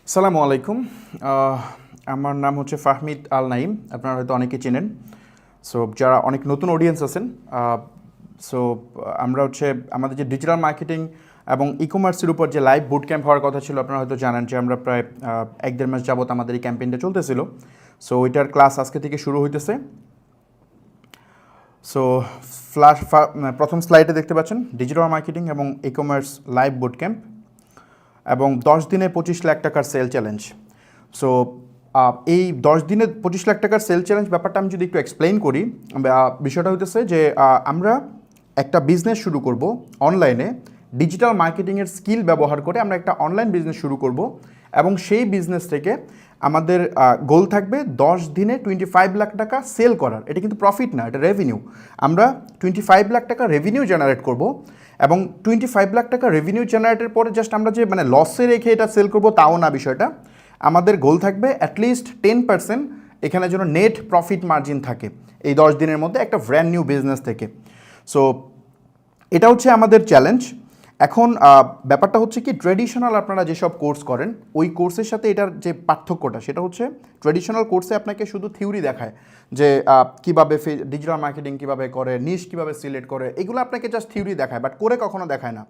আসসালামু আলাইকুম। আহ, আমার নাম হচ্ছে ফাহমিদ আল নাইম, আপনারা হয়তো অনেকে চেনেন। সো যারা অনেক নতুন অডিয়েন্স আছেন, সো আমরা হচ্ছে আমাদের যে ডিজিটাল মার্কেটিং এবং ই কমার্সের উপর যে লাইভ বুট ক্যাম্প হওয়ার কথা ছিল, আপনারা হয়তো জানেন যে আমরা প্রায় 1-1.5 মাস যাবত আমাদের এই ক্যাম্পেইনটা চলতেছিল। সো ওইটার ক্লাস আজকে থেকে শুরু হইতেছে। সো প্রথম স্লাইডে দেখতে পাচ্ছেন ডিজিটাল মার্কেটিং এবং e commerce live boot camp এবং 10 দিনে 25 লাখ টাকার সেল চ্যালেঞ্জ। সো এই 10 দিনে 25 লাখ টাকার সেল চ্যালেঞ্জ ব্যাপারটা আমি যদি একটু এক্সপ্লেইন করি, বিষয়টা হইতেছে যে আমরা একটা বিজনেস শুরু করব অনলাইনে, ডিজিটাল মার্কেটিংয়ের স্কিল ব্যবহার করে আমরা একটা অনলাইন বিজনেস শুরু করব এবং সেই বিজনেস থেকে আমাদের গোল থাকবে 10 দিনে 25 লাখ টাকা সেল করার। এটা কিন্তু প্রফিট না, এটা রেভিনিউ। আমরা 25 লাখ টাকা রেভিনিউ জেনারেট করব এবং 25 লাখ টাকা রেভিনিউ জেনারেটের পরে জাস্ট আমরা যে লসে রেখে এটা সেল করব তাও না বিষয়টা। আমাদের গোল থাকবে অ্যাটলিস্ট 10% এখানে যেন নেট প্রফিট মার্জিন থাকে এই 10 দিনের মধ্যে একটা ব্র্যান্ড নিউ বিজনেস থেকে। সো এটা হচ্ছে আমাদের চ্যালেঞ্জ। এখন ব্যাপারটা হচ্ছে কি, ট্রেডিশনাল আপনারা যেসব কোর্স করেন ওই কোর্সের সাথে এটার যে পার্থক্যটা সেটা হচ্ছে, ট্রেডিশনাল কোর্সে আপনাকে শুধু থিওরি দেখায় যে কীভাবে ডিজিটাল মার্কেটিং কীভাবে করে, নিশ কীভাবে সিলেক্ট করে, এগুলো আপনাকে জাস্ট থিওরি দেখায়, বাট করে কখনো দেখায় না।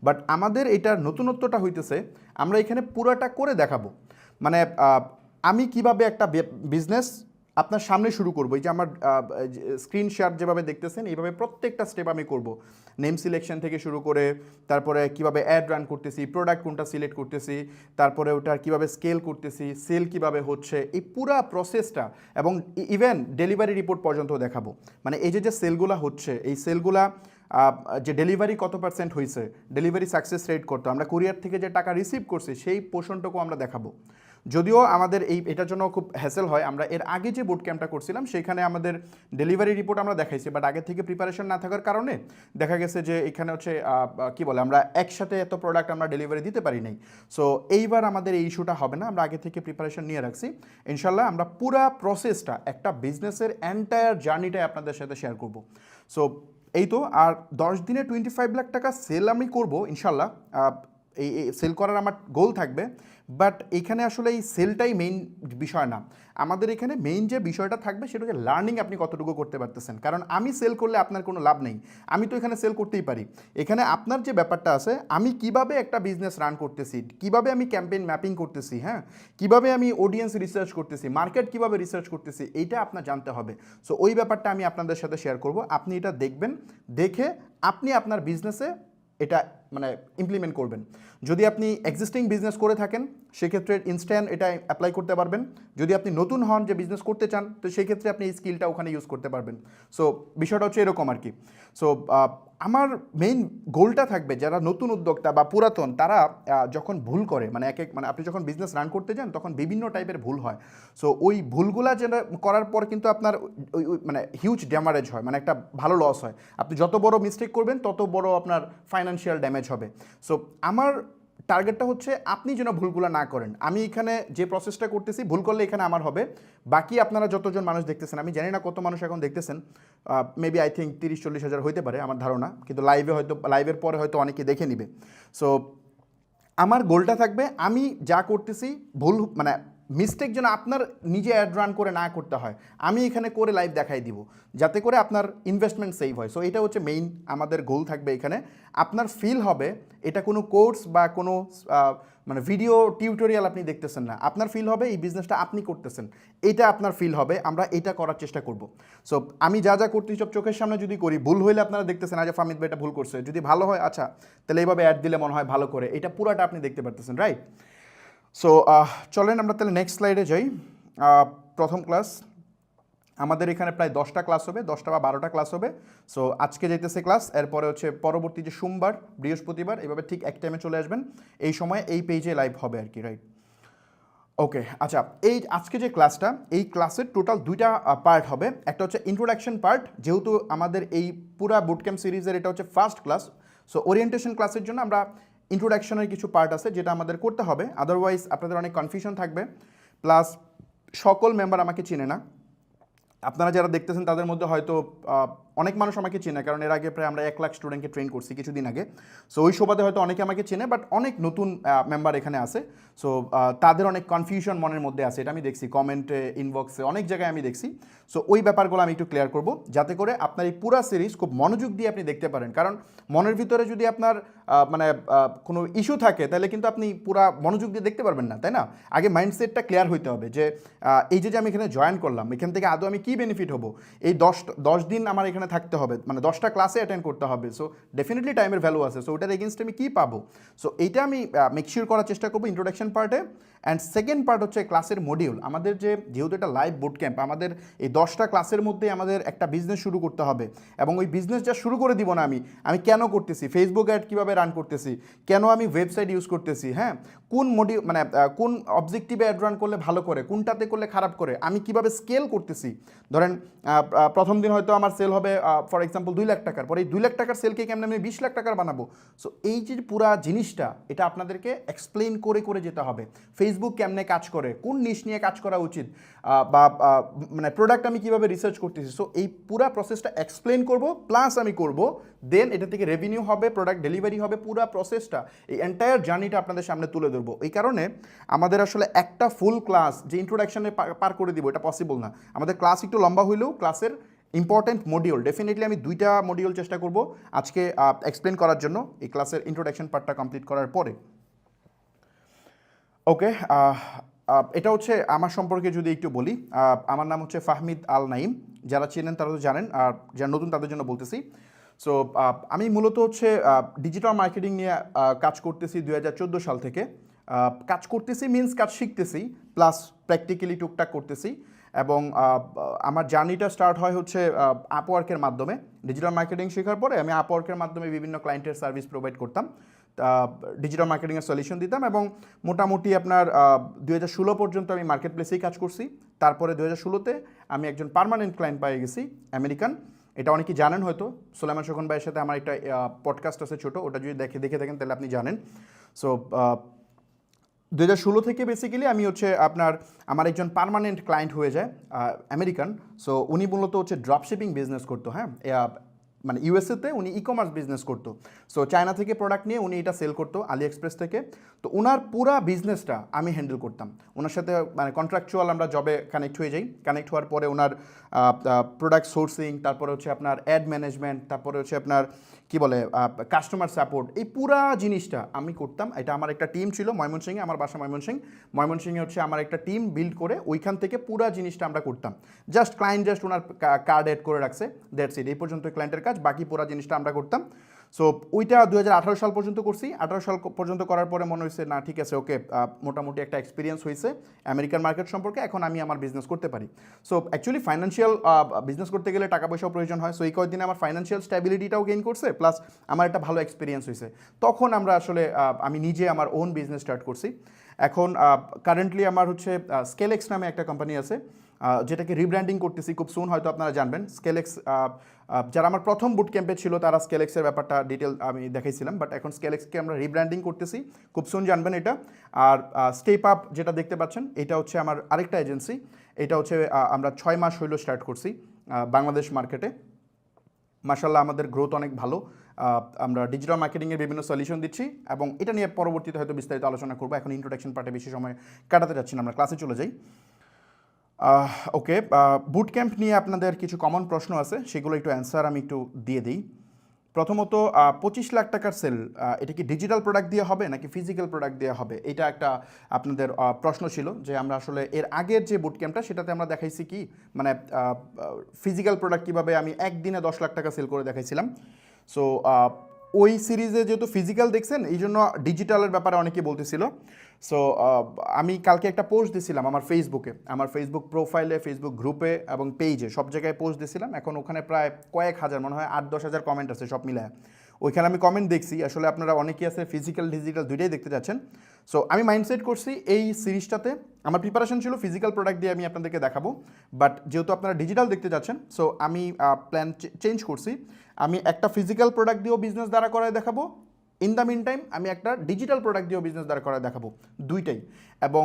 বাট আমাদের এটার নতুনত্বটা হইতেছে আমরা এখানে পুরাটা করে দেখাবো। মানে আমি কিভাবে একটা বিজনেস আপনার সামনে শুরু করবো, এই যে আমার স্ক্রিন শেয়ার যেভাবে দেখতেছেন এইভাবে প্রত্যেকটা স্টেপ আমি করব। নেম সিলেকশন থেকে শুরু করে, তারপরে কিভাবে অ্যাড রান করতেছি, প্রোডাক্ট কোনটা সিলেক্ট করতেছি, তারপরে ওটার কিভাবে স্কেল করতেছি, সেল কিভাবে হচ্ছে, এই পুরা প্রসেসটা, এবং ইভেন ডেলিভারি রিপোর্ট পর্যন্ত দেখাবো। মানে এই যে সেলগুলা হচ্ছে, এই সেলগুলা যে ডেলিভারি কত পার্সেন্ট হয়েছে, ডেলিভারি সাকসেস রেট কত, আমরা কুরিয়ার থেকে যে টাকা রিসিভ করছি সেই পোর্শনটুকু আমরা দেখাবো। যদিও আমাদের এটার জন্য খুব হ্যাসেল হয়, আমরা এর আগে যে বুট ক্যাম্পটা করছিলাম সেইখানে আমাদের ডেলিভারি রিপোর্ট আমরা দেখাইছি, বাট আগে থেকে প্রিপারেশন না থাকার কারণে দেখা গেছে যে এখানে হচ্ছে কি বলে, আমরা একসাথে এত প্রোডাক্ট আমরা ডেলিভারি দিতে পারি নাই। সো এইবার আমাদের এই ইস্যুটা হবে না, আমরা আগে থেকে প্রিপারেশন নিয়ে রাখছি। ইনশাল্লাহ আমরা পুরা প্রসেসটা, একটা বিজনেসের এন্টায়ার জার্নিটাই আপনাদের সাথে শেয়ার করব। সো এই তো, আর 10 দিনে 25 লাখ টাকা সেল আমি করবো ইনশাল্লাহ। এই সেল করার আমার গোল থাকবে, বাট এখানে আসলে এই সেলটাই মেইন বিষয় না। আমাদের এখানে মেইন যে বিষয়টা থাকবে সেটা হচ্ছে লার্নিং, আপনি কতটুকু করতে পারতেছেন। কারণ আমি সেল করলে আপনার কোনো লাভ নেই, আমি তো এখানে সেল করতেই পারি। এখানে আপনার যে ব্যাপারটা আছে, আমি কিভাবে একটা বিজনেস রান করতেছি, কিভাবে আমি ক্যাম্পেইন ম্যাপিং করতেছি, হ্যাঁ, কিভাবে আমি অডিয়েন্স রিসার্চ করতেছি, মার্কেট কিভাবে রিসার্চ করতেছি, এইটা আপনার জানতে হবে। সো ওই ব্যাপারটা আমি আপনাদের সাথে শেয়ার করব। আপনি এটা দেখবেন, দেখে আপনি আপনার বিজনেসে এটা ইমপ্লিমেন্ট করবেন। যদি আপনি এক্সিস্টিং বিজনেস করে থাকেন সেক্ষেত্রে ইনস্ট্যান্ট এটা অ্যাপ্লাই করতে পারবেন। যদি আপনি নতুন হন, যে বিজনেস করতে চান, তো সেই ক্ষেত্রে আপনি এই স্কিলটা ওখানে ইউজ করতে পারবেন। সো বিষয়টা হচ্ছে এরকম আর কি। সো আমার মেইন গোলটা থাকবে, যারা নতুন উদ্যোক্তা বা পুরাতন তারা যখন ভুল করে, আপনি যখন বিজনেস রান করতে যান তখন বিভিন্ন টাইপের ভুল হয়। সো ওই ভুলগুলা যেটা করার পর কিন্তু আপনার হিউজ ড্যামারেজ হয়, একটা ভালো লস হয়। আপনি যত বড় মিস্টেক করবেন তত বড় আপনার ফাইন্যান্সিয়াল ড্যামেজ হবে। সো আমার টার্গেটটা হচ্ছে আপনি যেন ভুলগুলো না করেন। আমি এখানে যে প্রসেসটা করতেছি, ভুল করলে এখানে আমার হবে। বাকি আপনারা যতজন মানুষ দেখতেছেন, আমি জানি না কত মানুষ এখন দেখতেছেন, মেবি আই থিঙ্ক 30-40 হাজার হইতে পারে আমার ধারণা, কিন্তু লাইভের পরে হয়তো অনেকে দেখে নিবে। সো আমার গোলটা থাকবে, আমি যা করতেছি ভুল মিস্টেক যেন আপনার নিজে অ্যাড রান করে না করতে হয়, আমি এখানে করে লাইভ দেখাই দিব, যাতে করে আপনার ইনভেস্টমেন্ট সেভ হয়। সো এটা হচ্ছে মেইন আমাদের গোল থাকবে এখানে। আপনার ফিল হবে এটা কোনো কোর্স বা কোনো ভিডিও টিউটোরিয়াল আপনি দেখতেছেন না, আপনার ফিল হবে এই বিজনেসটা আপনি করতেছেন, এটা আপনার ফিল হবে। আমরা এটা করার চেষ্টা করব। সো আমি যা যা করতেছি সব চোখের সামনে যদি করি, ভুল হইলে আপনারা দেখতেছেন আজ ফাহমিদ ভাই এটা ভুল করছে, যদি ভালো হয় আচ্ছা তাহলে এইভাবে অ্যাড দিলে মনে হয় ভালো করে, এটা পুরাটা আপনি দেখতে পারতেছেন, রাইট? সো চলেন আমরা তাহলে নেক্সট স্লাইডে যাই। প্রথম ক্লাস আমাদের এখানে প্রায় 10টা ক্লাস হবে, 10টা বা 12টা ক্লাস হবে। সো আজকে যাইতেছে ক্লাস, এরপরে হচ্ছে পরবর্তী যে সোমবার, বৃহস্পতিবার, এভাবে ঠিক এক টাইমে চলে আসবেন। এই সময় এই পেজে লাইভ হবে আর কি, রাইট? ওকে, আচ্ছা, এই আজকে যে ক্লাসটা, এই ক্লাসের টোটাল 2টা পার্ট হবে। একটা হচ্ছে ইন্ট্রোডাকশন পার্ট, যেহেতু আমাদের এই পুরা বুটক্যাম্প সিরিজের এটা হচ্ছে ফার্স্ট ক্লাস। সো ওরিয়েন্টেশন ক্লাসের জন্য আমরা ইন্ট্রোডাকশনের কিছু পার্ট আছে যেটা আমাদের করতে হবে, আদারওয়াইজ আপনাদের অনেক কনফিউশন থাকবে। প্লাস সকল মেম্বার আমাকে চিনে না, আপনারা যারা দেখতেছেন তাদের মধ্যে হয়তো অনেক মানুষ আমাকে চেনে, কারণ এর আগে প্রায় আমরা 1 লাখ স্টুডেন্টকে ট্রেন করছি কিছুদিন আগে। সো ওই সুবাদে হয়তো অনেকে আমাকে চেনে, বাট অনেক নতুন মেম্বার এখানে আছে। সো তাদের অনেক কনফিউশন মনের মধ্যে আছে, এটা আমি দেখছি কমেন্টে, ইনবক্সে, অনেক জায়গায় আমি দেখছি। সো ওই ব্যাপারগুলো আমি একটু ক্লিয়ার করব, যাতে করে আপনার এই পুরো সিরিজ খুব মনোযোগ দিয়ে আপনি দেখতে পারেন। কারণ মনের ভিতরে যদি আপনার মানে কোনো ইস্যু থাকে, তাহলে কিন্তু আপনি পুরা মনোযোগ দিয়ে দেখতে পারবেন না, তাই না? আগে মাইন্ডসেটটা ক্লিয়ার হইতে হবে যে এই যে আমি এখানে জয়েন করলাম, এখান থেকে আদৌ আমি কী বেনিফিট হবো। এই 10 দিন আমার এখানে থাকতে হবে, মানে 10টা ক্লাসে অ্যাটেন্ড করতে হবে। সো ডেফিনেটলি টাইমের ভ্যালু আছে। সো ওটার এগেনস্টে আমি কী পাবো, সো এইটা আমি মেকশিওর করার চেষ্টা করবো ইন্ট্রোডাকশন পার্টে। অ্যান্ড সেকেন্ড পার্ট হচ্ছে ক্লাসের মডিউল। আমাদের যেহেতু এটা লাইভ বুট ক্যাম্প, আমাদের এই 10টা ক্লাসের মধ্যে আমাদের একটা বিজনেস শুরু করতে হবে। এবং ওই বিজনেস যা শুরু করে দিব না আমি কেন করতেছি, ফেসবুক অ্যাড কীভাবে রান করতেছি, কেন আমি ওয়েবসাইট ইউজ করতেছি, হ্যাঁ, কোন মানে কোন অবজেক্টিভে অ্যাড রান করলে ভালো করে, কোনটাতে করলে খারাপ করে, আমি কিভাবে স্কেল করতেছি। ধরেন প্রথম দিন হয়তো আমার সেল হবে ফর এক্সাম্পল 2 লাখ টাকার, পরে এই 2 লাখ টাকার সেলকে কেমন আমি 20 লাখ টাকার বানাবো। সো এই যে পুরা জিনিসটা, এটা আপনাদেরকে এক্সপ্লেন করে করে যেতে হবে। ফেসবুক কেমনে কাজ করে, কোন নিশ নিয়ে কাজ করা উচিত, বা মানে প্রোডাক্ট আমি কীভাবে রিসার্চ করতেছি। সো এই পুরা প্রসেসটা এক্সপ্লেন করব, প্লাস আমি করব, দেন এটা থেকে রেভিনিউ হবে, প্রোডাক্ট ডেলিভারি হবে, পুরা প্রসেসটা, এই এন্টায়ার জার্নিটা আপনাদের সামনে তুলে ধরবো। এই কারণে আমাদের আসলে একটা ফুল ক্লাস যে ইন্ট্রোডাকশনে পার করে দিব, এটা পসিবল না। আমাদের ক্লাস একটু লম্বা হইলেও ক্লাসের ইম্পর্টেন্ট মডিউল ডেফিনেটলি আমি 2টা মডিউল চেষ্টা করব আজকে এক্সপ্লেন করার জন্য, এই ক্লাসের ইন্ট্রোডাকশন পার্টটা কমপ্লিট করার পরে। ওকে, এটা হচ্ছে আমার সম্পর্কে যদি একটু বলি, আমার নাম হচ্ছে ফাহমিদ আল নাইম। যারা চেনেন তারা তো জানেন, আর যারা নতুন তাদের জন্য বলতেছি। সো আমি মূলত হচ্ছে ডিজিটাল মার্কেটিং নিয়ে কাজ করতেছি 2014 সাল থেকে। কাজ করতেছি মিনস কাজ শিখতেছি, প্লাস প্র্যাকটিক্যালি টুকটাক করতেছি। এবং আমার জার্নিটা স্টার্ট হয় হচ্ছে আপওয়ার্কের মাধ্যমে। ডিজিটাল মার্কেটিং শেখার পরে আমি আপওয়ার্কের মাধ্যমে বিভিন্ন ক্লায়েন্টের সার্ভিস প্রোভাইড করতাম, ডিজিটাল মার্কেটিংয়ের সলিউশন দিতাম। এবং মোটামুটি আপনার 2016 পর্যন্ত আমি মার্কেট প্লেসেই কাজ করছি। তারপরে 2016-তে আমি একজন পার্মানেন্ট ক্লায়েন্ট পেয়ে গেছি, আমেরিকান। এটা অনেকেই জানেন হয়তো, সুলাইমান শোকন ভাইয়ের সাথে আমার একটা পডকাস্ট আছে ছোটো, ওটা যদি দেখে থাকেন তাহলে আপনি জানেন। সো 2016 থেকে বেসিক্যালি আমি হচ্ছে আমার একজন পার্মানেন্ট ক্লায়েন্ট হয়ে যায়, আমেরিকান। সো উনি মূলত হচ্ছে ড্রপশিপিং বিজনেস করতো, হ্যাঁ, মানে ইউএসএতে উনি ই কমার্স বিজনেস করতো। সো চায়না থেকে প্রোডাক্ট নিয়ে উনি এটা সেল করতো আলি এক্সপ্রেস থেকে। তো ওনার পুরা বিজনেসটা আমি হ্যান্ডেল করতাম। ওনার সাথে মানে কন্ট্রাকচুয়াল আমরা জবে কানেক্ট হয়ে যাই। কানেক্ট হওয়ার পরে ওনার প্রোডাক্ট সোর্সিং, তারপরে হচ্ছে আপনার অ্যাড ম্যানেজমেন্ট, তারপরে হচ্ছে আপনার কী বলে কাস্টমার সাপোর্ট, এই পুরা জিনিসটা আমি করতাম। এটা আমার একটা টিম ছিল ময়মনসিংহে, আমার বাসা ময়মনসিংহে হচ্ছে আমার একটা টিম বিল্ড করে ওইখান থেকে পুরা জিনিসটা আমরা করতাম। জাস্ট ক্লায়েন্ট জাস্ট ওনার কার্ড অ্যাড করে রাখছে, দ্যাটস ইট, এই পর্যন্ত ক্লায়েন্টের কাজ, বাকি পুরা জিনিসটা আমরা করতাম। সো ওইটা 2018 সাল পর্যন্ত করছি। 18 সাল পর্যন্ত করার পরে মনে হয়েছে না ঠিক আছে, ওকে, মোটামুটি একটা এক্সপিরিয়েন্স হয়েছে আমেরিকান মার্কেট সম্পর্কে, এখন আমি আমার বিজনেস করতে পারি। সো অ্যাকচুয়ালি ফাইন্যান্সিয়াল বিজনেস করতে গেলে টাকা পয়সাও প্রয়োজন হয়। সো এই কয়েকদিনে আমার ফাইন্যান্সিয়াল স্ট্যাবিলিটিটাও গেইন করছে, প্লাস আমার একটা ভালো এক্সপিরিয়েন্স হয়েছে। তখন আমরা আসলে আমি নিজে আমার ওন বিজনেস স্টার্ট করছি। এখন কারেন্টলি আমার হচ্ছে স্কেলেক্স নামে একটা কোম্পানি আছে, যেটাকে রিব্র্যান্ডিং করতেছি খুব সুন, হয়তো আপনারা জানবেন। স্কেলেক্স, যারা আমার প্রথম বুট ক্যাম্পে ছিল তারা স্কেলেক্সের ব্যাপারটা ডিটেল আমি দেখাইছিলাম, বাট এখন স্কেলেক্সকে আমরা রিব্র্যান্ডিং করতেছি, খুব সুন জানবেন এটা। আর স্টেপ আপ যেটা দেখতে পাচ্ছেন, এটা হচ্ছে আমার আরেকটা এজেন্সি। এটা হচ্ছে আমরা 6 মাস হইল স্টার্ট করছি বাংলাদেশ মার্কেটে। মাশাআল্লাহ আমাদের গ্রোথ অনেক ভালো। আমরা ডিজিটাল মার্কেটিংয়ের বিভিন্ন সলিউশন দিচ্ছি, এবং এটা নিয়ে পরবর্তীতে হয়তো বিস্তারিত আলোচনা করবো। এখন ইন্ট্রোডাকশন পার্টে বেশি সময় কাটাতে যাচ্ছি না, আমরা ক্লাসে চলে যাই। ওকে, বুট ক্যাম্প নিয়ে আপনাদের কিছু কমন প্রশ্ন আছে, সেগুলো একটু অ্যান্সার আমি একটু দিয়ে দিই। প্রথমত 25 লাখ টাকার সেল, এটা কি ডিজিটাল প্রোডাক্ট দিয়ে হবে নাকি ফিজিক্যাল প্রোডাক্ট দেওয়া হবে, এটা একটা আপনাদের প্রশ্ন ছিল। যে আমরা আসলে এর আগের যে বুট ক্যাম্পটা সেটাতে আমরা দেখাইছি কি, মানে ফিজিক্যাল প্রোডাক্ট কীভাবে আমি একদিনে 10 লাখ টাকা সেল করে দেখাইছিলাম। সো ওই সিরিজে যেহেতু ফিজিক্যাল দেখছেন, এই জন্য ডিজিটালের ব্যাপারে অনেকে বলতেছিল। সো আমি কালকে একটা পোস্ট দিছিলাম আমার ফেসবুকে, আমার ফেসবুক প্রোফাইলে, ফেসবুক গ্রুপে এবং পেজে, সব জায়গায় পোস্ট দিছিলাম। এখন ওখানে প্রায় কয়েক হাজার, মনে হয় 8-10 হাজার কমেন্ট আছে সব মিলায়। ওইখানে আমি কমেন্ট দেখছি, আসলে আপনারা অনেকেই আছে ফিজিক্যাল ডিজিটাল দুইটাই দেখতে যাচ্ছেন। সো আমি মাইন্ডসেট করছি এই সিরিজটাতে, আমার প্রিপারেশন ছিল ফিজিক্যাল প্রোডাক্ট দিয়ে আমি আপনাদেরকে দেখাবো, বাট যেহেতু আপনারা ডিজিটাল দেখতে যাচ্ছেন, সো আমি প্ল্যান চেঞ্জ করছি। আমি একটা ফিজিক্যাল প্রোডাক্ট দিয়েও বিজনেস দাঁড়া করায় দেখাবো, ইন দ্য মিন টাইম আমি একটা ডিজিটাল প্রোডাক্ট দিয়েও বিজনেস দাঁড় করা দেখাবো, দুইটাই। এবং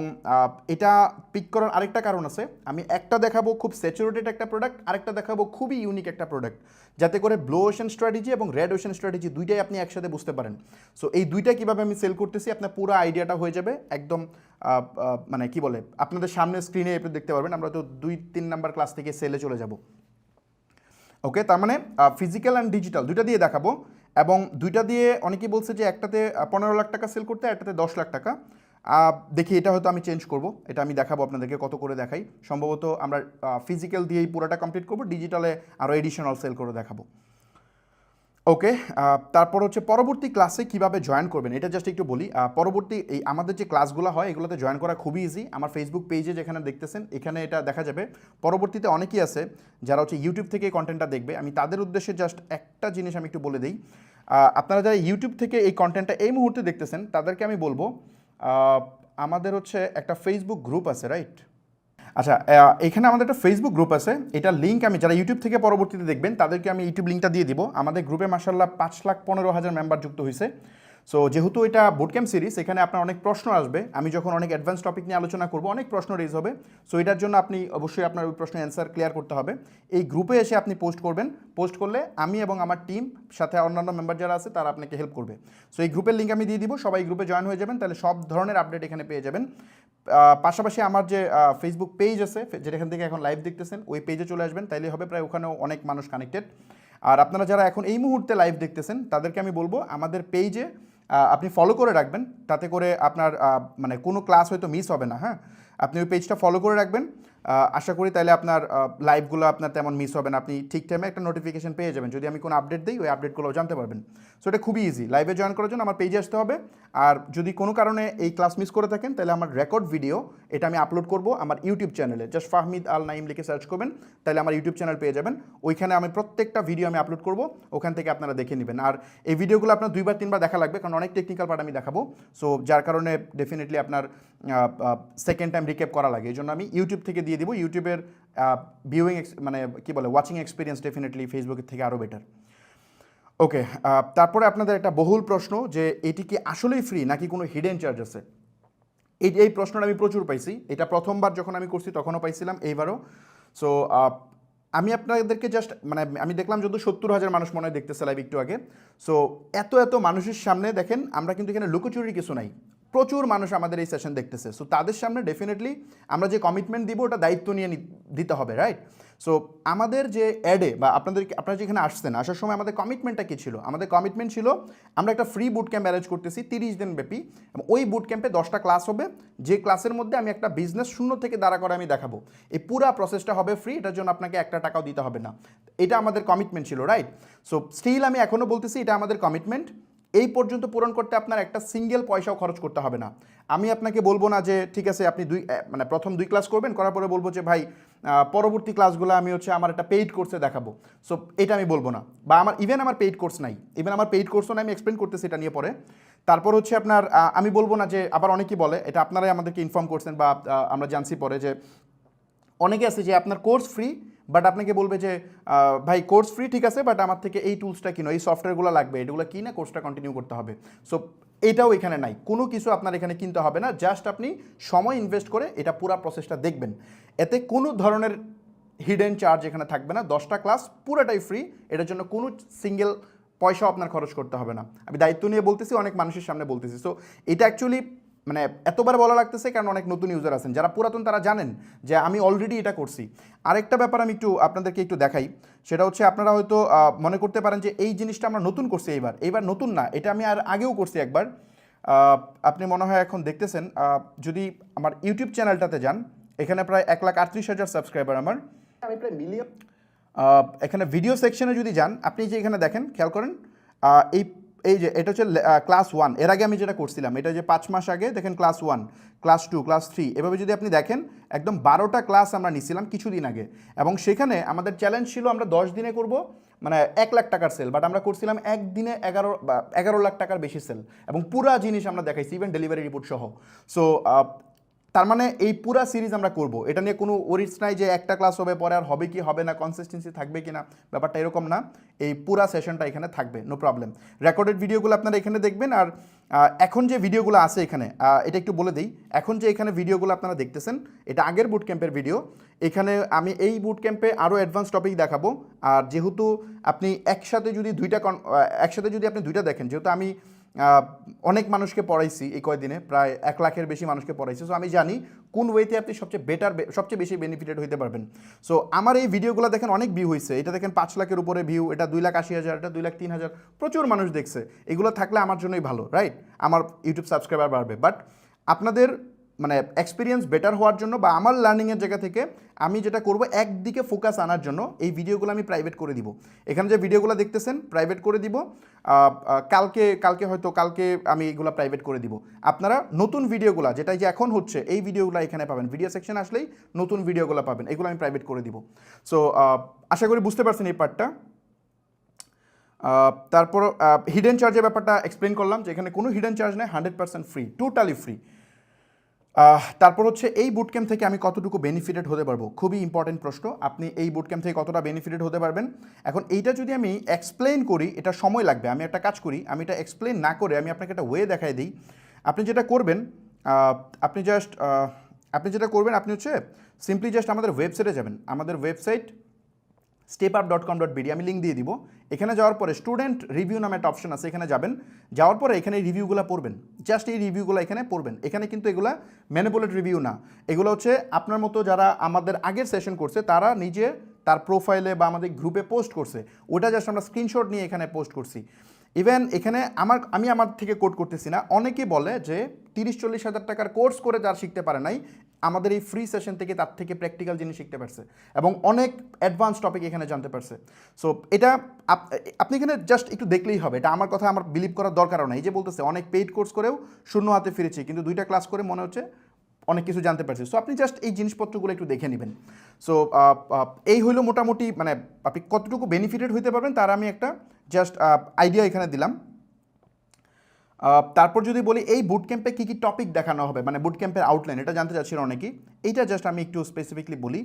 এটা পিক করার আরেকটা কারণ আছে, আমি একটা দেখাবো খুব স্যাচুরেটেড একটা প্রোডাক্ট, আরেকটা দেখাবো খুবই ইউনিক একটা প্রোডাক্ট, যাতে করে ব্লু ওশান স্ট্র্যাটেজি এবং রেড ওশান স্ট্র্যাটেজি দুইটাই আপনি একসাথে বুঝতে পারেন। সো এই দুইটা কীভাবে আমি সেল করতেছি আপনার পুরো আইডিয়াটা হয়ে যাবে একদম, মানে কি বলে, আপনাদের সামনে স্ক্রিনে আপনি দেখতে পারবেন। আমরা তো 2-3 নাম্বার ক্লাস থেকে সেলে চলে যাব। ওকে, তার মানে ফিজিক্যাল অ্যান্ড ডিজিটাল দুইটা দিয়ে দেখাবো, এবং দুইটা দিয়ে অনেকেই বলছে যে একটাতে 15 লাখ টাকা সেল করতে, একটাতে 10 লাখ টাকা। দেখি এটা হয়তো আমি চেঞ্জ করব, এটা আমি দেখাবো আপনাদেরকে কত করে দেখাই। সম্ভবত আমরা ফিজিক্যাল দিয়েই পুরোটা কমপ্লিট করব, ডিজিটালে আরও এডিশনাল সেল করে দেখাবো। ওকে, তারপর হচ্ছে পরবর্তী ক্লাসে কিভাবে জয়েন করবেন এটা জাস্ট একটু বলি। পরবর্তী এই আমাদের যে ক্লাসগুলো হয় এগুলোতে জয়েন করা খুবই ইজি। আমার ফেসবুক পেজে যেখানে দেখতেছেন এখানে এটা দেখা যাবে। পরবর্তীতে অনেকেই আছে যারা হচ্ছে ইউটিউব থেকে কন্টেন্টটা দেখবে, আমি তাদের উদ্দেশ্যে জাস্ট একটা জিনিস আমি একটু বলে দিই। আপনারা যারা ইউটিউব থেকে এই কন্টেন্টটা এই মুহূর্তে দেখতেছেন তাদেরকে আমি বলবো, আমাদের হচ্ছে একটা ফেসবুক গ্রুপ আছে, রাইট? আচ্ছা, এখানে আমাদের একটা ফেসবুক গ্রুপ আছে, এটা লিঙ্ক আমি যারা ইউটিউব থেকে পরবর্তীতে দেখবেন তাদেরকে আমি ইউটিউব লিঙ্কটা দিয়ে দিব। আমাদের গ্রুপে মাশাআল্লাহ 5,15,000 মেম্বার যুক্ত হয়েছে। সো যেহেতু এটা বুটক্যাম্প সিরিজ, এখানে আপনার অনেক প্রশ্ন আসবে, আমি যখন অনেক অ্যাডভান্স টপিক নিয়ে আলোচনা করব অনেক প্রশ্ন রেজ হবে। সো এটার জন্য আপনি অবশ্যই আপনার ওই প্রশ্নের অ্যান্সার ক্লিয়ার করতে হবে। এই গ্রুপে এসে আপনি পোস্ট করবেন, পোস্ট করলে আমি এবং আমার টিম সাথে অন্যান্য মেম্বার যারা আছে তারা আপনাকে হেল্প করবে। সো এই গ্রুপের লিঙ্ক আমি দিয়ে দিব, সবাই গ্রুপে জয়েন হয়ে যাবেন, তাহলে সব ধরনের আপডেট এখানে পেয়ে যাবেন। পাশাপাশি আমার যে ফেসবুক পেজ আছে, যেখান থেকে এখন লাইভ দেখতেছেন, ওই পেজে চলে আসবেন, তাইলে হবে, প্রায় ওখানেও অনেক মানুষ কানেক্টেড। আর আপনারা যারা এখন এই মুহূর্তে লাইভ দেখতেছেন তাদেরকে আমি বলবো আমাদের পেজে আপনি ফলো করে রাখবেন, তাতে করে আপনার মানে কোনো ক্লাস হয়তো মিস হবে না। হ্যাঁ, আপনি ওই পেজটা ফলো করে রাখবেন, আশা করি তাহলে আপনার লাইভগুলো আপনার তেমন মিস হবে না, আপনি ঠিক টাইমে একটা নোটিফিকেশন পেয়ে যাবেন। যদি আমি কোনো আপডেট দিই ওই আপডেটগুলোও জানতে পারবেন। সো এটা খুবই ইজি, লাইভে জয়েন করার জন্য আমার পেজে আসতে হবে। আর যদি কোনো কারণে এই ক্লাস মিস করে থাকেন তাহলে আমার রেকর্ড ভিডিও এটা আমি আপলোড করব আমার ইউটিউব চ্যানেলে, জাস্ট ফাহমিদ আল নাইম লিখে সার্চ করবেন, তাহলে আমার ইউটিউব চ্যানেল পেয়ে যাবেন। ওইখানে আমি প্রত্যেকটা ভিডিও আমি আপলোড করব, ওখান থেকে আপনারা দেখে নেবেন। আর এই ভিডিওগুলো আপনার 2-3বার দেখা লাগবে, কারণ অনেক টেকনিক্যাল পার্ট আমি দেখাবো। সো যার কারণে ডেফিনেটলি আপনার সেকেন্ড টাইম রিক্যাপ করা লাগে, এই জন্য আমি ইউটিউব থেকে দিয়ে দিব। ইউটিউবের ভিউইং মানে কি বলে, ওয়াচিং এক্সপিরিয়েন্স ডেফিনেটলি ফেসবুকের থেকে আরও বেটার। ওকে, তারপরে আপনাদের একটা বহুল প্রশ্ন যে এটি কি আসলেই ফ্রি নাকি কোনো হিডেন চার্জ আছে। এই প্রশ্নটা আমি প্রচুর পাইছি, এটা প্রথমবার যখন আমি করছি তখনও পাইছিলাম, এইবারও। সো আমি আপনাদেরকে জাস্ট মানে আমি দেখলাম যদি 70,000 মানুষ মনে হয় দেখতেছে লাইভ একটু আগে। সো এত মানুষের সামনে দেখেন আমরা কিন্তু এখানে লুকোচুরির কিছু নাই, প্রচুর মানুষ আমাদের এই সেশন দেখতেছে। সো তাদের সামনে ডেফিনেটলি আমরা যে কমিটমেন্ট দিব ওটা দায়িত্ব নিয়ে দিতে হবে, রাইট? সো আমাদের যে অ্যাডে বা আপনারা যেখানে আসছেন, আসার সময় আমাদের কমিটমেন্টটা কী ছিল? আমাদের কমিটমেন্ট ছিল আমরা একটা ফ্রি বুট ক্যাম্প অ্যারেঞ্জ করতেছি 30 দিন ব্যাপী, এবং ওই বুট ক্যাম্পে 10টা ক্লাস হবে, যে ক্লাসের মধ্যে আমি একটা বিজনেস শূন্য থেকে দাঁড়া করে আমি দেখাবো। এই পুরা প্রসেসটা হবে ফ্রি, এটার জন্য আপনাকে একটা টাকাও দিতে হবে না। এটা আমাদের কমিটমেন্ট ছিল, রাইট? সো স্টিল আমি এখনও বলতেছি এটা আমাদের কমিটমেন্ট, এই পর্যন্ত পূরণ করতে আপনার একটা সিঙ্গেল পয়সাও খরচ করতে হবে না। আমি আপনাকে বলবো না যে ঠিক আছে আপনি মানে প্রথম 2 ক্লাস করবেন, করার পরে বলবো যে ভাই পরবর্তী ক্লাসগুলো আমি হচ্ছে আমার একটা পেইড কোর্সে দেখাবো। সো এটা আমি বলবো না, বা আমার পেইড কোর্স নাই, আমার পেইড কোর্সও নাই, আমি এক্সপ্লেন করতেছি এটা নিয়ে পরে। তারপর হচ্ছে আপনার আমি বলবো না যে, আবার অনেকেই বলে, এটা আপনারাই আমাদেরকে ইনফর্ম করছেন বা আমরা জানছি পরে, যে অনেকে আছে যে আপনার কোর্স ফ্রি, বাট আপনাকে বলবে যে ভাই কোর্স ফ্রি ঠিক আছে, বাট আমার থেকে এই টুলসটা কিনো, এই সফটওয়্যারগুলো লাগবে, এগুলো কিনে কোর্সটা কন্টিনিউ করতে হবে। সো এটাও এখানে নাই, কোনো কিছু আপনার এখানে কিনতে হবে না, জাস্ট আপনি সময় ইনভেস্ট করে এটা পুরো প্রসেসটা দেখবেন। এতে কোনো ধরনের হিডেন চার্জ এখানে থাকবে না, 10টা ক্লাস পুরোটাই ফ্রি, এটার জন্য কোনো সিঙ্গেল পয়সাও আপনার খরচ করতে হবে না। আমি দায়িত্ব নিয়ে বলতেছি, অনেক মানুষের সামনে বলতেছি। সো এটা অ্যাকচুয়ালি মানে এতবার বলা লাগতেছে কারণ অনেক নতুন ইউজার আছেন, যারা পুরাতন তারা জানেন যে আমি অলরেডি এটা করছি। আরেকটা ব্যাপার আমি আপনাদেরকে একটু দেখাই, সেটা হচ্ছে আপনারা হয়তো মনে করতে পারেন যে এই জিনিসটা আমরা নতুন করছি, এইবার নতুন না, এটা আমি আর আগেও করছি একবার। আপনি মনে হয় এখন দেখতেছেন, যদি আমার ইউটিউব চ্যানেলটাতে যান, এখানে প্রায় 1,38,000 সাবস্ক্রাইবার আমার, আমি প্রায় মিলিয়ে এখানে ভিডিও সেকশনে যদি যান, আপনি যে এখানে দেখেন, খেয়াল করেন, এই যে এটা হচ্ছে ক্লাস 1, এর আগে আমি যেটা করছিলাম, এটা যে 5 মাস আগে দেখেন ক্লাস 1, ক্লাস 2, ক্লাস 3, এভাবে যদি আপনি দেখেন একদম 12টা ক্লাস আমরা নিছিলাম কিছুদিন আগে, এবং সেখানে আমাদের চ্যালেঞ্জ ছিল আমরা 10 দিনে করব মানে 1 লাখ টাকার সেল, বাট আমরা করছিলাম একদিনে 11 লাখ টাকার বেশি সেল, এবং পুরা জিনিস আমরা দেখাইছি, ইভেন ডেলিভারি রিপোর্ট সহ। সো তার মানে এই পুরা সিরিজ আমরা করব, এটা নিয়ে কোনো ওরিস নাই যে একটা ক্লাস হবে পরে আর হবে কি হবে না, কনসিস্টেন্সি থাকবে কি না, ব্যাপারটা এরকম না। এই পুরা সেশনটা এখানে থাকবে, নো প্রবলেম। রেকর্ডেড ভিডিওগুলো আপনারা এখানে দেখবেন। আর এখন যে ভিডিওগুলো আছে এখানে, এটা একটু বলে দিই, এখন যে এখানে ভিডিওগুলো আপনারা দেখতেছেন এটা আগের বুট ক্যাম্পের ভিডিও। এখানে আমি এই বুট ক্যাম্পে আরও অ্যাডভান্স টপিক দেখাবো। আর যেহেতু আপনি একসাথে যদি আপনি দুইটা দেখেন, যেহেতু আমি অনেক মানুষকে পড়াইছি এই কয়দিনে, প্রায় 1 লাখের বেশি মানুষকে পড়াইছি, সো আমি জানি কোন ওয়েতে আপনি সবচেয়ে বেশি বেনিফিটেড হইতে পারবেন। সো আমার এই ভিডিওগুলো দেখেন অনেক ভিউ হয়েছে, এটা দেখেন 5 লাখের উপরে ভিউ, এটা 2,80,000, এটা 2,03,000, প্রচুর মানুষ দেখছে। এগুলো থাকলে আমার জন্যই ভালো, রাইট? আমার ইউটিউব সাবস্ক্রাইবার বাড়বে। বাট আপনাদের মানে এক্সপিরিয়েন্স বেটার হওয়ার জন্য বা আমার লার্নিংয়ের জায়গা থেকে আমি যেটা করব, একদিকে ফোকাস আনার জন্য এই ভিডিওগুলো আমি প্রাইভেট করে দিব। এখানে যে ভিডিওগুলো দেখতেছেন প্রাইভেট করে দিব, কালকে আমি এগুলো প্রাইভেট করে দিব। আপনারা নতুন ভিডিওগুলো যেটা যে এখন হচ্ছে এই ভিডিওগুলো এখানে পাবেন, ভিডিও সেকশন আসলেই নতুন ভিডিওগুলো পাবেন, এগুলো আমি প্রাইভেট করে দিব। সো আশা করি বুঝতে পারছেন এই পার্টটা। তারপর হিডেন চার্জের ব্যাপারটা এক্সপ্লেন করলাম যে এখানে কোনো হিডেন চার্জ নেই, 100% ফ্রি, টোটালি ফ্রি। তারপর হচ্ছে এই বুটক্যাম্প থেকে আমি কতটুকু বেনিফিটেড হতে পারবো, খুবই ইম্পর্টেন্ট প্রশ্ন। আপনি এই বুটক্যাম্প থেকে কতটা বেনিফিটেড হতে পারবেন, এখন এইটা যদি আমি এক্সপ্লেন করি এটা সময় লাগবে। আমি একটা কাজ করি, আমি এটা এক্সপ্লেন না করে আমি আপনাকে একটা ওয়ে দেখাই দিই। আপনি যেটা করবেন, আপনি হচ্ছে সিম্পলি জাস্ট আমাদের ওয়েবসাইটে যাবেন। আমাদের ওয়েবসাইট stepup.com.bd, আমি লিঙ্ক দিয়ে দিব। এখানে যাওয়ার পরে স্টুডেন্ট রিভিউ নামে একটা অপশন আছে, এখানে যাবেন। যাওয়ার পরে এখানে এই রিভিউগুলো পড়বেন, জাস্ট এই রিভিউগুলো এখানে পড়বেন। এখানে কিন্তু এগুলা ম্যানিপুলেট রিভিউ না, এগুলো হচ্ছে আপনার মতো যারা আমাদের আগের সেশন করছে তারা নিজে তার প্রোফাইলে বা আমাদের গ্রুপে পোস্ট করছে, ওটা জাস্ট আমরা স্ক্রিনশট নিয়ে এখানে পোস্ট করছি। ইভেন এখানে আমি আমার থেকে কোড করতেছি না, অনেকে বলে যে 30-40 হাজার টাকার কোর্স করে যারা শিখতে পারে নাই, আমাদের এই ফ্রি সেশন থেকে তার থেকে প্র্যাকটিক্যাল জিনিস শিখতে পারছে এবং অনেক অ্যাডভান্স টপিক এখানে জানতে পারছে। সো এটা আপনি এখানে জাস্ট একটু দেখলেই হবে, এটা আমার কথা আমার বিলিভ করার দরকারও নাই। এই যে বলতেছে অনেক পেইড কোর্স করেও শূন্য হাতে ফিরেছি, কিন্তু 2টা ক্লাস করে মনে হচ্ছে অনেক কিছু জানতে পারছি। সো আপনি জাস্ট এই জিনিসপত্রগুলো একটু দেখে নেবেন। সো এই হইলো মোটামুটি মানে আপনি কতটুকু বেনিফিটেড হইতে পারবেন তার আমি একটা জাস্ট আইডিয়া এখানে দিলাম। তারপর যদি বলি এই বুট ক্যাম্পে কী কী টপিক দেখানো হবে, মানে বুট ক্যাম্পের আউটলাইন, এটা জানতে চাচ্ছিল অনেকেই। এইটা জাস্ট আমি একটু স্পেসিফিকলি বলি।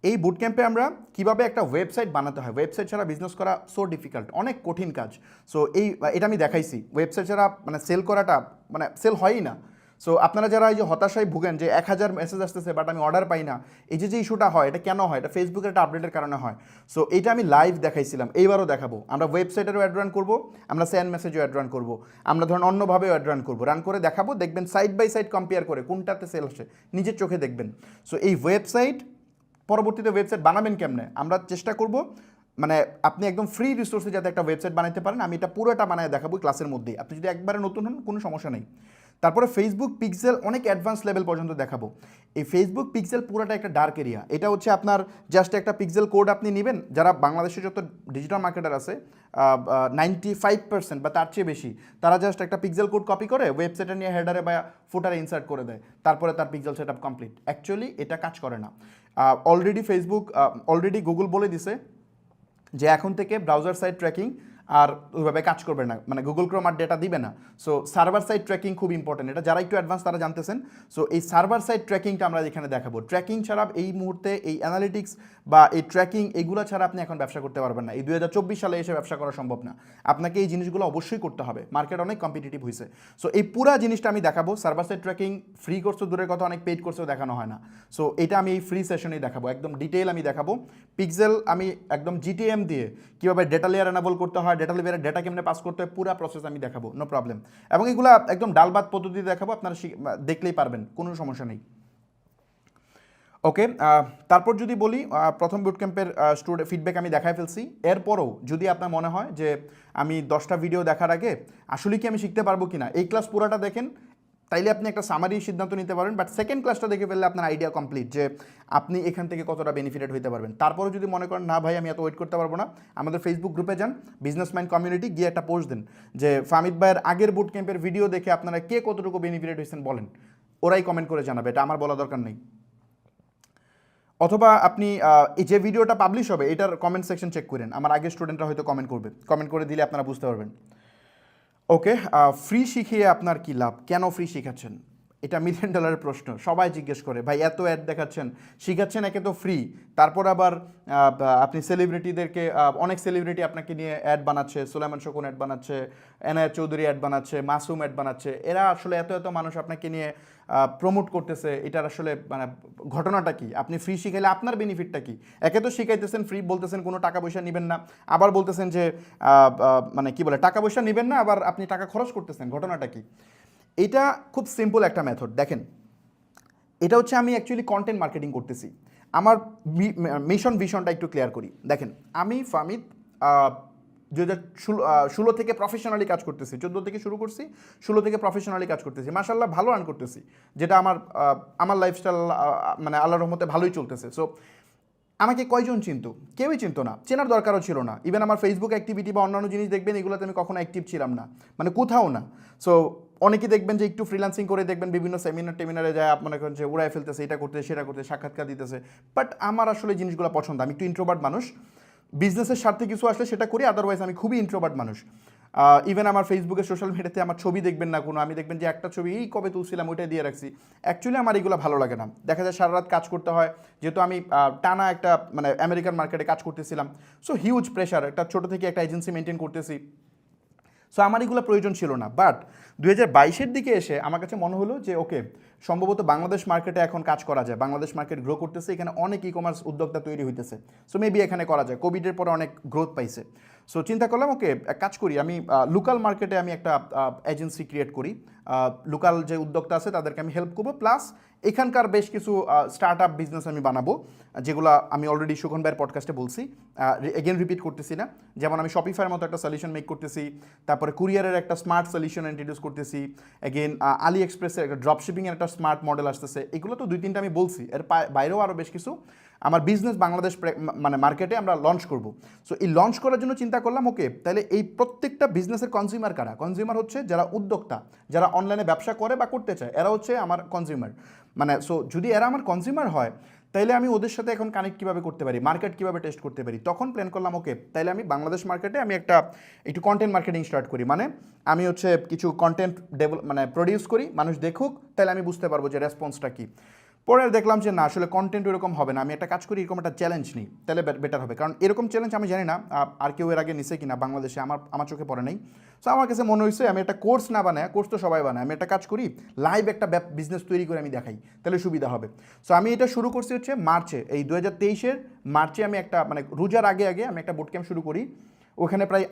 এই বুট ক্যাম্পে আমরা কীভাবে একটা ওয়েবসাইট বানাতে হয়, ওয়েবসাইট ছাড়া বিজনেস করা সো ডিফিকাল্ট, অনেক কঠিন কাজ। সো এটা আমি দেখাইছি, ওয়েবসাইট ছাড়া মানে সেল করাটা মানে সেল হয়ই না। সো আপনারা যারা এই যে হতাশায় ভুগেন যে 1000 মেসেজ আসতেছে বাট আমি অর্ডার পাই না, এই যে ইস্যুটা হয় এটা কেন হয়, এটা ফেসবুকের একটা আপডেটের কারণে হয়। সো এইটা আমি লাইভ দেখাইছিলাম, এইবারও দেখাবো। আমরা ওয়েবসাইটেরও অ্যাড রান করবো, আমরা সেন্ড মেসেজও অ্যাড রান করবো, আমরা ধরুন অন্যভাবেও অ্যাড রান করবো, রান করে দেখাবো, দেখবেন সাইড বাই সাইড কম্পেয়ার করে কোনটাতে সেল আসে নিজের চোখে দেখবেন। সো এই ওয়েবসাইট পরবর্তীতে ওয়েবসাইট বানাবেন কেমনে আমরা চেষ্টা করব, মানে আপনি একদম ফ্রি রিসোর্সে যাতে একটা ওয়েবসাইট বানাতে পারেন, আমি এটা পুরোটা বানায় দেখাবো ক্লাসের মধ্যেই। আপনি যদি একবারে নতুন হন কোনো সমস্যা নেই। তারপরে ফেসবুক পিক্সেল অনেক অ্যাডভান্স লেভেল পর্যন্ত দেখাবো। এই ফেসবুক পিক্সেল পুরোটা একটা ডার্ক এরিয়া, এটা হচ্ছে আপনার জাস্ট একটা পিক্সেল কোড আপনি নেবেন। যারা বাংলাদেশের যত ডিজিটাল মার্কেটার আছে 95% বা তার চেয়ে বেশি, তারা জাস্ট একটা পিক্সেল কোড কপি করে ওয়েবসাইটে নিয়ে হেডারে বা ফুটারে ইনসার্ট করে দেয়, তারপরে তার pixel set up complete. Actually এটা কাজ করে না। অলরেডি গুগল বলে দিছে যে এখন থেকে ব্রাউজার সাইড ট্র্যাকিং আর ওইভাবে কাজ করবে না, মানে গুগল ক্রোম আর ডেটা দিবে না। সো সার্ভার সাইড ট্র্যাকিং খুব ইম্পর্টেন্ট, এটা যারা একটু অ্যাডভান্স তারা জানতেছেন। সো এই সার্ভার সাইড ট্র্যাকিংটা আমরা এখানে দেখাবো। ট্র্যাকিং ছাড়া এই মুহূর্তে এই অ্যানালিটিক্স বা এই ট্র্যাকিং এগুলো ছাড়া আপনি এখন ব্যবসা করতে পারবেন না। এই 2024 সালে এসে ব্যবসা করা সম্ভব না, আপনাকে এই জিনিসগুলো অবশ্যই করতে হবে, মার্কেট অনেক কম্পিটিটিভ হয়েছে। সো এই পুরো জিনিসটা আমি দেখাবো। Server side tracking free course তো দূরের কথা, অনেক পেইড কোর্সেও দেখানো হয় না। সো এটা আমি এই ফ্রি সেশনেই দেখাবো, একদম ডিটেইল আমি দেখাবো। পিক্সেল আমি একদম জিটিএম দিয়ে কীভাবে ডেটা লেয়ার এনাবল করতে হয়, ডেটা লেয়ারের ডেটা কেমনে পাস করতে হয়, পুরো প্রসেস আমি দেখাবো, নো প্রবলেম। এবং এগুলো একদম ডালবাত পদ্ধতি দেখাবো, আপনারা দেখলেই পারবেন, কোনো সমস্যা নেই। ওকে, তারপর যদি বলি প্রথম বুট ক্যাম্পের স্টুডেন্ট ফিডব্যাক আমি দেখাই ফেলছি। এরপরও যদি আপনার মনে হয় যে আমি 10টা ভিডিও দেখার আগে আসলে কি আমি শিখতে পারবো কিনা, এই ক্লাস পুরাটা দেখেন, তাইলে আপনি একটা সামারি সিদ্ধান্ত নিতে পারবেন। বাট সেকেন্ড ক্লাসটা দেখে ফেললে আপনার আইডিয়া কমপ্লিট যে আপনি এখান থেকে কতটা বেনিফিটেড হতে পারবেন। তারপরে যদি মনে করেন না ভাই আমি এত ওয়েট করতে পারবো না, আমাদের ফেসবুক গ্রুপে যান, বিজনেস মাইন্ড কমিউনিটি, গিয়ে একটা পোস্ট দেন যে ফাহমিদ ভাইয়ের আগের বুট ক্যাম্পের ভিডিও দেখে আপনারা কে কতটুকু বেনিফিটেড হয়েছেন বলেন, ওরাই কমেন্ট করে জানাবে, এটা আমার বলা দরকার নেই। অথবা আপনি এই যে ভিডিওটা পাবলিশ হবে এটার কমেন্ট সেকশন চেক করেন, আমার আগের স্টুডেন্টরা হয়তো কমেন্ট করবে, কমেন্ট করে দিলে আপনারা বুঝতে পারবেন। ওকে, ফ্রি শিখিয়ে আপনার কী লাভ, কেন ফ্রি শিখাচ্ছেন? এটা মিলিয়ন ডলারের প্রশ্ন, সবাই জিজ্ঞেস করে ভাই এত অ্যাড দেখাচ্ছেন, শিখাচ্ছেন, একে তো ফ্রি, তারপর আবার আপনি সেলিব্রিটিদেরকে, অনেক সেলিব্রিটি আপনাকে নিয়ে অ্যাড বানাচ্ছে, সুলাইমান শকুন অ্যাড বানাচ্ছে, এনায়েত চৌধুরী অ্যাড বানাচ্ছে, মাসুম অ্যাড বানাচ্ছে, এরা আসলে এত এত মানুষ আপনাকে নিয়ে প্রমোট করতেছে, এটার আসলে মানে ঘটনাটা কি? আপনি ফ্রি শিখাইলে আপনার বেনিফিটটা কি? একে তো শিখাইতেছেন ফ্রি, বলতেছেন কোনো টাকা পয়সা নেবেন না, আবার বলতেছেন যে মানে কি বলে টাকা পয়সা নেবেন না, আবার আপনি টাকা খরচ করতেছেন, ঘটনাটা কি? এটা খুব সিম্পল একটা মেথড। দেখেন, এটা হচ্ছে আমি অ্যাকচুয়ালি কন্টেন্ট মার্কেটিং করতেছি। আমার মিশন ভিশনটা একটু ক্লিয়ার করি। দেখেন, আমি ফামিদ 2016 থেকে প্রফেশনালি কাজ করতেছি, 14 থেকে শুরু করছি, 16 থেকে প্রফেশনালি কাজ করতেছি, মাশাআল্লাহ ভালো আর্ন করতেছি, যেটা আমার লাইফস্টাইল মানে আল্লাহর রহমতে ভালোই চলতেছে। সো আমাকে কয়জন চিনতো? কেউই চিনতো না, চেনার দরকারও ছিল না। ইভেন আমার ফেসবুক অ্যাক্টিভিটি বা অন্যান্য জিনিস দেখবেন, এগুলোতে আমি কখনো অ্যাক্টিভ ছিলাম না, মানে কোথাও না। সো অনেকে দেখবেন যে একটু ফ্রিল্যান্সিং করে দেখবেন বিভিন্ন সেমিনারে যায়, মনে করেন যে উড়াই ফেলতেছে, এটা করতেছে সেটা করতেছে, সাক্ষাৎকার দিতেছে। বাট আমার আসলে জিনিসগুলো পছন্দ, আমি একটু ইন্ট্রোভার্ট মানুষ, বিজনেসের স্বার্থে কিছু আসলে সেটা করি, আদারওয়াইজ আমি খুবই ইন্ট্রোভার্ট মানুষ। ইভেন আমার ফেসবুকে সোশ্যাল মিডিয়াতে আমার ছবি দেখবেন না কোনো, আমি দেখবেন যে একটা ছবি এই কবে তুলছিলাম ওইটাই দিয়ে রাখছি। অ্যাকচুয়ালি আমার এগুলো ভালো লাগে না, দেখা যায় সারা রাত কাজ করতে হয়, যেহেতু আমি টানা একটা মানে আমেরিকান মার্কেটে কাজ করতেছিলাম। সো হিউজ প্রেশার, একটা ছোটো থেকে একটা এজেন্সি মেনটেন করতেছি। সো আমার এগুলো প্রয়োজন ছিল না। বাট 2022-এর দিকে এসে আমার কাছে মনে হলো যে ওকে, সম্ভবত বাংলাদেশ মার্কেটে এখন কাজ করা যায়, বাংলাদেশ মার্কেট গ্রো করতেছে, এখানে অনেক ই কমার্স উদ্যোক্তা তৈরি হইতেছে। সো মেবি এখানে করা যায়, কোভিডের পরে অনেক গ্রোথ পাইছে। সো চিন্তা করলাম ওকে, এক কাজ করি, আমি লোকাল মার্কেটে আমি একটা এজেন্সি ক্রিয়েট করি, লোকাল যে উদ্যোক্তা আছে তাদেরকে আমি হেল্প করবো, প্লাস এখানকার বেশ কিছু স্টার্ট আপ বিজনেস আমি বানাবো, যেগুলো আমি অলরেডি সুখন ভাইয়ের পডকাস্টে বলছি, এগেন রিপিট করতেছি না। যেমন আমি শপিফাইয়ের মতো একটা সলিউশন মেক করতেছি, তারপরে কুরিয়ারের একটা স্মার্ট সলিউশন ইন্ট্রোডিউস করতেছি, এগেন আলি এক্সপ্রেসের একটা ড্রপ শিপিংয়ের একটা স্মার্ট মডেল আসতেছে। এগুলো তো 2-3টা আমি বলছি, এর বাইরেও আরও বেশ কিছু আমার বিজনেস বাংলাদেশ মানে মার্কেটে আমরা লঞ্চ করব। সো এই লঞ্চ করার জন্য চিন্তা করলাম ওকে, তাহলে এই প্রত্যেকটা বিজনেসের কনজিউমার কারা? কনজিউমার হচ্ছে যারা উদ্যোক্তা, যারা অনলাইনে ব্যবসা করে বা করতে চায়, এরা হচ্ছে আমার কনজিউমার। মানে সো যদি এরা আমার কনজিউমার হয়, তাইলে আমি ওদের সাথে এখন কানেক্ট কীভাবে করতে পারি, মার্কেট কীভাবে টেস্ট করতে পারি, তখন প্ল্যান করলাম ওকে, তাইলে আমি বাংলাদেশ মার্কেটে আমি একটু কন্টেন্ট মার্কেটিং স্টার্ট করি। মানে আমি হচ্ছে কিছু কন্টেন্ট মানে প্রডিউস করি, মানুষ দেখুক, তাহলে আমি বুঝতে পারবো যে রেসপন্সটা কী। পরে দেখলাম যে না, আসলে কন্টেন্ট এরকম হবে না, আমি একটা কাজ করি, এরকম একটা চ্যালেঞ্জ নিই, তাহলে বেটার হবে। কারণ এরকম চ্যালেঞ্জ আমি জানি না আর কেউ এর আগে নিছে কিনা বাংলাদেশে, আমার চোখে পড়ে নাই। সো আমার কাছে মনে হয়েছে আমি একটা কোর্স না বানায়, কোর্স তো সবাই বানায়, আমি একটা কাজ করি, লাইভ একটা বিজনেস তৈরি করে আমি দেখাই, তাহলে সুবিধা হবে। সো আমি এটা শুরু করছি হচ্ছে মার্চে, এই 2023-এর মার্চে আমি একটা মানে রোজার আগে আমি একটা বুট ক্যাম্প শুরু করি। ওখানে প্রায়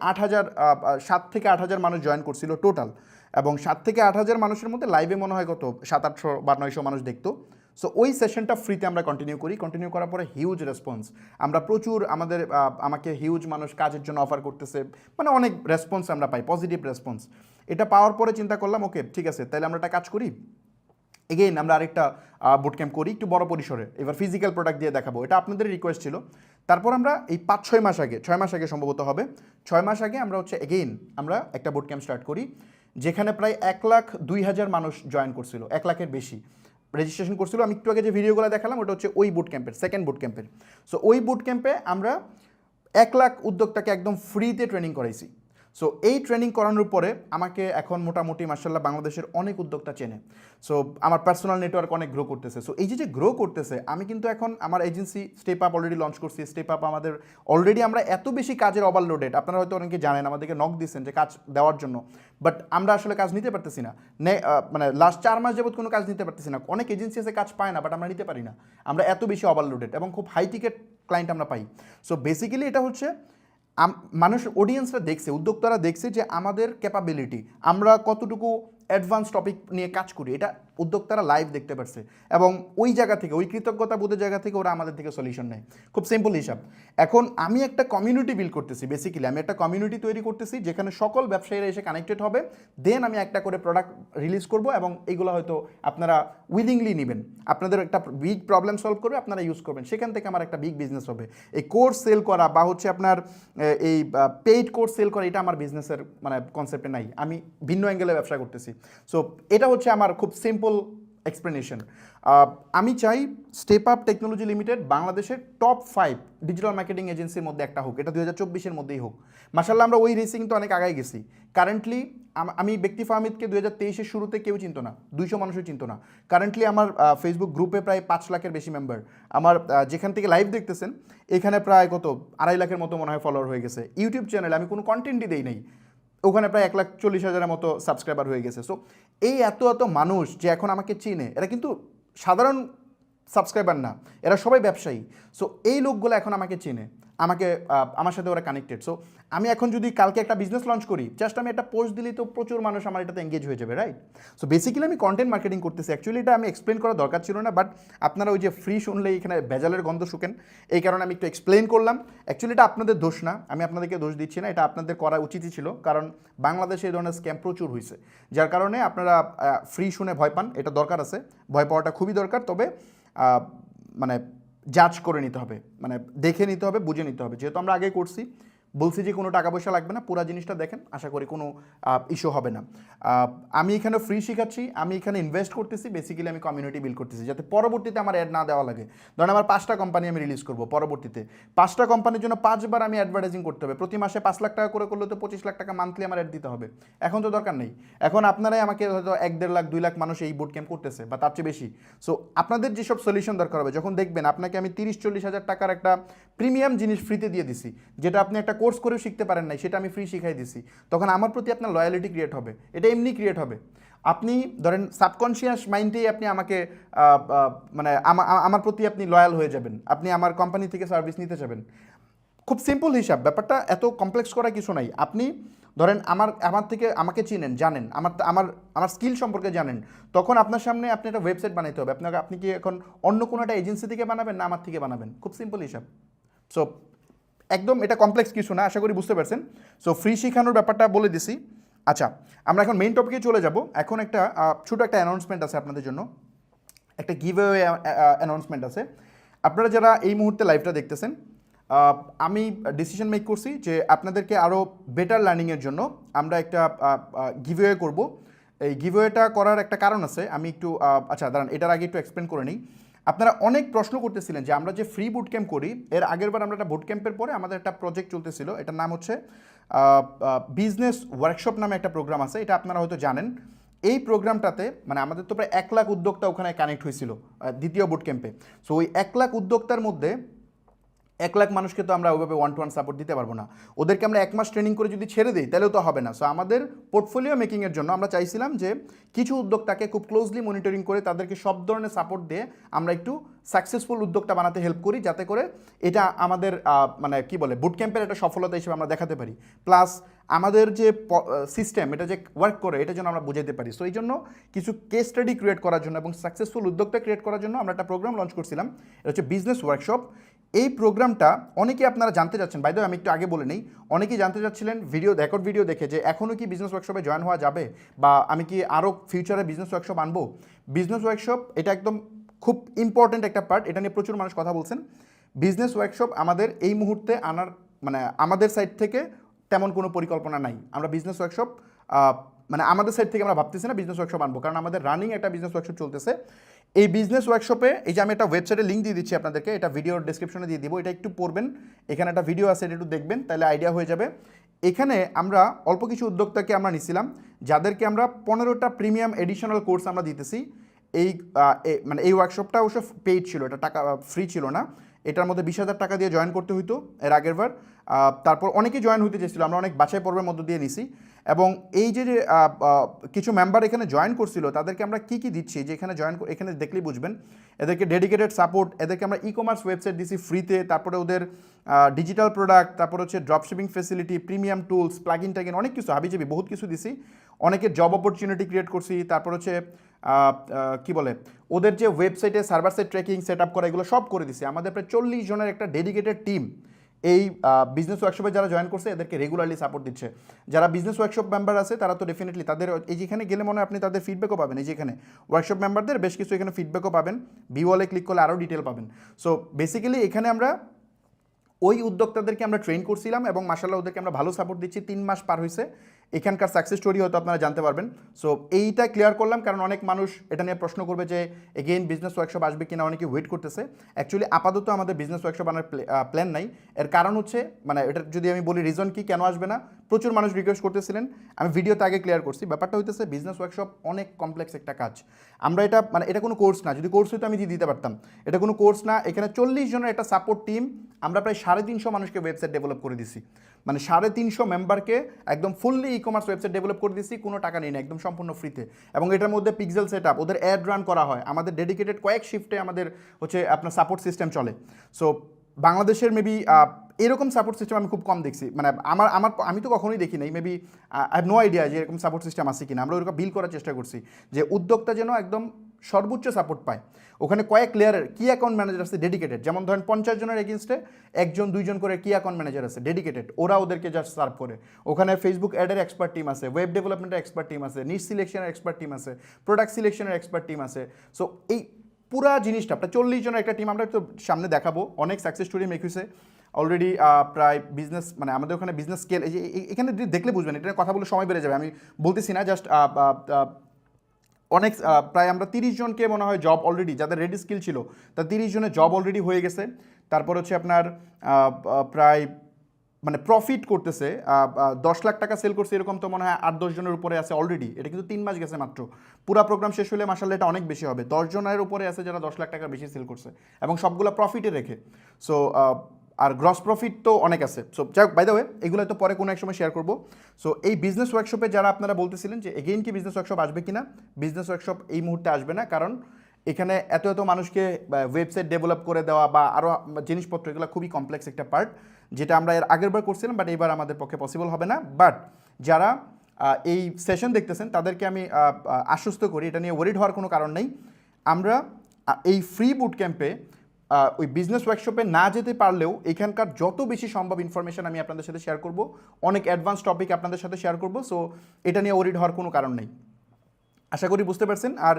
7 থেকে 8,000 মানুষ জয়েন করছিল টোটাল, এবং 7 থেকে 8,000 মানুষের মধ্যে লাইভে মনে হয় কত 700 বা 900 মানুষ দেখতো। সো ওই সেশনটা ফ্রিতে আমরা কন্টিনিউ করার পরে হিউজ রেসপন্স, আমরা প্রচুর আমাকে হিউজ মানুষ কাজের জন্য অফার করতেছে, মানে অনেক রেসপন্স আমরা পাই, পজিটিভ রেসপন্স। এটা পাওয়ার পরে চিন্তা করলাম ওকে ঠিক আছে, তাহলে আমরা একটা কাজ করি, এগেইন আমরা আরেকটা বুট ক্যাম্প করি একটু বড় পরিসরে, এবার ফিজিক্যাল প্রোডাক্ট দিয়ে দেখাবো, এটা আপনাদের রিকোয়েস্ট ছিল। তারপর আমরা এই 5-6 মাস আগে, 6 মাস আগে সম্ভবত হবে, 6 মাস আগে আমরা হচ্ছে এগেইন আমরা একটা বুট ক্যাম্প স্টার্ট করি, যেখানে প্রায় 1,02,000 মানুষ জয়েন করছিল, 1 লাখের বেশি রেজিস্ট্রেশন করছিল। আমি একটু আগে যে ভিডিওগুলো দেখালাম ওটা হচ্ছে ওই বুট ক্যাম্পের, সেকেন্ড বুট ক্যাম্পের। সো ওই বুট ক্যাম্পে আমরা 1 লাখ উদ্যোক্তাকে একদম ফ্রিতে ট্রেনিং করাইছি। সো এই ট্রেনিং করানোর পরে আমাকে এখন মোটামুটি মাশাআল্লাহ বাংলাদেশের অনেক উদ্যোক্তা চেনে। সো আমার পার্সোনাল নেটওয়ার্ক অনেক গ্রো করতেছে। সো এই যে গ্রো করতেছে, আমি কিন্তু এখন আমার agency step up already launch করছি। স্টেপ আপ আমাদের অলরেডি আমরা এত বেশি কাজের ওভারলোডেড, আপনারা হয়তো অনেকে জানেন, আমাদেরকে নক দিচ্ছেন যে কাজ দেওয়ার জন্য, বাট আমরা আসলে কাজ নিতে পারতেছি না। মানে লাস্ট 4 মাস যাবত কোনো কাজ নিতে পারতেছি না। অনেক এজেন্সি আছে কাজ পায় না, বাট আমরা নিতে পারি না, আমরা এত বেশি ওভারলোডেড এবং খুব হাই টিকেট ক্লায়েন্ট আমরা পাই। সো বেসিক্যালি এটা হচ্ছে মানুষ, অডিয়েন্সরা দেখছে, উদ্যোক্তারা দেখছে যে আমাদের ক্যাপাবিলিটি, আমরা কতটুকু অ্যাডভান্স টপিক নিয়ে কাজ করি, এটা উদ্যোক্তারা লাইভ দেখতে পারছে, এবং ওই জায়গা থেকে, ওই কৃতজ্ঞতা বোধের জায়গা থেকে ওরা আমাদের থেকে সলিউশন নেয়। খুব সিম্পল হিসাব। এখন আমি একটা কমিউনিটি বিল্ড করতেছি, বেসিক্যালি আমি একটা কমিউনিটি তৈরি করতেছি যেখানে সকল ব্যবসায়ীরা এসে কানেক্টেড হবে, দেন আমি একটা করে প্রোডাক্ট রিলিজ করব, এবং এইগুলো হয়তো আপনারা উইলিংলি নেবেন, আপনাদের একটা বিগ প্রবলেম সলভ করবে, আপনারা ইউজ করবেন, সেখান থেকে আমার একটা বিগ বিজনেস হবে। এই কোর্স সেল করা বা হচ্ছে আপনার এই পেইড কোর্স সেল করা, এটা আমার বিজনেসের মানে কনসেপ্টে নাই, আমি ভিন্ন অ্যাঙ্গেলে ব্যবসা করতেছি। সো এটা হচ্ছে আমার খুব সিম্পল এক্সপ্লেনেশন। আমি চাই স্টেপ আপ টেকনোলজি লিমিটেড বাংলাদেশের টপ 5 ডিজিটাল মার্কেটিং এজেন্সির মধ্যে একটা হোক, এটা 2024-এর মধ্যেই হোক। মাশাআল্লাহ আমরা ওই রেসিং তো অনেক আগায় গেছি। কারেন্টলি আমি ব্যক্তি ফাহমিদকে 2023-এর শুরুতে কেউ চিনত না, 200 মানুষও চিনত না। কারেন্টলি আমার ফেসবুক গ্রুপে প্রায় 5 লাখের বেশি মেম্বার। আমার যেখান থেকে লাইভ দেখতেছেন এখানে প্রায় কত 2.5 লাখের মতো মনে হয় ফলোয়ার হয়ে গেছে। ইউটিউব চ্যানেলে আমি কোনো কন্টেন্টই দেই নাই, ওখানে প্রায় 1,40,000-এর মতো সাবস্ক্রাইবার হয়ে গেছে। সো এই এত এত মানুষ যে এখন আমাকে চিনে, এরা কিন্তু সাধারণ সাবস্ক্রাইবার না, এরা সবাই ব্যবসায়ী। সো এই লোকগুলো এখন আমাকে চেনে, আমাকে আমার সাথে ওরা কানেক্টেড। সো আমি এখন যদি কালকে একটা বিজনেস লঞ্চ করি, জাস্ট আমি একটা পোস্ট দিলেই তো প্রচুর মানুষ আমার এটাতে এঙ্গেজ হয়ে যাবে, রাইট? সো বেসিক্যালি আমি কন্টেন্ট মার্কেটিং করতেছি। অ্যাকচুয়ালি এটা আমি এক্সপ্লেন করার দরকার ছিল না, বাট আপনারা ওই যে ফ্রি শুনলেই এখানে ভেজালের গন্ধ শুকেন, এই কারণে আমি একটু এক্সপ্লেন করলাম। অ্যাকচুয়ালি এটা আপনাদের দোষ না, আমি আপনাদেরকে দোষ দিচ্ছি না, এটা আপনাদের করা উচিতই ছিল, কারণ বাংলাদেশে এই ধরনের স্ক্যাম প্রচুর হয়েছে, যার কারণে আপনারা ফ্রি শুনে ভয় পান। এটা দরকার আছে, ভয় পাওয়াটা খুবই দরকার, তবে মানে জাজ করে নিতে হবে, মানে দেখে নিতে হবে, বুঝে নিতে হবে। যেহেতু আমরা আগে করছি, বলছি যে কোনো টাকা পয়সা লাগবে না, পুরো জিনিসটা দেখেন, আশা করি কোনো ইস্যু হবে না। আমি এখানে ফ্রি শেখাচ্ছি, আমি এখানে ইনভেস্ট করতেছি, বেসিক্যালি আমি কমিউনিটি বিল্ড করতেছি, যাতে পরবর্তীতে আমার অ্যাড না দেওয়া লাগে। ধরেন আমার 5টা কোম্পানি আমি রিলিজ করবো, পরবর্তীতে 5টা কোম্পানির জন্য 5 বার আমি অ্যাডভার্টাইজিং করতে হবে। প্রতি মাসে 5 লাখ টাকা করে করলে তো 25 লাখ টাকা মান্থলি আমার অ্যাড দিতে হবে। এখন তো দরকার নেই, এখন আপনারাই আমাকে হয়তো 1-1.5 লাখ 2 লাখ মানুষ এই বুট ক্যাম্প করতেছে বা তার চেয়ে বেশি। সো আপনাদের যেসব সলিউশন দরকার হবে, যখন দেখবেন আপনাকে আমি 30-40 হাজার টাকার একটা প্রিমিয়াম জিনিস ফ্রিতে দিয়ে দিছি, যেটা আপনি একটা কোর্স করেও শিখতে পারেন নাই, সেটা আমি ফ্রি শিখাই দিছি, তখন আমার প্রতি আপনার লয়ালিটি ক্রিয়েট হবে। এটা এমনি ক্রিয়েট হবে। আপনি ধরেন সাবকনশিয়াস মাইন্ডেই আপনি আমাকে মানে আমার প্রতি আপনি লয়াল হয়ে যাবেন, আপনি আমার কোম্পানি থেকে সার্ভিস নিতে যাবেন। খুব সিম্পল হিসাব, ব্যাপারটা এত কমপ্লেক্স করা কিছু নাই। আপনি ধরেন আমার থেকে আমাকে চিনেন, জানেন আমার আমার আমার স্কিল সম্পর্কে জানেন, তখন আপনার সামনে আপনি একটা ওয়েবসাইট বানাইতে হবে আপনাকে। আপনি কি এখন অন্য কোনো একটা এজেন্সি থেকে বানাবেন না আমার থেকে বানাবেন? খুব সিম্পল হিসাব। সো একদম এটা কমপ্লেক্স কিছু না, আশা করি বুঝতে পারছেন। সো ফ্রি শেখানোর ব্যাপারটা বলে দিছি। আচ্ছা, আমরা এখন মেইন টপিকে চলে যাব। এখন একটা ছোটো একটা অ্যানাউন্সমেন্ট আছে আপনাদের জন্য, একটা গিভঅ্যাওয়ে অ্যানাউন্সমেন্ট আছে। আপনারা যারা এই মুহূর্তে লাইভটা দেখতেছেন, আমি ডিসিশন মেক করছি যে আপনাদেরকে আরও বেটার লার্নিংয়ের জন্য আমরা একটা গিভঅ্যাওয়ে করব। এই গিভঅ্যাওয়েটা করার একটা কারণ আছে, আমি একটু আচ্ছা দাঁড়ান, এটার আগে একটু এক্সপ্লেন করে নিই। আপনারা অনেক প্রশ্ন করতেছিলেন যে আমরা যে ফ্রি বুট ক্যাম্প করি, এর আগের বার আমরা একটা বুট ক্যাম্পের পরে আমাদের একটা প্রজেক্ট চলতেছিল, এটার নাম হচ্ছে বিজনেস ওয়ার্কশপ নামে একটা প্রোগ্রাম আছে, এটা আপনারা হয়তো জানেন। এই প্রোগ্রামটাতে মানে আমাদের তো প্রায় 1 লাখ উদ্যোক্তা ওখানে কানেক্ট হয়েছিল দ্বিতীয় বুট ক্যাম্পে। সো ওই 1 লাখ উদ্যোক্তার মধ্যে 1 লাখ মানুষকে তো আমরা ওইভাবে 1-to-1 সাপোর্ট দিতে পারবো না। ওদেরকে আমরা 1 মাস ট্রেনিং করে যদি ছেড়ে দিই তাহলেও তো হবে না। সো আমাদের পোর্টফোলিও মেকিংয়ের জন্য আমরা চাইছিলাম যে কিছু উদ্যোক্তাকে খুব ক্লোজলি মনিটরিং করে তাদেরকে সব ধরনের সাপোর্ট দিয়ে আমরা একটু সাকসেসফুল উদ্যোক্তা বানাতে হেল্প করি, যাতে করে এটা আমাদের মানে কি বলে বুট ক্যাম্পের একটা সফলতা হিসেবে আমরা দেখাতে পারি। প্লাস আমাদের যে সিস্টেম এটা যে ওয়ার্ক করে এটা যেন আমরা বুঝাইতে পারি। সো এই জন্য কিছু কেস স্টাডি ক্রিয়েট করার জন্য এবং সাকসেসফুল উদ্যোক্তা ক্রিয়েট করার জন্য আমরা একটা প্রোগ্রাম লঞ্চ করছিলাম, এটা হচ্ছে বিজনেস ওয়ার্কশপ। এই প্রোগ্রামটা অনেকেই আপনারা জানতে চাচ্ছেন, বাই দ্য ওয়ে আমি একটু আগে বলে নেই, অনেকেই জানতে চাচ্ছিলেন রেকর্ড ভিডিও দেখে যে এখনও কি বিজনেস ওয়ার্কশপে জয়েন হওয়া যাবে, বা আমি কি আরও ফিউচারে বিজনেস ওয়ার্কশপ আনবো। বিজনেস ওয়ার্কশপ এটা একদম খুব ইম্পর্ট্যান্ট একটা পার্ট, এটা নিয়ে প্রচুর মানুষ কথা বলছেন। বিজনেস ওয়ার্কশপ আমাদের এই মুহূর্তে আনার মানে আমাদের সাইড থেকে তেমন কোনো পরিকল্পনা নাই। আমরা বিজনেস ওয়ার্কশপ মানে আমাদের সাইড থেকে আমরা ভাবতেছি না বিজনেস ওয়ার্কশপ আনবো, কারণ আমাদের রানিং একটা বিজনেস ওয়ার্কশপ চলতেছে। এই বিজনেস ওয়ার্কশপে এই যে আমি একটা ওয়েবসাইটের লিঙ্ক দিয়ে দিচ্ছি আপনাদেরকে, এটা ভিডিওর ডেসক্রিপশনে দিয়ে দিব, এটা একটু পড়বেন, এখানে একটা ভিডিও আছে, এটা একটু দেখবেন, তাহলে আইডিয়া হয়ে যাবে। এখানে আমরা অল্প কিছু উদ্যোক্তাকে আমরা নিছিলাম, যাদেরকে আমরা 15টা প্রিমিয়াম এডিশনাল কোর্স আমরা দিতেছি। এই মানে এই ওয়ার্কশপটা অবশ্য পেইড ছিল, এটা টাকা ফ্রি ছিল না। এটার মধ্যে 20,000 টাকা দিয়ে জয়েন করতে হইতো এর আগের বার। তারপর অনেকেই জয়েন হতে চেয়েছিল, আমরা অনেক বাছাই পর্বের মধ্য দিয়ে নিছি। এবং এই যে কিছু মেম্বার এখানে জয়েন করছিল তাদেরকে আমরা কী কী দিচ্ছি, যে এখানে এখানে দেখলেই বুঝবেন। এদেরকে ডেডিকেটেড সাপোর্ট, এদেরকে আমরা ই কমার্স ওয়েবসাইট দিছি ফ্রিতে, তারপরে ওদের ডিজিটাল প্রোডাক্ট, তারপর হচ্ছে dropshipping facility, premium tools, plugin ট্যাগিন, অনেক কিছু হাবিজাবি বহুত কিছু দিছি। অনেকের জব অপরচুনিটি ক্রিয়েট করছি, তারপর হচ্ছে কি বলে ওদের যে ওয়েবসাইটে server side tracking set up করা, এগুলো সব করে দিছি। আমাদের প্রায় 40 জনের একটা ডেডিকেটেড টিম এই বিজনেস ওয়ার্কশপে যারা জয়েন করছে এদেরকে রেগুলারলি সাপোর্ট দিচ্ছে। যারা বিজনেস ওয়ার্কশপ মেম্বার আছে তারা তো ডেফিনেটলি তাদের এই যেখানে গেলে মনে হয় আপনি তাদের ফিডব্যাকও পাবেন, এই যেখানে ওয়ার্কশপ মেম্বারদের বেশ কিছু এখানে ফিডব্যাকও পাবেন, ভিওয়ালে ক্লিক করলে আরও ডিটেল পাবেন। সো বেসিক্যালি এখানে আমরা ওই উদ্যোক্তাদেরকে আমরা ট্রেন করছিলাম এবং মাশাআল্লাহ ওদেরকে আমরা ভালো সাপোর্ট দিচ্ছি। 3 মাস পার হয়েছে এখানকার সাকসেস স্টোরি হয়তো আপনারা জানতে পারবেন। সো এইটা ক্লিয়ার করলাম, কারণ অনেক মানুষ এটা নিয়ে প্রশ্ন করবে যে এগেইন বিজনেস ওয়ার্কশপ আসবে কিনা, অনেকে ওয়েট করতেছে। অ্যাকচুয়ালি আপাতত আমাদের বিজনেস ওয়ার্কশপ আনার প্ল্যান নাই। এর কারণ হচ্ছে, মানে এটা যদি আমি বলি রিজন কি কেন আসবে না, প্রচুর মানুষ রিকোয়েস্ট করতেছিলেন, আমি ভিডিওতে আগে ক্লিয়ার করছি। ব্যাপারটা হইতেছে বিজনেস ওয়ার্কশপ অনেক কমপ্লেক্স একটা কাজ। আমরা এটা মানে এটা কোনো কোর্স না, যদি কোর্স হতো আমি দিয়ে দিতে পারতাম। এটা কোনো কোর্স না, এখানে 40 জনের একটা সাপোর্ট টিম, আমরা প্রায় 350 মানুষকে ওয়েবসাইট ডেভেলপ করে দিছি। মানে 350 মেম্বারকে একদম fully e commerce website develop করে দিচ্ছি, কোনো টাকা নেই না, একদম সম্পূর্ণ ফ্রিতে। এবং এটার মধ্যে পিক্সেল সেট আপ, ওদের অ্যাড রান করা হয়, আমাদের ডেডিকেটেড কয়েক শিফটে আমাদের হচ্ছে আপনার সাপোর্ট সিস্টেম চলে। সো বাংলাদেশের মেবি এরকম সাপোর্ট সিস্টেম আমি খুব কম দেখছি, মানে আমি তো কখনোই দেখি নাই। Maybe I have no idea যে এরকম সাপোর্ট সিস্টেম আছে কিনা। আমরা ওরকম বিল করার চেষ্টা করছি যে উদ্যোক্তা যেন একদম সর্বোচ্চ সাপোর্ট পায়। ওখানে কয়েক লেয়ারের কি অ্যাকাউন্ট ম্যানেজার আছে ডেডিকেটেড, যেমন ধরেন 50 জনের এগেনস্টে 1 2 জন করে কি অ্যাকাউন্ট ম্যানেজার আছে ডেডিকেটেড, ওরা ওদেরকে জাস্ট সার্ভ করে। ওখানে ফেসবুক অ্যাডের এক্সপার্ট টিম আছে, ওয়েব ডেভেলপমেন্টের এক্সপার্ট টিম আছে, নিশ সিলেকশনের এক্সপার্ট টিম আছে, প্রোডাক্ট সিলেকশনের এক্সপার্ট টিম আছে। সো এই পুরা জিনিসটা আপনার 40 জনের একটা টিম আমরা তো সামনে দেখাবো। অনেক সাকসেস স্টোরি মেক হয়েছে অলরেডি, প্রায় বিজনেস মানে আমাদের ওখানে বিজনেস স্কেল, এই যে এখানে দেখলে বুঝবেন, এটা কথা বলে সময় বেড়ে যাবে, আমি বলতেছি না, জাস্ট অনেক প্রায় আমরা 30 জনকে মনে হয় জব অলরেডি, যাদের রেডি স্কিল ছিল তার 30 জনের জব অলরেডি হয়ে গেছে। তারপর হচ্ছে আপনার প্রায় মানে প্রফিট করতেছে 10 লাখ টাকা সেল করছে, এরকম তো মনে হয় 8-10 জনের উপরে আছে অলরেডি। এটা কিন্তু 3 মাস গেছে মাত্র, পুরো প্রোগ্রাম শেষ হলে মাসাল্লাহ এটা অনেক বেশি হবে। 10 জনের উপরে আছে যারা 10 লাখ টাকা বেশি সেল করছে, এবং সবগুলো প্রফিটে রেখে। সো আর গ্রস প্রফিট তো অনেক আছে। সো যাই বাই দ্য ওয়ে, এগুলো তো পরে কোনো এক সময় শেয়ার করবো। সো এই বিজনেস ওয়ার্কশপে যারা আপনারা বলতেছিলেন যে এগেইন কি বিজনেস ওয়ার্কশপ আসবে কিনা, বিজনেস ওয়ার্কশপ এই মুহূর্তে আসবে না, কারণ এখানে এত মানুষকে ওয়েবসাইট ডেভেলপ করে দেওয়া বা আরও জিনিসপত্র, এগুলো খুবই কমপ্লেক্স একটা পার্ট, যেটা আমরা এর আগের বার করছিলাম, বাট এইবার আমাদের পক্ষে পসিবল হবে না। বাট যারা এই সেশন দেখতেছেন তাদেরকে আমি আশ্বস্ত করি, এটা নিয়ে ওয়ারিড হওয়ার কোনো কারণ নেই। আমরা এই ফ্রি বুট ক্যাম্পে ওই বিজনেস ওয়ার্কশপে না যেতে পারলেও এখানকার যত বেশি সম্ভব ইনফরমেশন আমি আপনাদের সাথে শেয়ার করব, অনেক অ্যাডভান্স টপিক আপনাদের সাথে শেয়ার করব। সো এটা নিয়ে ওয়ারিড হওয়ার কোনো কারণ নেই, আশা করি বুঝতে পারছেন। আর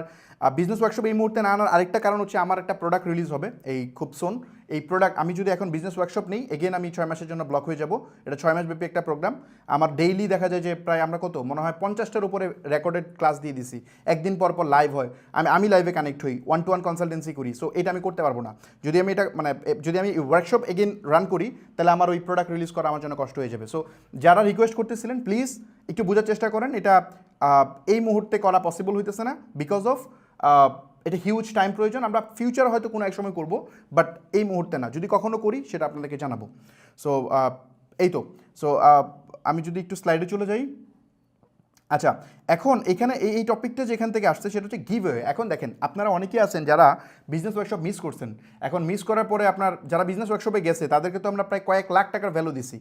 বিজনেস ওয়ার্কশপ এই মুহূর্তে না আনার আরেকটা কারণ হচ্ছে আমার একটা প্রোডাক্ট রিলিজ হবে এই খুব সোন। এই প্রোডাক্ট আমি যদি এখন বিজনেস ওয়ার্কশপ নেই, এগেন আমি 6 মাসের জন্য ব্লক হয়ে যাব। এটা 6 মাস ব্যাপী একটা প্রোগ্রাম। আমার ডেইলি দেখা যায় যে প্রায় আমরা কত মনে হয় 50টার উপরে রেকর্ডেড ক্লাস দিয়ে দিছি, একদিন পর লাইভ হয়, আমি লাইভে কানেক্ট হই, 1-to-1 কনসালটেন্সি করি। সো এটা আমি করতে পারবো না যদি আমি এটা মানে যদি আমি ওয়ার্কশপ এগেন রান করি, তাহলে আমার ওই প্রোডাক্ট রিলিজ করা আমার জন্য কষ্ট হয়ে যাবে। সো যারা রিকোয়েস্ট করতেছিলেন প্লিজ একটু বোঝার চেষ্টা করেন, এটা এই মুহূর্তে করা পসিবল হইতেছে না, বিকজ অফ এটা হিউজ টাইম প্রয়োজন। আমরা ফিউচার হয়তো কোনো এক সময় করব, বাট এই মুহূর্তে না। যদি কখনো করি সেটা আপনাদেরকে জানাবো। সো এই তো। সো আমি যদি একটু স্লাইডে চলে যাই। আচ্ছা, এখন এখানে এই টপিকটা যেখান থেকে আসছে সেটা হচ্ছে গিভওয়ে। এখন দেখেন, আপনারা অনেকেই আছেন যারা বিজনেস ওয়ার্কশপ মিস করছেন। এখন মিস করার পরে আপনার যারা বিজনেস ওয়ার্কশপে গেছে তাদেরকে তো আমরা প্রায় কয়েক লাখ টাকার ভ্যালু দিছি।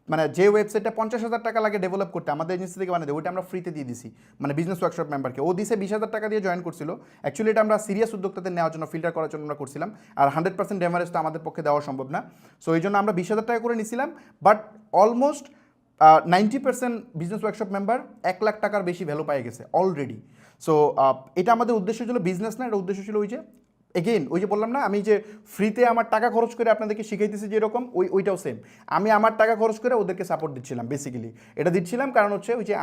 মানে যে ওয়েবসাইটটা 50,000 টাকা লাগে ডেভেলপ করতে, আমাদের এজেন্সি থেকে বানিয়ে দেয়, ওইটা আমরা ফ্রিতে দিয়ে দিছি। মানে বিজনেস ওয়ার্কশপ মেম্বারকে ও দিছে 20,000 টাকা দিয়ে জয়েন করছিল। অ্যাকচুয়ালি এটা আমরা সিরিয়াস উদ্যোক্তাদের নেওয়ার জন্য, ফিল্টার করার জন্য আমরা করছিলাম। আর 100% ডেমারেজ তো আমাদের পক্ষে দেওয়া সম্ভব না। সো এই জন্য আমরা 20,000 টাকা করে নিছিলাম। But almost 90% business workshop member 1 lakh টাকার বেশি ভ্যালু পেয়ে গেছে অলরেডি। সো এটা আমাদের উদ্দেশ্য ছিল বিজনেস না, এটা উদ্দেশ্য ছিল ওই যে এগেইন ওই যে বললাম না, আমি যে ফ্রিতে আমার টাকা খরচ করে আপনাদেরকে শিখাইতেছি যেরকম, ওইটাও সেম। আমি আমার টাকা খরচ করে ওদেরকে সাপোর্ট দিচ্ছিলাম। বেসিক্যালি এটা দিচ্ছিলাম কারণ হচ্ছে ওই যে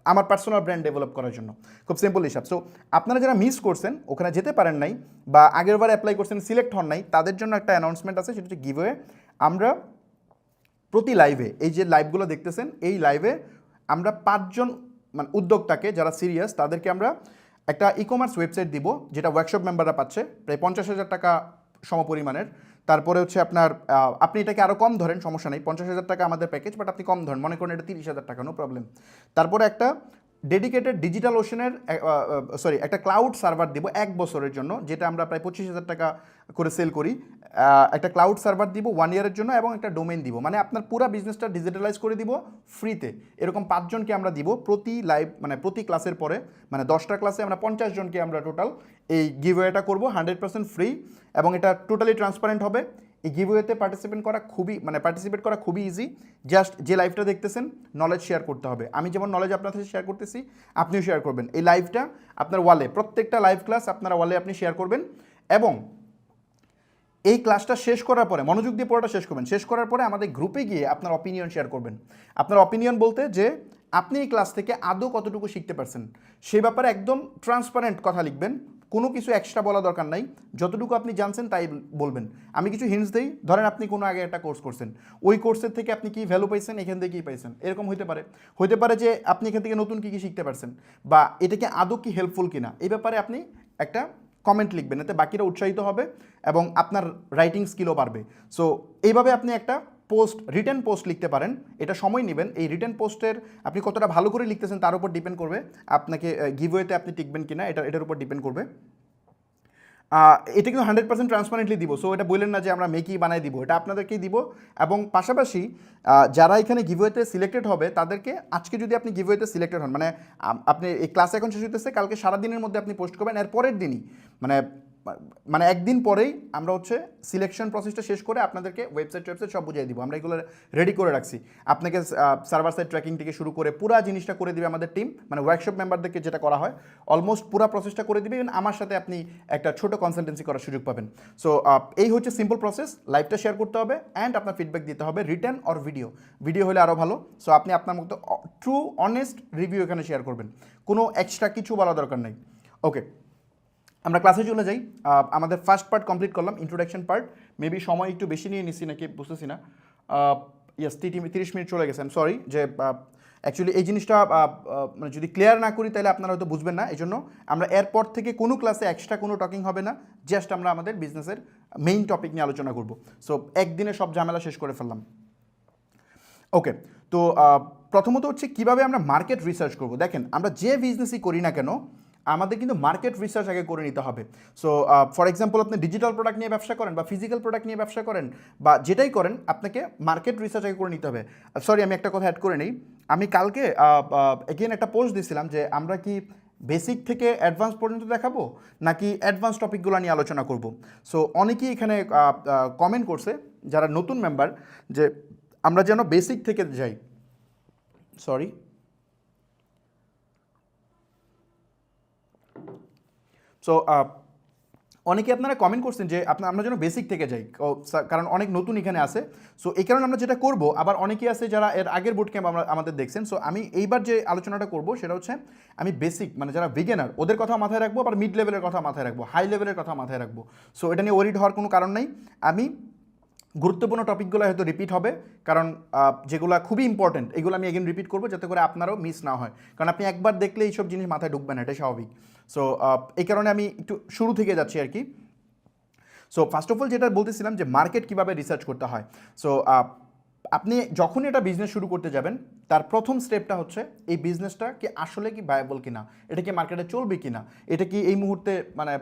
আমার পার্সোনাল ব্র্যান্ড ডেভেলপ করার জন্য। খুব সিম্পল হিসাব। সো আপনারা যারা মিস করছেন, ওখানে যেতে পারেন নাই বা আগেরবার অ্যাপ্লাই করছেন সিলেক্ট হন নাই, তাদের জন্য একটা অ্যানাউন্সমেন্ট আছে, সেটা হচ্ছে গিভওয়ে। আমরা প্রতি লাইভে, এই যে লাইভগুলো দেখতেছেন, এই লাইভে আমরা 5 জন মানে উদ্যোক্তাকে যারা সিরিয়াস, তাদেরকে আমরা একটা ই কমার্স ওয়েবসাইট দিব, যেটা ওয়ার্কশপ মেম্বাররা পাচ্ছে প্রায় 50,000 টাকা সমপরিমাণের। তারপরে হচ্ছে আপনার আপনি এটাকে আরও কম ধরেন, সমস্যা নেই, 50,000 টাকা আমাদের প্যাকেজ, বাট আপনি কম ধরেন, মনে করেন এটা 30,000 টাকা, নো প্রবলেম। তারপরে একটা ডেডিকেটেড ডিজিটাল ওশনের একটা ক্লাউড সার্ভার দিব 1 বছরের জন্য, যেটা আমরা প্রায় 25,000 টাকা করে সেল করি। একটা ক্লাউড সার্ভার দিব 1 ইয়ারের জন্য, এবং একটা ডোমেইন দিব। মানে আপনার পুরো বিজনেসটা ডিজিটালাইজ করে দিব ফ্রিতে। এরকম 5 জনকে আমরা দিব প্রতি লাইভ, মানে প্রতি ক্লাসের পরে, মানে 10টা ক্লাসে আমরা 50 জনকে আমরা টোটাল এই গিভওয়েটা করব 100% ফ্রি, এবং এটা টোটালি ট্রান্সপারেন্ট হবে। এই গিভওয়েতে পার্টিসিপেট করা খুবই ইজি। জাস্ট যে লাইভটা দেখতেছেন, নলেজ শেয়ার করতে হবে। আমি যেমন নলেজ আপনার সাথে শেয়ার করতেছি, আপনিও শেয়ার করবেন। এই লাইভটা আপনার ওয়ালে, প্রত্যেকটা লাইভ ক্লাস আপনারা ওয়ালে আপনি শেয়ার করবেন। এবং এই ক্লাসটা শেষ করার পরে মনোযোগ দিয়ে পড়াটা শেষ করবেন, শেষ করার পরে আমাদের গ্রুপে গিয়ে আপনার অপিনিয়ন শেয়ার করবেন। আপনার অপিনিয়ন বলতে যে আপনি এই ক্লাস থেকে আদৌ কতটুকু শিখতে পারছেন সেই ব্যাপারে একদম ট্রান্সপারেন্ট কথা লিখবেন, কোনো কিছু এক্সট্রা বলা দরকার নাই, যতটুকু আপনি জানছেন তাই বলবেন। আমি কিছু হিন্টস দিই, ধরেন আপনি কোনো আগে একটা কোর্স করছেন, ওই কোর্সের থেকে আপনি কি ভ্যালু পাইছেন, এখান থেকে কী পাইছেন, এরকম হতে পারে যে আপনি এখান থেকে নতুন কী কী শিখতে পারছেন বা এটাকে আদৌ কি হেল্পফুল কিনা, এই ব্যাপারে আপনি একটা কমেন্ট লিখবেন, এতে বাকিরা উৎসাহিত হবে এবং আপনার রাইটিং স্কিলও বাড়বে। সো এইভাবে আপনি একটা রিটেন পোস্ট লিখতে পারেন। এটা সময় নেবেন, এই রিটেন পোস্টের আপনি কতটা ভালো করে লিখতেছেন তার উপর ডিপেন্ড করবে আপনাকে গিভওয়েতে আপনি টিকবেন কিনা, এটার উপর ডিপেন্ড করবে। এটা কিন্তু 100% ট্রান্সপারেন্টলি দিব, সো এটা বললেন না যে আমরা মেকি বানাই দিব, এটা আপনাদেরকেই দিব। এবং পাশাপাশি যারা এখানে গিভওয়েতে সিলেক্টেড হবে তাদেরকে আজকে যদি আপনি গিভওয়েতে সিলেক্টেড হন, মানে আপনি এই ক্লাস এখন শেষ হতেছে, কালকে সারাদিনের মধ্যে আপনি পোস্ট করবেন, এর পরের দিনই মানে মানে একদিন পরেই আমরা হচ্ছে সিলেকশন প্রসেসটা শেষ করে আপনাদেরকে ওয়েবসাইট সব বুঝিয়ে দিব। আমরা এগুলো রেডি করে রাখছি, আপনাকে সার্ভার সাইড ট্র্যাকিং থেকে শুরু করে পুরো জিনিসটা করে দিবে আমাদের টিম, মানে ওয়ার্কশপ মেম্বারদেরকে যেটা করা হয় অলমোস্ট পুরো প্রসেসটা করে দিবে। এবং আমার সাথে আপনি একটা ছোট কনসালটেন্সি করার সুযোগ পাবেন। সো এই হচ্ছে সিম্পল প্রসেস, লাইভটা শেয়ার করতে হবে অ্যান্ড আপনার ফিডব্যাক দিতে হবে, রিটেন অর ভিডিও হলে আরও ভালো। সো আপনি আপনার মতো ট্রু অনেস্ট রিভিউ এখানে শেয়ার করবেন, কোনো এক্সট্রা কিছু বলা দরকার নেই। ওকে, আমরা ক্লাসে চলে যাই। আমাদের ফার্স্ট পার্ট কমপ্লিট করলাম, ইন্ট্রোডাকশন পার্ট। মেবি সময় একটু বেশি নিয়ে নিচ্ছি নাকি বুঝতেছি না। ইয়েস, 30 মিনিট চলে গেছে। সরি যে অ্যাকচুয়ালি এই জিনিসটা মানে যদি ক্লিয়ার না করি তাহলে আপনারা হয়তো বুঝবেন না, এই জন্য আমরা এরপর থেকে কোনো ক্লাসে এক্সট্রা কোনো টকিং হবে না, জাস্ট আমরা আমাদের বিজনেসের মেইন টপিক নিয়ে আলোচনা করব। সো একদিনে সব ঝামেলা শেষ করে ফেললাম। ওকে, তো প্রথমত হচ্ছে কীভাবে আমরা মার্কেট রিসার্চ করব। দেখেন, আমরা যে বিজনেসই করি না কেন আমাদের কিন্তু মার্কেট রিসার্চ আগে করে নিতে হবে। সো ফর এক্সাম্পল আপনি ডিজিটাল প্রোডাক্ট নিয়ে ব্যবসা করেন বা ফিজিক্যাল প্রোডাক্ট নিয়ে ব্যবসা করেন বা যেটাই করেন, আপনাকে মার্কেট রিসার্চ আগে করে নিতে হবে। সরি, আমি একটা কথা অ্যাড করে নেই। আমি কালকে এগেন একটা পোস্ট দিয়েছিলাম যে আমরা কি বেসিক থেকে অ্যাডভান্স পর্যন্ত দেখাবো নাকি অ্যাডভান্স টপিকগুলো নিয়ে আলোচনা করব। সো অনেকেই এখানে কমেন্ট করছে যারা নতুন মেম্বার যে আমরা যেন বেসিক থেকে যাই। সরি, সো অনেকে আপনারা কমেন্ট করছেন যে আমরা যেন বেসিক থেকে যাই, কারণ অনেক নতুন এখানে আছে। সো এই কারণে আমরা যেটা করব, আবার অনেকেই আছে যারা এর আগের বুট ক্যাম্প আমাদের দেখছেন। সো আমি এইবার যে আলোচনাটা করব সেটা হচ্ছে আমি বেসিক মানে যারা বিগিনার ওদের কথা মাথায় রাখবো, আবার মিড লেভেলের কথা মাথায় রাখবো, হাই লেভেলের কথা মাথায় রাখবো। সো এটা নিয়ে ওরিড হওয়ার কোনো কারণ নেই। আমি গুরুত্বপূর্ণ টপিকগুলো হয়তো রিপিট হবে, কারণ যেগুলো খুবই ইম্পর্টেন্ট এগুলো আমি এগেন রিপিট করবো যাতে করে আপনারও মিস না হয়, কারণ আপনি একবার দেখলে এইসব জিনিস মাথায় ঢুকবে না, এটাই স্বাভাবিক। সো এই কারণে আমি একটু শুরু থেকে যাচ্ছি আর কি। সো ফার্স্ট অফ অল যেটা বলতেছিলাম যে মার্কেট কীভাবে রিসার্চ করতে হয়। সো আপনি যখনই এটা বিজনেস শুরু করতে যাবেন তার প্রথম স্টেপটা হচ্ছে এই বিজনেসটা কি আসলে কি ভায়াবল কিনা, এটা কি মার্কেটে চলবে কিনা, এটা কি এই মুহূর্তে মানে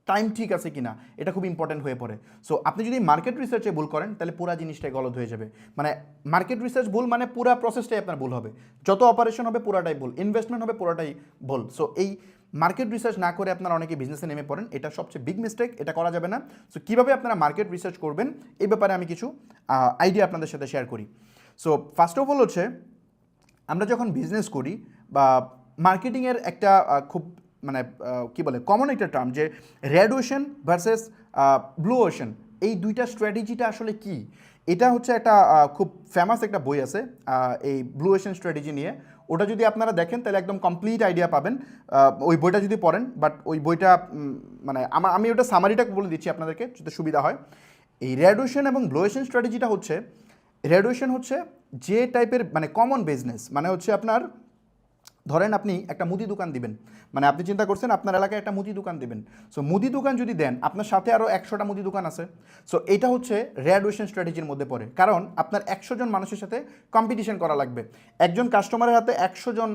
টাইম ঠিক আছে কিনা, এটা খুব ইম্পর্টেন্ট হয়ে পড়ে। সো আপনি যদি মার্কেট রিসার্চে ভুল করেন তাহলে পুরো জিনিসটাই গলদ হয়ে যাবে। মানে মার্কেট রিসার্চ ভুল মানে পুরো প্রসেসটাই আপনার ভুল হবে, যত অপারেশন হবে পুরাটাই ভুল, ইনভেস্টমেন্ট হবে পুরাটাই ভুল। সো এই মার্কেট রিসার্চ না করে আপনারা অনেকে বিজনেসে নেমে পড়েন, এটা সবচেয়ে বিগ মিস্টেক, এটা করা যাবে না। সো কীভাবে আপনারা মার্কেট রিসার্চ করবেন এই ব্যাপারে আমি কিছু আইডিয়া আপনাদের সাথে শেয়ার করি। সো ফার্স্ট অফ অল হচ্ছে আমরা যখন বিজনেস করি বা মার্কেটিংয়ের একটা খুব মানে কী বলে কমন একটা টার্ম যে red ocean versus blue ocean, এই দুইটা স্ট্র্যাটেজিটা আসলে কি, এটা হচ্ছে একটা খুব ফেমাস একটা বই আছে এই ব্লু ওশেন স্ট্র্যাটেজি নিয়ে। ওটা যদি আপনারা দেখেন তাহলে একদম কমপ্লিট আইডিয়া পাবেন ওই বইটা যদি পড়েন। বাট ওই বইটা মানে আমি ওটা সামারিটা বলে দিচ্ছি আপনাদেরকে যাতে সুবিধা হয়। এই রেড ওশেন এবং ব্লু ওশেন স্ট্র্যাটেজিটা হচ্ছে, রেড ওশেন হচ্ছে যে টাইপের মানে কমন বিজনেস, মানে হচ্ছে আপনার ধরেন আপনি একটা মুদি দোকান দিবেন, মানে আপনি চিন্তা করছেন আপনার এলাকায় একটা মুদি দোকান দিবেন। সো মুদি দোকান যদি দেন আপনার সাথে আরও 100টা মুদি দোকান আছে। সো এটা হচ্ছে রেড ওশেন স্ট্র্যাটেজির মধ্যে পড়ে, কারণ আপনার 100 জন মানুষের সাথে কম্পিটিশন করা লাগবে। একজন কাস্টমারের হাতে 100 জন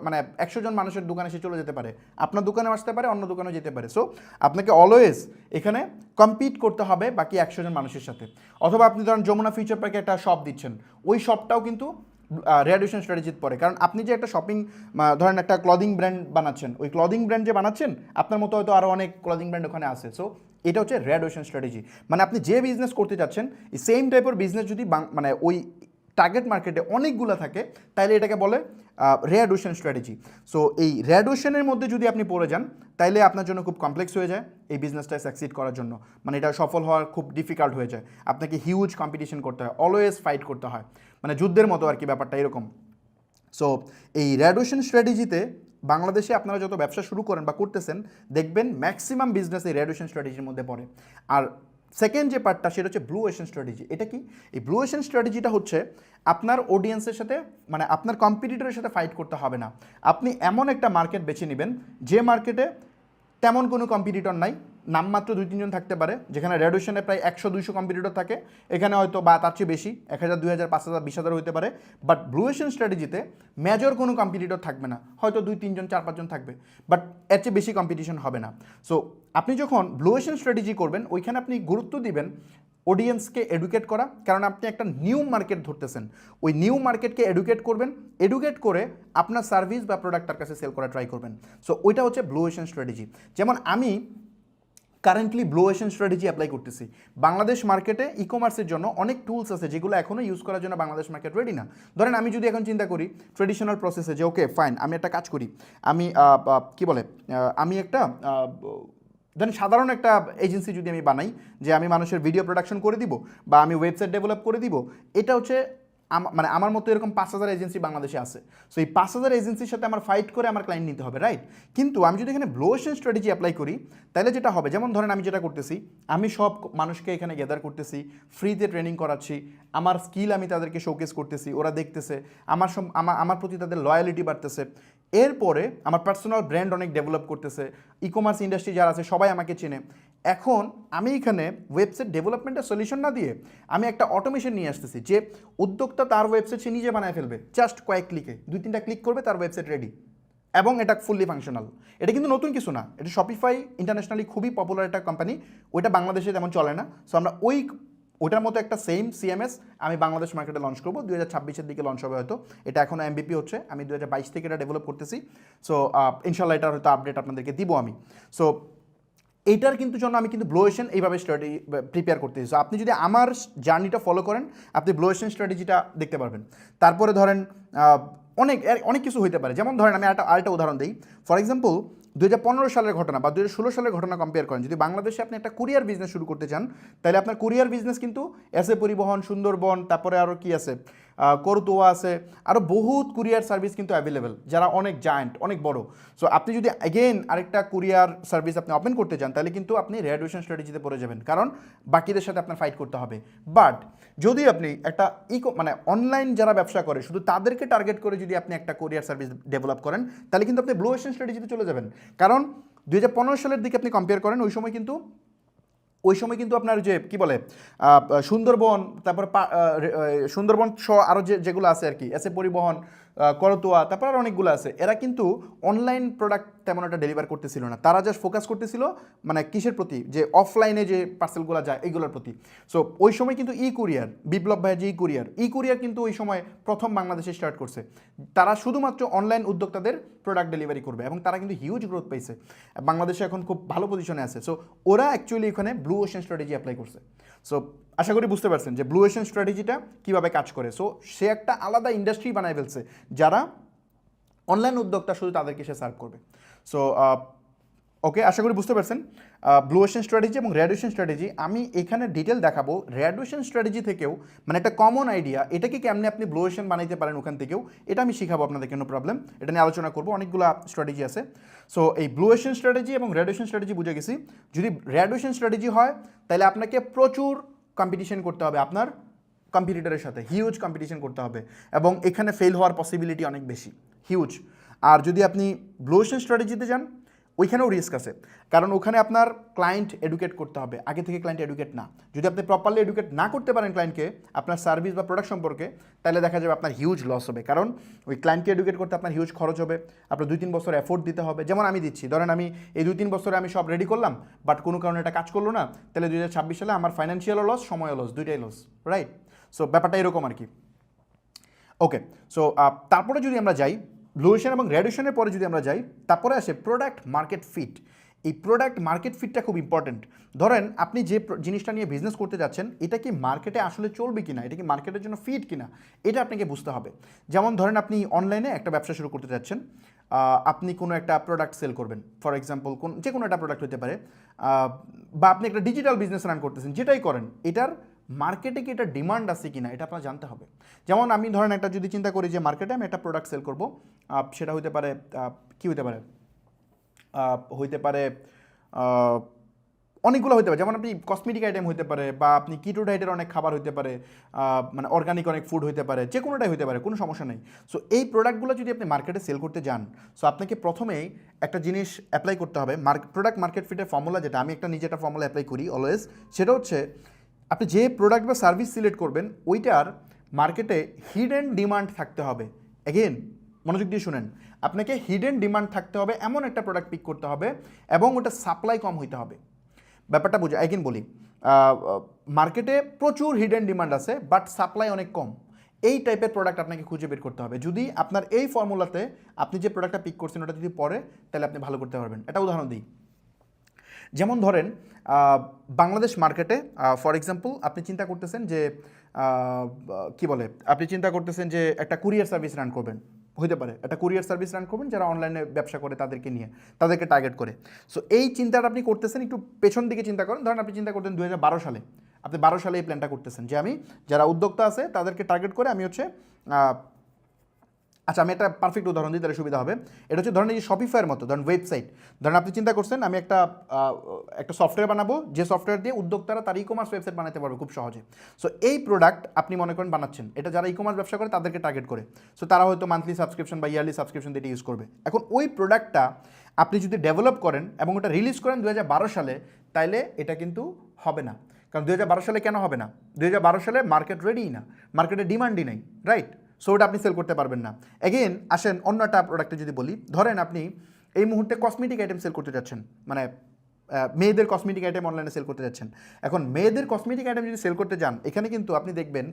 মানে 100 জন মানুষের দোকানে এসে চলে যেতে পারে, আপনার দোকানে আসতে পারে, অন্য দোকানেও যেতে পারে। সো আপনাকে অলওয়েজ এখানে কম্পিট করতে হবে বাকি 100 জন মানুষের সাথে। অথবা আপনি ধরেন যমুনা ফিউচার পার্কে একটা শপ দিচ্ছেন, ওই শপটাও কিন্তু রেড ওশেন স্ট্র্যাটেজিতে পড়ে, কারণ আপনি যে একটা শপিং ধরেন একটা ক্লদিং ব্র্যান্ড বানাচ্ছেন, ওই ক্লদিং ব্র্যান্ড যে বানাচ্ছেন আপনার মতো হয়তো আরও অনেক ক্লদিং ব্র্যান্ড ওখানে আছে। সো এটা হচ্ছে রেড ওশেন স্ট্র্যাটেজি, মানে আপনি যে বিজনেস করতে চাচ্ছেন এই সেম টাইপের বিজনেস যদি মানে ওই টার্গেট মার্কেটে অনেকগুলো থাকে, তাইলে এটাকে বলে রেয়াডুয়েশন স্ট্র্যাটেজি। সো এই রেয়াডুয়েশনের মধ্যে যদি আপনি পড়ে যান, তাইলে আপনার জন্য খুব কমপ্লেক্স হয়ে যায় এই বিজনেসটায় সাকসিড করার জন্য, মানে এটা সফল হওয়ার খুব ডিফিকাল্ট হয়ে যায়। আপনাকে হিউজ কম্পিটিশন করতে হয়, অলওয়েজ ফাইট করতে হয়, মানে যুদ্ধের মতো আর কি ব্যাপারটা এরকম। সো এই রেয়াডুয়েশন স্ট্র্যাটেজিতে বাংলাদেশে আপনারা যত ব্যবসা শুরু করেন বা করতেছেন, দেখবেন ম্যাক্সিমাম বিজনেস এই রেয়াডুয়েশন স্ট্র্যাটেজির মধ্যে পড়ে। আর সেকেন্ড যে পার্টটা সেটা হচ্ছে ব্লু ওশেন স্ট্র্যাটেজি। এটা কি? এই ব্লু ওশেন স্ট্র্যাটেজিটা হচ্ছে আপনার অডিয়েন্সের সাথে, মানে আপনার কম্পিটিটরের সাথে ফাইট করতে হবে না। আপনি এমন একটা মার্কেট বেছে নেবেন যে মার্কেটে তেমন কোনো কম্পিটিটর নাই, নামমাত্র 2-3 জন থাকতে পারে, যেখানে রেডিয়েশনে প্রায় 100-200 কম্পিটিটর থাকে, এখানে হয়তো বা তার চেয়ে বেশি 1000, 2000, 5000, 20000 হতে পারে। বাট ব্লু ওশেন স্ট্র্যাটেজিতে মেজর কোনো কম্পিটিটর থাকবে না, হয়তো 2-3 জন, 4-5 জন থাকবে, বাট এর চেয়ে বেশি কম্পিটিশন হবে না। সো আপনি যখন ব্লু ওশেন স্ট্র্যাটেজি করবেন, ওইখানে আপনি গুরুত্ব দিবেন অডিয়েন্সকে এডুকেট করা, কারণ আপনি একটা নিউ মার্কেট ধরতেছেন। ওই নিউ মার্কেটকে এডুকেট করবেন, এডুকেট করে আপনার সার্ভিস বা প্রোডাক্ট তার কাছে সেল করা ট্রাই করবেন। সো ওইটা হচ্ছে ব্লু ওশেন স্ট্র্যাটেজি। যেমন আমি currently blue ocean strategy apply করতেছি বাংলাদেশ মার্কেটে। ই কমার্সের জন্য অনেক টুলস আছে যেগুলো এখনও ইউজ করার জন্য বাংলাদেশ মার্কেট রেডি না। ধরেন আমি যদি এখন চিন্তা করি ট্রেডিশনাল প্রসেসে, যে ওকে ফাইন, আমি একটা কাজ করি, আমি কি বলে, আমি একটা ধরেন সাধারণ একটা এজেন্সি যদি আমি বানাই, যে আমি মানুষের ভিডিও প্রোডাকশন করে দিব বা আমি ওয়েবসাইট ডেভেলপ করে দিব, এটা হচ্ছে মানে আমার মতো এরকম 5000 এজেন্সি বাংলাদেশে আছে। সো এই 5000 এজেন্সির সাথে আমার ফাইট করে আমার ক্লায়েন্ট নিতে হবে, রাইট? কিন্তু আমি যদি এখানে ব্লু ওশেন স্ট্র্যাটেজি অ্যাপ্লাই করি, তাহলে যেটা হবে, যেমন ধরেন আমি যেটা করতেছি, আমি সব মানুষকে এখানে গ্যাদার করতেছি, ফ্রিতে ট্রেনিং করাচ্ছি, আমার স্কিল আমি তাদেরকে শোকেস করতেছি, ওরা দেখতেছে, আমার প্রতি তাদের লয়ালিটি বাড়তেছে। এরপরে আমার পার্সোনাল ব্র্যান্ড অনেক ডেভেলপ করতেছে, ই কমার্স ইন্ডাস্ট্রি যারা আছে সবাই আমাকে চেনে। এখন আমি এখানে ওয়েবসাইট ডেভেলপমেন্টের সলিউশন না দিয়ে আমি একটা অটোমেশন নিয়ে আসতেছি, যে উদ্যোক্তা তার ওয়েবসাইট সে নিজে বানায় ফেলবে, জাস্ট কয়েক ক্লিকে, 2-3টা ক্লিক করবে, তার ওয়েবসাইট রেডি, এবং এটা ফুললি ফাংশনাল। এটা কিন্তু নতুন কিছু না, এটা শপিফাই ইন্টারন্যাশনালি খুবই পপুলার একটা কোম্পানি, ওইটা বাংলাদেশে তেমন চলে না। সো আমরা ওইটার মতো একটা সেম সিএমএস আমি বাংলাদেশ মার্কেটে লঞ্চ করবো, 2026-এর দিকে লঞ্চ হবে হয়তো। এটা এখনও এমবিপি হচ্ছে, আমি 2022 থেকে এটা ডেভেলপ করতেছি। সো ইনশাল্লাহ এটার হয়তো আপডেট আপনাদেরকে দিব আমি। সো এইটার কিন্তু জন্য আমি কিন্তু ব্লু ওশেন এইভাবে স্ট্র্যাটেজি প্রিপেয়ার করতেছি। সো আপনি যদি আমার জার্নিটা ফলো করেন, আপনি ব্লু ওশেন স্ট্র্যাটেজিটা দেখতে পারবেন। তারপরে ধরেন অনেক অনেক কিছু হইতে পারে, যেমন ধরেন আমি আরেকটা উদাহরণ দিই। ফর এক্সাম্পল 2015 সালের ঘটনা বা 2016 সালের ঘটনা কম্পেয়ার করেন, যদি বাংলাদেশে আপনি একটা কুরিয়ার বিজনেস শুরু করতে চান, তাহলে আপনার কুরিয়ার বিজনেস কিন্তু এসএ পরিবহন, সুন্দরবন, তারপরে আরও কি আছে, করতোয়া আছে, আরও বহুত কুরিয়ার সার্ভিস কিন্তু অ্যাভেলেবেল, যারা অনেক জায়ান্ট, অনেক বড়। সো আপনি যদি অ্যাগেন আরেকটা কুরিয়ার সার্ভিস আপনি ওপেন করতে চান, তাহলে কিন্তু আপনি রেডিয়েশন স্ট্র্যাটেজিতে পড়ে যাবেন, কারণ বাকিদের সাথে আপনার ফাইট করতে হবে। বাট যদি আপনি একটা মানে অনলাইন যারা ব্যবসা করে শুধু তাদেরকে টার্গেট করে যদি আপনি একটা কুরিয়ার সার্ভিস ডেভেলপ করেন, তাহলে কিন্তু আপনি ব্লু ওশেন স্ট্র্যাটেজিতে চলে যাবেন। কারণ 2015 সালের দিকে আপনি কম্পেয়ার করেন, ওই সময় কিন্তু আপনার যে কি বলে সুন্দরবন, তারপর সুন্দরবন সহ আরও যেগুলো আছে আর কি, এসে পরিবহন, করতোয়া, তারপর আর অনেকগুলো আছে, এরা কিন্তু অনলাইন প্রোডাক্ট তেমন একটা ডেলিভার করতেছিল না। তারা জাস্ট ফোকাস করতেছিল মানে কিসের প্রতি, যে অফলাইনে যে পার্সেলগুলো যায় এইগুলোর প্রতি। সো ওই সময় কিন্তু ই কুরিয়ার, বিপ্লব ভাইয়ের যে ই কুরিয়ার কিন্তু ওই সময় প্রথম বাংলাদেশে স্টার্ট করছে। তারা শুধুমাত্র অনলাইন উদ্যোক্তাদের প্রোডাক্ট ডেলিভারি করবে, এবং তারা কিন্তু হিউজ গ্রোথ পাইছে, বাংলাদেশে এখন খুব ভালো পজিশনে আছে। সো ওরা অ্যাকচুয়ালি এখানে ব্লু ওশেন স্ট্র্যাটেজি অ্যাপ্লাই করছে। সো আশা করি বুঝতে পারছেন যে ব্লু ওশেন স্ট্র্যাটেজিটা কীভাবে কাজ করে। সো সে একটা আলাদা ইন্ডাস্ট্রি বানায় ফেলছে, যারা অনলাইন উদ্যোক্তা শুধু তাদেরকে সে সার্ভ করবে। সো ওকে, আশা করি বুঝতে পারছেন ব্লু ওশেন স্ট্র্যাটেজি এবং রেডিয়েশন স্ট্র্যাটেজি। আমি এখানে ডিটেল দেখাবো রেডিয়েশন স্ট্র্যাটেজি থেকেও, মানে একটা কমন আইডিয়া, এটাকে কেমনে আপনি ব্লু ওশেন বানাইতে পারেন ওখান থেকেও, এটা আমি শিখাবো আপনাদের, কোনো প্রবলেম, এটা নিয়ে আলোচনা করবো, অনেকগুলো স্ট্র্যাটেজি আছে। সো এই ব্লু ওশেন স্ট্র্যাটেজি এবং রেডিয়েশন স্ট্র্যাটেজি বুঝে গেছি। যদি রেডিয়েশন স্ট্র্যাটেজি হয়, তাহলে আপনাকে প্রচুর কম্পিটিশন করতে হবে আপনার কম্পিটিটরের সাথে, হিউজ কম্পিটিশন করতে হবে, এবং এখানে ফেল হওয়ার পসিবিলিটি অনেক বেশি, হিউজ। আর যদি আপনি ব্লু ওশেন স্ট্র্যাটেজিতে যান, ওইখানেও রিস্ক আছে, কারণ ওখানে আপনার ক্লায়েন্ট এডুকেট করতে হবে, আগে থেকে ক্লায়েন্ট এডুকেট না। যদি আপনি প্রপারলি এডুকেট না করতে পারেন ক্লায়েন্টকে আপনার সার্ভিস বা প্রোডাক্ট সম্পর্কে, তাহলে দেখা যাবে আপনার হিউজ লস হবে, কারণ ওই ক্লায়েন্টকে এডুকেট করতে আপনার হিউজ খরচ হবে, আপনার 2-3 বছর এফোর্ট দিতে হবে। যেমন আমি দিচ্ছি, ধরেন আমি এই 2-3 বছরে আমি সব রেডি করলাম, বাট কোনো কারণে এটা কাজ করলো না, তাহলে 2026 সালে আমার ফাইন্যান্সিয়ালও লস, সময়ও লস, দুইটাই লস, রাইট? সো ব্যাপারটা এরকম আর কি। ওকে, সো তারপরে যদি আমরা যাই ব্লু ওশেন এবং রেড ওশেনের পরে যদি আমরা যাই, তারপরে আসে প্রোডাক্ট মার্কেট ফিট। এই প্রোডাক্ট মার্কেট ফিটটা খুব ইম্পর্টেন্ট। ধরেন আপনি যে জিনিসটা নিয়ে বিজনেস করতে যাচ্ছেন এটা কি মার্কেটে আসলে চলবে কিনা, এটা কি মার্কেটের জন্য ফিট কিনা, এটা আপনাকে বুঝতে হবে। যেমন ধরেন আপনি অনলাইনে একটা ব্যবসা শুরু করতে যাচ্ছেন, আপনি কোনো একটা প্রোডাক্ট সেল করবেন, ফর এক্সাম্পল যে কোনো একটা প্রোডাক্ট হতে পারে, বা আপনি একটা ডিজিটাল বিজনেস রান করতেছেন, যেটাই করেন এটার মার্কেটে কি এটা ডিমান্ড আছে কিনা এটা আপনার জানতে হবে। যেমন আমি ধরেন একটা যদি চিন্তা করি যে মার্কেটে আমি একটা প্রোডাক্ট সেল করবো, সেটা হতে পারে কি হতে পারে, হইতে পারে অনেকগুলো হতে পারে। যেমন আপনি কসমেটিক আইটেম হতে পারে, বা আপনি কিটো ডায়েটের অনেক খাবার হতে পারে, মানে অর্গানিক অনেক ফুড হতে পারে, যে কোনোটাই হতে পারে, কোনো সমস্যা নেই। সো এই প্রোডাক্টগুলো যদি আপনি মার্কেটে সেল করতে যান, সো আপনাকে প্রথমেই একটা জিনিস অ্যাপ্লাই করতে হবে, প্রোডাক্ট মার্কেট ফিটের ফর্মুলা, যেটা আমি একটা নিজে একটা ফর্মুলা অ্যাপ্লাই করি অলওয়েজ, সেটা হচ্ছে আপনি যে প্রোডাক্ট বা সার্ভিস সিলেক্ট করবেন ওইটার মার্কেটে হিডেন ডিমান্ড থাকতে হবে। এগেন মনোযোগ দিয়ে শুনেন, আপনাকে হিডেন ডিমান্ড থাকতে হবে এমন একটা প্রোডাক্ট পিক করতে হবে, এবং ওটা সাপ্লাই কম হইতে হবে। ব্যাপারটা বুঝে এগেন বলি, মার্কেটে প্রচুর হিডেন ডিমান্ড আছে বাট সাপ্লাই অনেক কম, এই টাইপের প্রোডাক্ট আপনাকে খুঁজে বের করতে হবে। যদি আপনার এই ফর্মুলাতে আপনি যে প্রোডাক্টটা পিক করছেন ওটা যদি পড়ে, তাহলে আপনি ভালো করতে পারবেন। একটা উদাহরণ দিই, যেমন ধরেন বাংলাদেশ মার্কেটে ফর এক্সাম্পল আপনি চিন্তা করতেছেন যে কি বলে, আপনি চিন্তা করতেছেন যে একটা কুরিয়ার সার্ভিস রান করবেন, হতে পারে একটা কুরিয়ার সার্ভিস রান করবেন যারা অনলাইনে ব্যবসা করে তাদেরকে নিয়ে, তাদেরকে টার্গেট করে। সো এই চিন্তাটা আপনি করতেছেন, একটু পেছন দিকে চিন্তা করেন। ধরেন আপনি চিন্তা করতেন 2012 সালে, আপনি 12 সালে এই প্ল্যানটা করতেছেন যে আমি যারা উদ্যোক্তা আছে তাদেরকে টার্গেট করে আমি হচ্ছে, আচ্ছা আমি একটা পারফেক্ট উদাহরণ দিই তাহলে সুবিধা হবে। এটা হচ্ছে ধরেন এই যে শপিফাইয়ের মতো, ধরেন ওয়েবসাইট, ধরেন আপনি চিন্তা করছেন আমি একটা সফটওয়্যার বানাবো, যে সফটওয়্যার দিয়ে উদ্যোক্তারা তার ই কমার্স ওয়েবসাইট বানাতে পারবে খুব সহজে। সো এই প্রোডাক্ট আপনি মনে করেন বানাচ্ছেন, এটা যারা ই কমার্স ব্যবসা করে তাদেরকে টার্গেট করে। সো তারা হয়তো মান্থলি সাবস্ক্রিপশন বা ইয়ারলি সাবস্ক্রিপশন দিয়ে ইউজ করবে। এখন ওই প্রোডাক্টটা আপনি যদি ডেভেলপ করেন এবং ওটা রিলিজ করেন 2012 সালে, তাইলে এটা কিন্তু হবে না। কারণ 2012 সালে কেন হবে না? 2012 সালে মার্কেট রেডিই না, মার্কেটে ডিমান্ডই নেই, রাইট? সো ওটা আপনি সেল করতে পারবেন না। এগেন আসেন অন্য একটা প্রোডাক্টে যদি বলি, ধরেন আপনি এই মুহূর্তে কসমেটিক আইটেম সেল করতে যাচ্ছেন, মানে মেয়েদের কসমেটিক আইটেম অনলাইনে সেল করতে যাচ্ছেন। এখন মেয়েদের কসমেটিক আইটেম যদি সেল করতে যান, এখানে কিন্তু আপনি দেখবেন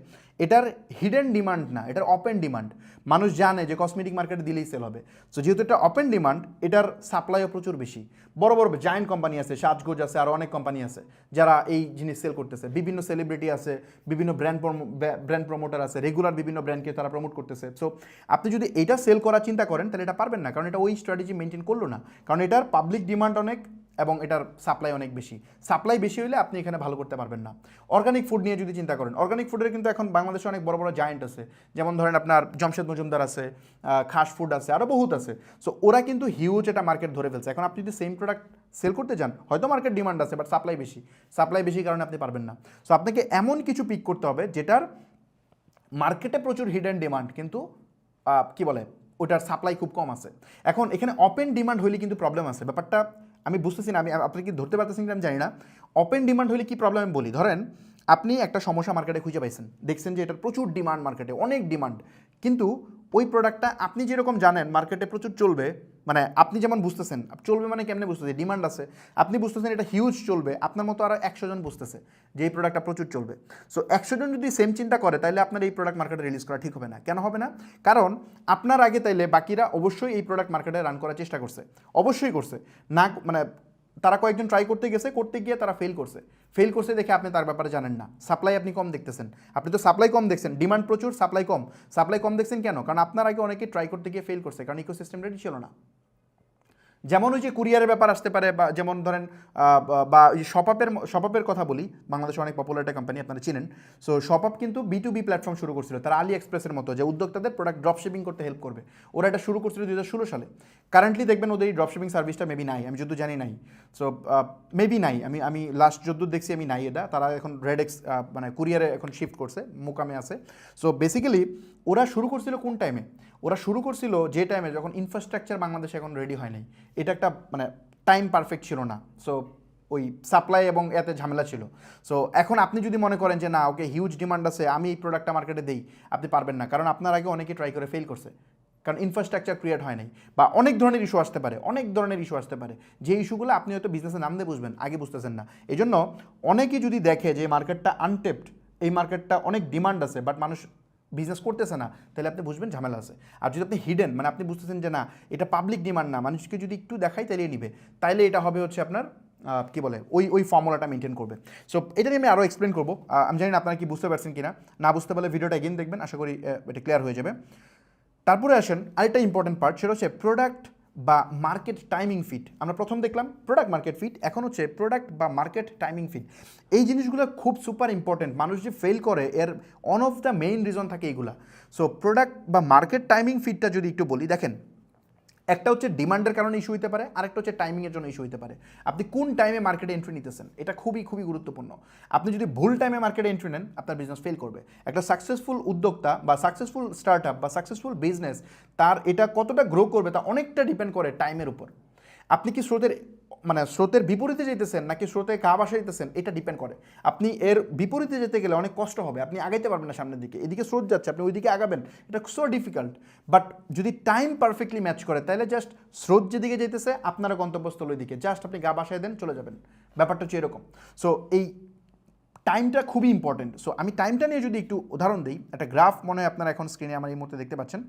এটার হিডেন ডিমান্ড না, এটার ওপেন ডিমান্ড। মানুষ জানে যে কসমেটিক মার্কেটে দিলেই সেল হবে। সো যেহেতু এটা ওপেন ডিমান্ড, এটার সাপ্লাইও প্রচুর বেশি। বড় বড় জায়ান্ট কোম্পানি আছে, সাজগোজ আছে, আরও অনেক কোম্পানি আছে যারা এই জিনিস সেল করতেছে। বিভিন্ন সেলিব্রিটি আছে, বিভিন্ন ব্র্যান্ড প্রমোটার আছে, রেগুলার বিভিন্ন ব্র্যান্ডকে তারা প্রমোট করতেছে। সো আপনি যদি এটা সেল করার চিন্তা করেন তাহলে এটা পারবেন না, কারণ এটা ওই স্ট্র্যাটেজি মেনটেন করলো না। কারণ এটার পাবলিক ডিমান্ড অনেক এবং এটার সাপ্লাই অনেক বেশি। সাপ্লাই বেশি হলে আপনি এখানে ভালো করতে পারবেন না। অর্গানিক ফুড নিয়ে যদি চিন্তা করেন, অর্গানিক ফুডের কিন্তু এখন বাংলাদেশে অনেক বড় বড় জায়েন্ট আছে, যেমন ধরেন আপনার জমশেদ মজুমদার আছে, খাস ফুড আছে, আরও বহুত আছে। সো ওরা কিন্তু হিউজ এটা মার্কেট ধরে ফেলছে। এখন আপনি যদি সেম প্রোডাক্ট সেল করতে যান, হয়তো মার্কেট ডিমান্ড আছে বাট সাপ্লাই বেশি, সাপ্লাই বেশি কারণে আপনি পারবেন না। সো আপনাকে এমন কিছু পিক করতে হবে যেটার মার্কেটে প্রচুর হিডেন ডিমান্ড, কিন্তু কি বলে ওটার সাপ্লাই খুব কম আছে। এখন এখানে ওপেন ডিমান্ড হইলে কিন্তু প্রবলেম আছে। ব্যাপারটা আমি বুঝতেছি না, আমি আপনি কি ধরতে পারতেছেন কিনা আমি জানি না। ওপেন ডিমান্ড হলে কি প্রবলেম আমি বলি, ধরেন আপনি একটা সমস্যা মার্কেটে খুঁজে পাইছেন, দেখছেন যে এটার প্রচুর ডিমান্ড, মার্কেটে অনেক ডিমান্ড, কিন্তু ওই প্রোডাক্টটা আপনি যেরকম জানেন মার্কেটে প্রচুর চলবে, মানে আপনি যেমন বুঝতেছেন চলবে, মানে কেমনে বুঝতেছে, ডিমান্ড আছে, আপনি বুঝতেছেন এটা হিউজ চলবে, আপনার মতো আরও 100 জন বুঝতেছে যে এই প্রোডাক্টটা প্রচুর চলবে। সো 100 জন যদি সেম চিন্তা করে তাহলে আপনার এই প্রোডাক্ট মার্কেটে রিলিজ করা ঠিক হবে না। কেন হবে না? কারণ আপনার আগে তাইলে বাকিরা অবশ্যই এই প্রোডাক্ট মার্কেটে রান করার চেষ্টা করছে, অবশ্যই করছে না, মানে তারা কয়েকজন ট্রাই করতে গেছে, করতে গিয়ে তারা ফেল করছে দেখে আপনি তার ব্যাপারে জানেন না। সাপ্লাই আপনি কম দেখতেছেন, আপনি তো সাপ্লাই কম দেখছেন, ডিমান্ড প্রচুর, সাপ্লাই কম দেখছেন কেন? কারণ আপনার আগে অনেকে ট্রাই করতে গিয়ে ফেল করছে, কারণ ইকোসিস্টেম রেডি ছিল না। যেমন ওই যে কুরিয়ারের ব্যাপার আসতে পারে, বা যেমন ধরেন বা শপআপের কথা বলি, বাংলাদেশে অনেক পপুলার একটা কোম্পানি, আপনারা চিনেন। সো শপআপ কিন্তু B2B প্ল্যাটফর্ম শুরু করছিল, তারা আলি এক্সপ্রেসের মতো, যে উদ্যোক্তাদের প্রোডাক্ট ড্রপ শিপিং করতে হেল্প করবে। ওরা এটা শুরু করছিল 2016 সালে। কারেন্টলি দেখবেন ওদের এই ড্রপ শিপিং সার্ভিসটা মেবি নাই, আমি যদ্দূর জানি নাই। সো মেবি নাই, আমি লাস্ট যদ্দূর দেখছি আমি নাই এটা। তারা এখন রেডেক্স মানে কুরিয়ারে এখন শিফট করছে, মোকামে আছে। সো বেসিক্যালি ওরা শুরু করছিল কোন টাইমে? ওরা শুরু করছিল যে টাইমে যখন ইনফ্রাস্ট্রাকচার বাংলাদেশে এখন রেডি হয় নাই, এটা একটা মানে টাইম পারফেক্ট ছিল না। সো ওই সাপ্লাই এবং এতে ঝামেলা ছিল। সো এখন আপনি যদি মনে করেন যে না ওকে হিউজ ডিমান্ড আছে, আমি এই প্রোডাক্টটা মার্কেটে দিই, আপনি পারবেন না, কারণ আপনার আগে অনেকে ট্রাই করে ফেল করছে, কারণ ইনফ্রাস্ট্রাকচার ক্রিয়েট হয় নাই, বা অনেক ধরনের ইস্যু আসতে পারে, যে ইস্যুগুলো আপনি হয়তো বিজনেসের নাম দিয়ে বুঝবেন, আগে বুঝতেছেন না। এই জন্য অনেকেই যদি দেখে যে মার্কেটটা আনটেপড, এই মার্কেটটা অনেক ডিমান্ড আছে বাট মানুষ বিজনেস করতেছে না, তাহলে আপনি বুঝবেন ঝামেলা আছে। আর যদি আপনি হিডেন, মানে আপনি বুঝতেছেন যে না এটা পাবলিক ডিমান্ড না, মানুষকে যদি একটু দেখাই তাহলে নিবে, তাইলে এটা হবে হচ্ছে আপনার কী বলে ওই ফর্মুলাটা মেনটেন করবে। সো এটা নিয়ে আমি আরও এক্সপ্লেন করবো। আমি জানি না আপনারা কি বুঝতে পারছেন কিনা, না বুঝতে পারলে ভিডিওটা এগেন দেখবেন, আশা করি এটা ক্লিয়ার হয়ে যাবে। তারপরে আসেন আরেকটা ইম্পর্টেন্ট পার্ট, সেটা হচ্ছে প্রোডাক্ট বা মার্কেট টাইমিং ফিট। আমরা প্রথম দেখলাম প্রোডাক্ট মার্কেট ফিট, এখন হচ্ছে প্রোডাক্ট বা মার্কেট টাইমিং ফিট। এই জিনিসগুলো খুব সুপার ইম্পর্টেন্ট, মানুষ যে ফেল করে এর one of the main reason থাকে এইগুলা। সো প্রোডাক্ট বা মার্কেট টাইমিং ফিটটা যদি একটু বলি, দেখেন একটা হচ্ছে ডিমান্ডের কারণে ইস্যু হতে পারে, আরেকটা হচ্ছে টাইমিংয়ের জন্য ইস্যু হতে পারে। আপনি কোন টাইমে মার্কেটে এন্ট্রি নিতেছেন, এটা খুবই খুবই গুরুত্বপূর্ণ। আপনি যদি ভুল টাইমে মার্কেটে এন্ট্রি নেন, আপনার বিজনেস ফেল করবে। একটা সাকসেসফুল উদ্যোক্তা বা সাকসেসফুল স্টার্ট আপ বা সাকসেসফুল বিজনেস, তার এটা কতটা গ্রো করবে তা অনেকটা ডিপেন্ড করে টাইমের উপর। আপনি কি স্রোতের বিপরীতে যেতেছেন নাকি স্রোতে গা ভাসাইতেছেন, এটা ডিপেন্ড করে। আপনি এর বিপরীতে যেতে গেলে অনেক কষ্ট হবে, আপনি আগাইতে পারবেন না সামনের দিকে, এদিকে স্রোত যাচ্ছে আপনি ওইদিকে আগাবেন, এটা সো ডিফিকাল্ট। বাট যদি টাইম পারফেক্টলি ম্যাচ করে, তাহলে জাস্ট স্রোত যেদিকে যেতেছে আপনারা গন্তব্যস্থল ওইদিকে, জাস্ট আপনি গা ভাসাই দেন, চলে যাবেন। ব্যাপারটা হচ্ছে এরকম। সো এই টাইমটা খুবই ইম্পর্টেন্ট। সো আমি টাইমটা নিয়ে যদি একটু উদাহরণ দিই, একটা গ্রাফ মনে হয় আপনারা এখন স্ক্রিনে আমার এই মুহূর্তে দেখতে পাচ্ছেন।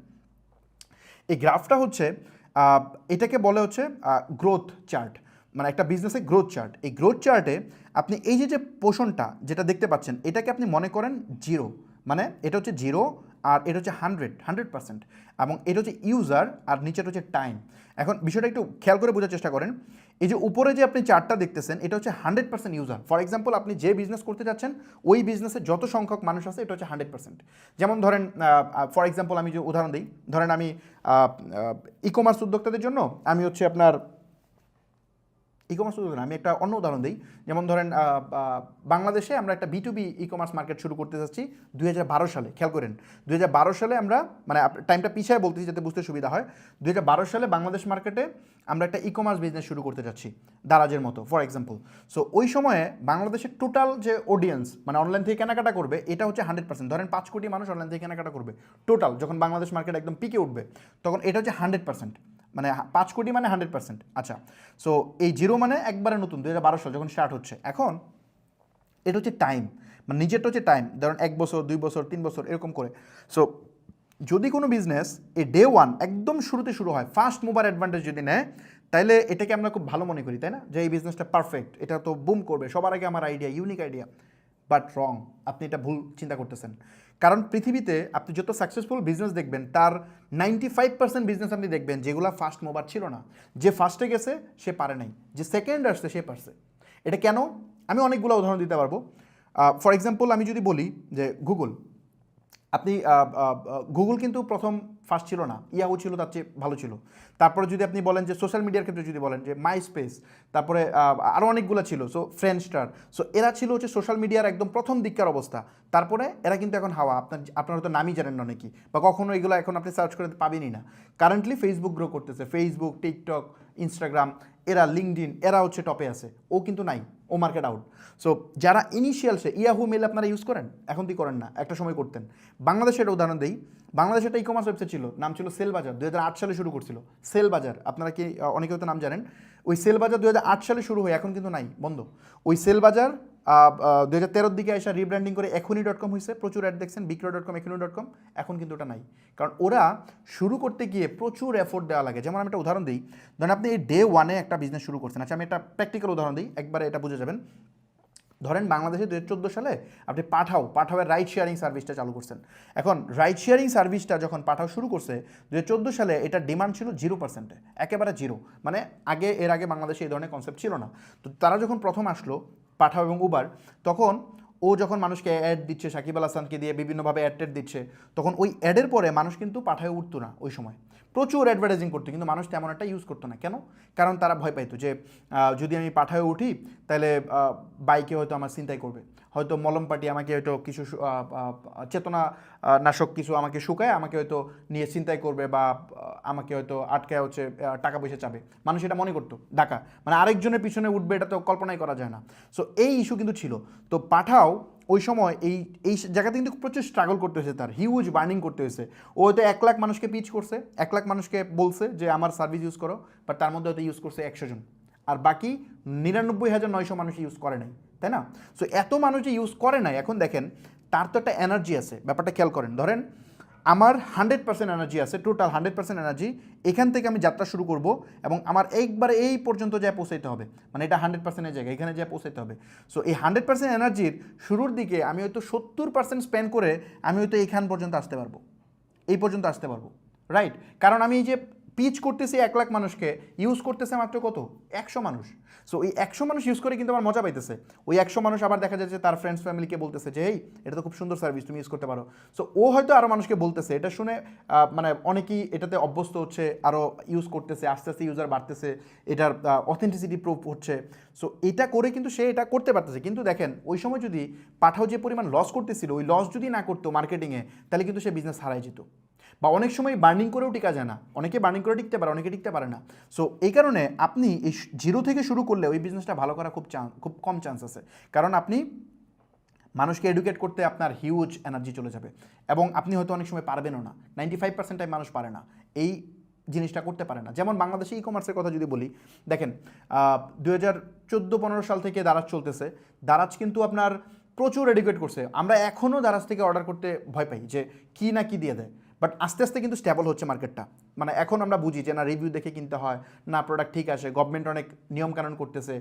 এই গ্রাফটা হচ্ছে এটাকে বলে হচ্ছে গ্রোথ চার্ট, মানে একটা বিজনেসের গ্রোথ চার্ট। এই গ্রোথ চার্টে আপনি এই যে পোর্শনটা যেটা দেখতে পাচ্ছেন, এটাকে আপনি মনে করেন জিরো, মানে এটা হচ্ছে জিরো, আর এটা হচ্ছে 100%, এবং এটা হচ্ছে ইউজার, আর নিচেটা হচ্ছে টাইম। এখন বিষয়টা একটু খেয়াল করে বোঝার চেষ্টা করেন। এই যে উপরে যে আপনি চার্টটা দেখতেছেন, এটা হচ্ছে 100% ইউজার। ফর এক্সাম্পল, আপনি যে বিজনেস করতে যাচ্ছেন ওই বিজনেসে যত সংখ্যক মানুষ আছে, এটা হচ্ছে 100%। যেমন ধরেন ফর এক্সাম্পল আমি যে উদাহরণ দিই, ধরেন আমি ই কমার্স উদ্যোক্তাদের জন্য আমি হচ্ছে আপনার ই কমার্স উদ্যোক্তা, আমি একটা অন্য উদাহরণ দিই। যেমন ধরেন বাংলাদেশে আমরা একটা B2B ই কমার্স মার্কেট শুরু করতে যাচ্ছি 2012 সালে। খেয়াল করেন 2012 সালে আমরা, মানে টাইমটা পিছিয়ে বলতেছি যাতে বুঝতে সুবিধা হয়, 2012 সালে বাংলাদেশ মার্কেটে আমরা একটা ই কমার্স বিজনেস শুরু করতে যাচ্ছি, দারাজের মতো ফর এক্সাম্পল। সো ওই সময়ে বাংলাদেশের টোটাল যে অডিয়েন্স, মানে অনলাইন থেকে কেনাকাটা করবে, এটা হচ্ছে 100%। ধরেন 5 কোটি মানুষ অনলাইন থেকে কেনাকাটা করবে টোটাল, যখন বাংলাদেশ মার্কেট একদম পিকে উঠবে, তখন এটা হচ্ছে 100%, মানে 5 কোটি মানে 100%। আচ্ছা, সো এই জিরো মানে একবারে নতুন 2012 সাল যখন স্টার্ট হচ্ছে। এখন এটা হচ্ছে টাইম, মানে নিজেরটা হচ্ছে টাইম, ধরুন 1 বছর 2 বছর 3 বছর এরকম করে। সো যদি কোনো বিজনেস এই ডে ওয়ান একদম শুরুতে শুরু হয়, ফার্স্ট মুভার অ্যাডভান্টেজ যদি নেয়, তাহলে এটাকে আমরা খুব ভালো মনে করি, তাই না? যে এই বিজনেসটা পারফেক্ট, এটা তো বুম করবে, সবার আগে আমার আইডিয়া, ইউনিক আইডিয়া। বাট রং, আপনি এটা ভুল চিন্তা করতেছেন। কারণ পৃথিবীতে আপনি যত সাকসেসফুল বিজনেস দেখবেন, তার 95% বিজনেস আপনি দেখবেন যেগুলো ফার্স্ট মুভার ছিল না। যে ফার্স্টে গেছে সে পারে নাই, যে সেকেন্ড আসছে সে পারছে। এটা কেন? আমি অনেকগুলো উদাহরণ দিতে পারবো। ফর এক্সাম্পল আমি যদি বলি যে গুগল, আপনি গুগল কিন্তু প্রথম ফার্স্ট ছিল না, ইয়াহু ছিল তার চেয়ে ভালো ছিল। তারপরে যদি আপনি বলেন যে সোশ্যাল মিডিয়ার ক্ষেত্রে যদি বলেন যে মাই স্পেস, তারপরে আরও অনেকগুলো ছিল, সো ফ্রেন্ডস্টার। সো এরা ছিল হচ্ছে সোশ্যাল মিডিয়ার একদম প্রথম দিককার অবস্থা। তারপরে এরা কিন্তু এখন হাওয়া, আপনার হয়তো নামই জানেন না অনেকেই, বা কখনো এগুলো এখন আপনি সার্চ করে পাবেনই না। কারেন্টলি ফেসবুক গ্রো করতেছে, ফেসবুক, টিকটক, ইনস্টাগ্রাম, এরা লিঙ্কডইন, এরা হচ্ছে টপে আছে, ও কিন্তু নাই, ও মার্কেট আউট। সো যারা ইনিশিয়াল সে ইয়াহু মেল আপনারা ইউজ করেন, এখন তুই করেন না, একটা সময় করতেন। বাংলাদেশের একটা উদাহরণ দিই, বাংলাদেশে একটা ই কমার্স ওয়েবসাইট ছিল, নাম ছিল সেল বাজার, 2008 সালে শুরু করছিল। সেল বাজার, আপনারা কি অনেকে হয়তো নাম জানেন। ওই সেল বাজার 2008 সালে শুরু হয়ে এখন কিন্তু নাই, বন্ধ। ওই সেল বাজার 2013 দিকে এসে রিব্র্যান্ডিং করে এখনই.com হয়েছে, প্রচুর অ্যাড দেখছেন, বিক্রয়.com, এখনই.com, এখন কিন্তু ওটা নাই। কারণ ওরা শুরু করতে গিয়ে প্রচুর এফোর্ট দেওয়া লাগে। যেমন আমি একটা উদাহরণ দিই, ধরেন আপনি এই ডে ওয়ানে একটা বিজনেস শুরু করছেন। আচ্ছা, আমি একটা প্র্যাকটিক্যাল উদাহরণ দিই, একবারে এটা বুঝে যাবেন। ধরেন বাংলাদেশে 2014 সালে আপনি পাঠাওয়ের রাইড শেয়ারিং সার্ভিসটা চালু করছেন। এখন রাইড শেয়ারিং সার্ভিসটা যখন পাঠাও শুরু করছে 2014 সালে, এটা ডিমান্ড ছিল 0%, একেবারে জিরো। মানে এর আগে বাংলাদেশে এই ধরনের কনসেপ্ট ছিল না। তো তারা যখন প্রথম আসলো পাঠাও এবং উবার, তখন ও যখন মানুষকে অ্যাড দিচ্ছে, সাকিব আল হাসানকে দিয়ে বিভিন্নভাবে অ্যাড দিচ্ছে, তখন ওই অ্যাডের পরে মানুষ কিন্তু পাঠায় উঠতো না। ওই সময় প্রচুর অ্যাডভার্টাইজিং করতো, কিন্তু মানুষ তেমন একটা ইউজ করতো না। কেন? কারণ তারা ভয় পাইতো যে যদি আমি পাঠায় উঠি, তাহলে বাইকে হয়তো আমার চিন্তাই করবে, হয়তো মলম পাটি আমাকে হয়তো কিছু চেতনা নাশক কিছু আমাকে শুকায়, আমাকে হয়তো নিয়ে চিন্তাই করবে, বা আমাকে হয়তো আটকায় হচ্ছে টাকা পয়সা চাবে। মানুষ এটা মনে করতো ডাকা, মানে আরেকজনের পিছনে উঠবে, এটা তো কল্পনাই করা যায় না। সো এই ইস্যু কিন্তু ছিল। তো পাঠাও ওই সময় এই জায়গাতে কিন্তু প্রচুর স্ট্রাগল করতে হয়েছে, তার হিউজ বার্নিং করতে হয়েছে। ও হয়তো 1 লাখ মানুষকে পিচ করছে, 1 লাখ মানুষকে বলছে যে আমার সার্ভিস ইউজ করো, বাট তার মধ্যে হয়তো ইউজ করছে 100 জন, আর বাকি 99,900 মানুষ ইউজ করে নাই, তাই না? সো এত মানুষ যে ইউজ করে নাই, এখন দেখেন তার তো একটা এনার্জি আছে, ব্যাপারটা খেয়াল করেন। ধরেন আমার 100% এনার্জি আছে, টোটাল 100% এনার্জি, এখান থেকে আমি যাত্রা শুরু করব এবং আমার একবারে এই পর্যন্ত যায় পৌঁছাইতে হবে, মানে এটা 100%-এর জায়গায় এখানে যায় পৌঁছাইতে হবে। সো এই 100% এনার্জির শুরুর দিকে আমি হয়তো 70% স্পেন্ড করে আমি হয়তো এইখান পর্যন্ত আসতে পারবো, এই পর্যন্ত আসতে পারবো, রাইট? কারণ আমি এই যে পিচ করতেছি 1 লাখ মানুষকে, ইউজ করতেছে মাত্র কত? 100 মানুষ। সো এই 100 মানুষ ইউজ করে কিন্তু আমার মজা পাইতেছে। ওই 100 মানুষ আবার দেখা যাচ্ছে তার ফ্রেন্ডস ফ্যামিলিকে বলতেছে যে এই এটা তো খুব সুন্দর সার্ভিস, তুমি ইউজ করতে পারো। সো ও হয়তো আরও মানুষকে বলতেছে, এটা শুনে মানে অনেকেই এটাতে অভ্যস্ত হচ্ছে, আরও ইউজ করতেছে, আস্তে আস্তে ইউজার বাড়তেছে, এটার অথেন্টিসিটি প্রুফ হচ্ছে। সো এটা করে কিন্তু সে এটা করতে পারতেছে। কিন্তু দেখেন ওই সময় যদি পাঠাও যে পরিমাণ লস করতেছিল, ওই লস যদি না করতো মার্কেটিংয়ে, তাহলে কিন্তু সে বিজনেস হারাই যেত। বা অনেক সময় বার্নিং করেও টিকা যায় না, অনেকে বার্নিং করে টিকতে পারে, অনেকে টিকতে পারে না। সো এই কারণে আপনি এই জিরো থেকে শুরু করলে ওই বিজনেসটা ভালো করা খুব কম চান্স আছে। কারণ আপনি মানুষকে এডুকেট করতে আপনার হিউজ এনার্জি চলে যাবে এবং আপনি হয়তো অনেক সময় পারবেনও না। 95% টাইম মানুষ পারে না, এই জিনিসটা করতে পারে না। যেমন বাংলাদেশে ই কমার্সের কথা যদি বলি, দেখেন 2014-15 সাল থেকে দারাজ চলতেছে। দারাজ কিন্তু আপনার প্রচুর এডুকেট করছে। আমরা এখনও দারাজ থেকে অর্ডার করতে ভয় পাই যে কি না কি দিয়ে দেয়, বাট আস্তে আস্তে কিন্তু স্টেবল হচ্ছে মার্কেটটা। মানে এখন আমরা বুঝি যে না, রিভিউ দেখে কিনতে হয়, না প্রোডাক্ট ঠিক আসে, গভর্নমেন্ট অনেক নিয়মকানুন করতেছে,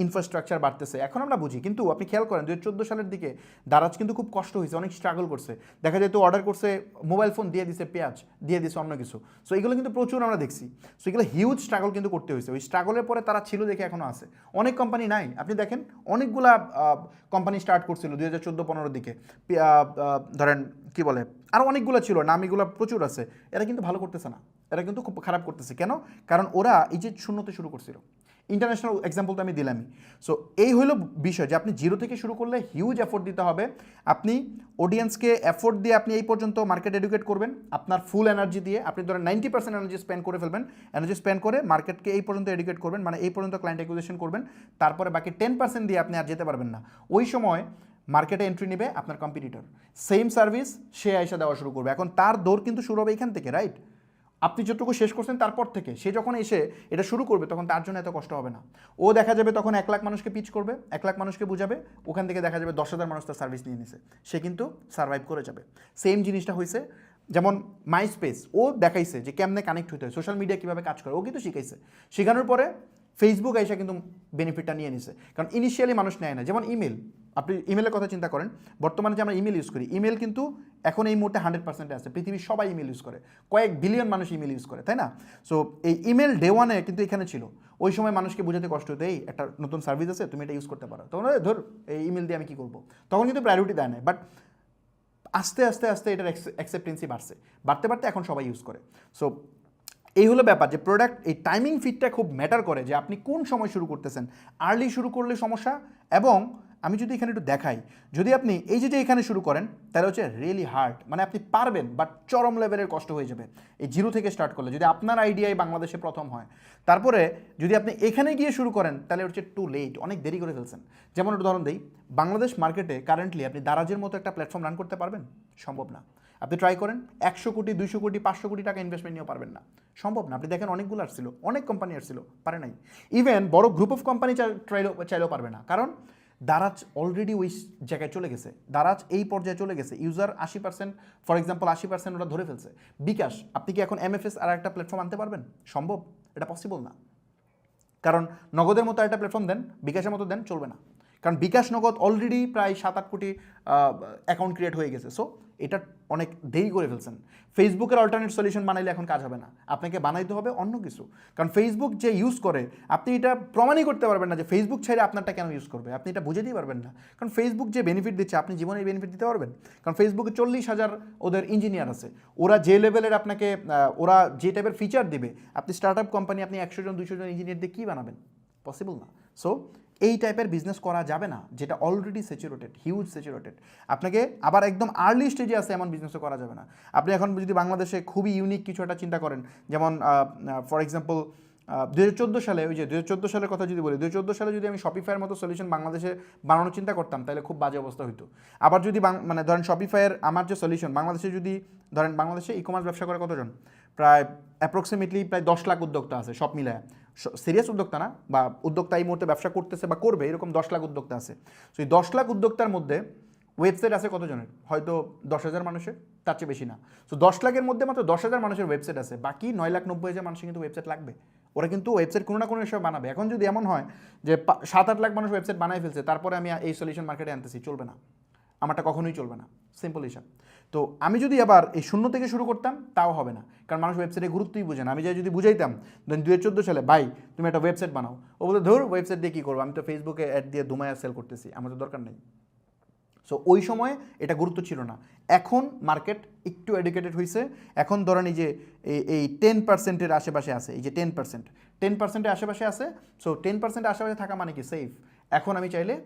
ইনফ্রাস্ট্রাকচার বাড়তেছে, এখন আমরা বুঝি। কিন্তু আপনি খেয়াল করেন 2014 সালের দিকে দারাজ কিন্তু খুব কষ্ট হয়েছে, অনেক স্ট্রাগল করছে। দেখা যায় তো অর্ডার করছে, মোবাইল ফোন দিয়ে দিছে, পেঁয়াজ দিয়ে দিছে, অন্য কিছু। সো এগুলো কিন্তু প্রচুর আমরা দেখছি। সো এগুলো হিউজ স্ট্রাগল কিন্তু করতে হয়েছে। ওই স্ট্রাগলের পরে তারা ছিল দেখে এখনও আছে। অনেক কোম্পানি নাই, আপনি দেখেন অনেকগুলা কোম্পানি স্টার্ট করছিল 2014-15 দিকে, ধরেন কি বলে, আরও অনেকগুলো ছিল, নামিগুলো প্রচুর আছে। এরা কিন্তু ভালো করতেছে না, এরা কিন্তু খুব খারাপ করতেছে। কেন? কারণ ওরা এই যে শূন্যতে শুরু করছিল। ইন্টারন্যাশনাল এক্সাম্পল তো আমি দিলামই। সো এই হলো বিষয় যে আপনি জিরো থেকে শুরু করলে হিউজ এফোর্ট দিতে হবে। আপনি অডিয়েন্সকে এফোর্ট দিয়ে আপনি এই পর্যন্ত মার্কেট এডুকেট করবেন আপনার ফুল এনার্জি দিয়ে। আপনি ধরেন 90% এনার্জি স্পেন্ড করে ফেলবেন, এনার্জি স্পেন্ড করে মার্কেটকে এই পর্যন্ত এডুকেট করবেন, মানে এই পর্যন্ত ক্লায়েন্ট অ্যাকুইজিশন করবেন। তারপরে বাকি 10% দিয়ে আপনি আর যেতে পারবেন না। ওই সময় মার্কেটে এন্ট্রি নেবে আপনার কম্পিটিটর, সেম সার্ভিস সে আইসা দেওয়া শুরু করবে। এখন তার দৌড় কিন্তু শুরু হবে এখান থেকে, রাইট? আপনি যতটুকু শেষ করছেন তারপর থেকে সে যখন এসে এটা শুরু করবে, তখন তার জন্য এত কষ্ট হবে না। ও দেখা যাবে তখন 1 লাখ মানুষকে পিচ করবে, 1 লাখ মানুষকে বুঝাবে, ওখান থেকে দেখা যাবে 10,000 মানুষ তার সার্ভিস নিয়ে নিছে, সে কিন্তু সার্ভাইভ করে যাবে। সেম জিনিসটা হয়েছে যেমন মাইস্পেস, ও দেখাইছে যে কেমনে কানেক্ট হতে হয়, সোশ্যাল মিডিয়া কীভাবে কাজ করে, ও কিন্তু শিখাইছে। শেখানোর পরে ফেসবুক আইসা কিন্তু বেনিফিটটা নিয়ে নিছে, কারণ ইনিশিয়ালি মানুষ নেয় না। যেমন ইমেল, আপনি ইমেলের কথা চিন্তা করেন, বর্তমানে যে আমরা ইমেল ইউজ করি, ইমেল কিন্তু এখন এই মুহূর্তে 100% আছে, পৃথিবীর সবাই ইমেল ইউজ করে, কয়েক বিলিয়ন মানুষ ইমেল ইউজ করে, তাই না? সো এই ইমেল ডে ওয়ানে কিন্তু এখানে ছিল। ওই সময় মানুষকে বোঝাতে কষ্ট হতো, এই একটা নতুন সার্ভিস আছে, তুমি এটা ইউজ করতে পারো। তখন ধর এই ইমেল দিয়ে আমি কী করবো, তখন কিন্তু প্রায়োরিটি দেয় না। বাট আস্তে আস্তে আস্তে এটার অ্যাকসেপ্টেন্সি বাড়তে বাড়তে এখন সবাই ইউজ করে। সো এই হলো ব্যাপার যে প্রোডাক্ট, এই টাইমিং ফিটটা খুব ম্যাটার করে যে আপনি কোন সময় শুরু করতেছেন। আর্লি শুরু করলে সমস্যা, এবং আমি যদি এখানে একটু দেখাই, যদি আপনি এই যে এখানে শুরু করেন তাহলে হচ্ছে রিয়েলি হার্ড, মানে আপনি পারবেন বাট চরম লেভেলের কষ্ট হয়ে যাবে এই জিরো থেকে স্টার্ট করলে, যদি আপনার আইডিয়াই বাংলাদেশে প্রথম হয়। তারপরে যদি আপনি এখানে গিয়ে শুরু করেন তাহলে হচ্ছে টু লেট, অনেক দেরি করে ফেলছেন। যেমন উদাহরণ দিই, বাংলাদেশ মার্কেটে কারেন্টলি আপনি দারাজের মতো একটা প্ল্যাটফর্ম রান করতে পারবেন? সম্ভব না। আপনি ট্রাই করেন, 100 কোটি 200 কোটি 500 কোটি টাকা ইনভেস্টমেন্ট নিয়েও পারবেন না, সম্ভব না। আপনি দেখেন অনেকগুলো আসছিল, অনেক কোম্পানি আসছিল, পারে নাই। ইভেন বড় গ্রুপ অফ কোম্পানি চাইলেও পারবে না, কারণ দারাজ অলরেডি ওই জায়গায় চলে গেছে, দারাজ এই পর্যায়ে চলে গেছে। ইউজার 80%, ফর এক্সাম্পল 80% ওরা ধরে ফেলছে। বিকাশ, আপনি কি এখন এমএফএস আর একটা প্ল্যাটফর্ম আনতে পারবেন? সম্ভব? এটা পসিবল না। কারণ নগদের মতো একটা প্ল্যাটফর্ম দেন, বিকাশের মতো দেন, চলবে না। কারণ বিকাশ নগদ অলরেডি প্রায় 7-8 কোটি অ্যাকাউন্ট ক্রিয়েট হয়ে গেছে। সো এটা অনেক দেরি করে ফেলছেন। ফেসবুকের অল্টারনেট সলিউশন বানাইলে এখন কাজ হবে না, আপনাকে বানাইতে হবে অন্য কিছু। কারণ ফেসবুক যে ইউজ করে, আপনি এটা প্রমাণই করতে পারবেন না যে ফেসবুক ছেড়ে আপনারটা কেন ইউজ করবে, আপনি এটা বুঝে দিতে পারবেন না। কারণ ফেসবুক যে বেনিফিট দিচ্ছে, আপনি জীবনে এই বেনিফিট দিতে পারবেন? কারণ ফেসবুকে 40,000 ওদের ইঞ্জিনিয়ার আছে, ওরা যে লেভেলের আপনাকে ওরা যে টাইপের ফিচার দিবে, আপনি স্টার্ট আপ কোম্পানি, আপনি 100 জন 200 জন ইঞ্জিনিয়ার দিয়ে কী বানাবেন? পসিবল না। সো এই টাইপের বিজনেস করা যাবে না যেটা অলরেডি স্যাচুরেটেড, হিউজ স্যাচুরেটেড। আপনাকে আবার একদম আর্লি স্টেজে আছে এমন বিজনেসও করা যাবে না। আপনি এখন যদি বাংলাদেশে খুবই ইউনিক কিছু একটা চিন্তা করেন, যেমন ফর এক্সাম্পল 2014 সালে, ওই যে 2014 সালের কথা যদি বলি, 2014 সালে যদি আমি শপিফাইয়ের মতো সলিউশন বাংলাদেশে বানানোর চিন্তা করতাম, তাহলে খুব বাজে অবস্থা হইতো। আবার যদি মানে ধরেন শপিফাইয়ের আমার যে সলিউশন বাংলাদেশে, যদি ধরেন বাংলাদেশে ই কমার্স ব্যবসা করে কতজন, প্রায় অ্যাপ্রক্সিমেটলি প্রায় 10 লাখ উদ্যোক্তা আছে, সব মিলায়। সিরিয়াস উদ্যোক্তা না, বা উদ্যোক্তা এই মুহূর্তে ব্যবসা করতেছে বা করবে, এরকম 10 লাখ উদ্যোক্তা আছে। সো এই 10 লাখ উদ্যোক্তার মধ্যে ওয়েবসাইট আছে কতজনের? হয়তো 10,000 মানুষের, তার চেয়ে বেশি না। সো 10 লাখের মধ্যে মাত্র 10,000 মানুষের ওয়েবসাইট আছে, বাকি 9,90,000 মানুষের কিন্তু ওয়েবসাইট লাগবে। ওরা কিন্তু ওয়েবসাইট কোনো না কোনো হিসাবে বানাবে। এখন যদি এমন হয় যে 7-8 লাখ মানুষ ওয়েবসাইট বানাই ফেলছে, তারপরে আমি এই সলিউশন মার্কেটে আনতেছি, চলবে না, আমারটা কখনোই চলবে না, সিম্পল হিসাব। তো আমি যদি আবার এই শূন্য থেকে শুরু করতাম তাও হবে না, কারণ মানুষ ওয়েবসাইটে গুরুত্বই বুঝে না। আমি যদি বুঝাইতাম 2014 সালে, ভাই তুমি একটা ওয়েবসাইট বানাও, ও বলতে ধর ওয়েবসাইট দিয়ে কী করবো, আমি তো ফেসবুকে অ্যাড দিয়ে দুমায়া সেল করতেছি, আমার তো দরকার নেই। সো ওই সময়ে এটা গুরুত্ব ছিল না। এখন মার্কেট একটু এডুকেটেড হয়েছে। এখন ধরেন এই যে এই 10%-এর আশেপাশে আছে, এই যে 10%-এর আশেপাশে আছে। সো 10%-এর আশেপাশে থাকা মানে কি সেফ। এখন আমি চাইলে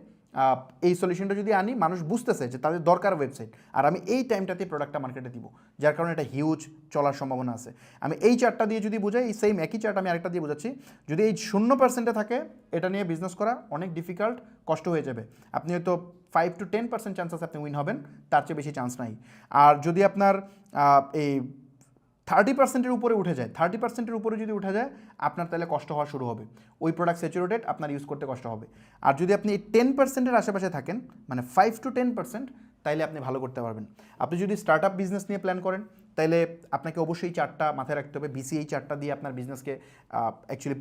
এই সলিউশনটা যদি আনি, মানুষ বুঝতেছে যে তাদের দরকার ওয়েবসাইট, আর আমি এই টাইমটাতে প্রোডাক্টটা মার্কেটে দিব, যার কারণে এটা হিউজ চলার সম্ভাবনা আছে। আমি এই চারটা দিয়ে যদি বুঝাই, এই সেম একই চার্ট আমি আরেকটা দিয়ে বোঝাচ্ছি, যদি এই 0%-এ থাকে, এটা নিয়ে বিজনেস করা অনেক ডিফিকাল্ট, কষ্ট হয়ে যাবে। আপনি হয়তো 5 to 10% চান্স আছে আপনি উইন হবেন, তার চেয়ে বেশি চান্স নাই। আর যদি আপনার এই 30%-এর উপরে উঠে যায়, 30%-এর উপরে যদি উঠে যায়, আপনার তাহলে কষ্ট হওয়া শুরু হবে। ওই প্রোডাক্ট স্যাচুরেটেড, আপনার ইউজ করতে কষ্ট হবে। আর যদি আপনি 10%-এর আশেপাশে থাকেন, মানে 5 to 10%, তাইলে আপনি ভালো করতে পারবেন। আপনি যদি স্টার্ট আপ বিজনেস নিয়ে প্ল্যান করেন, তাইলে আপনাকে অবশ্যই চারটা মাথায় রাখতে হবে। বিসি এই চারটা দিয়ে আপনার বিজনেসকে অ্যাকচুয়ালি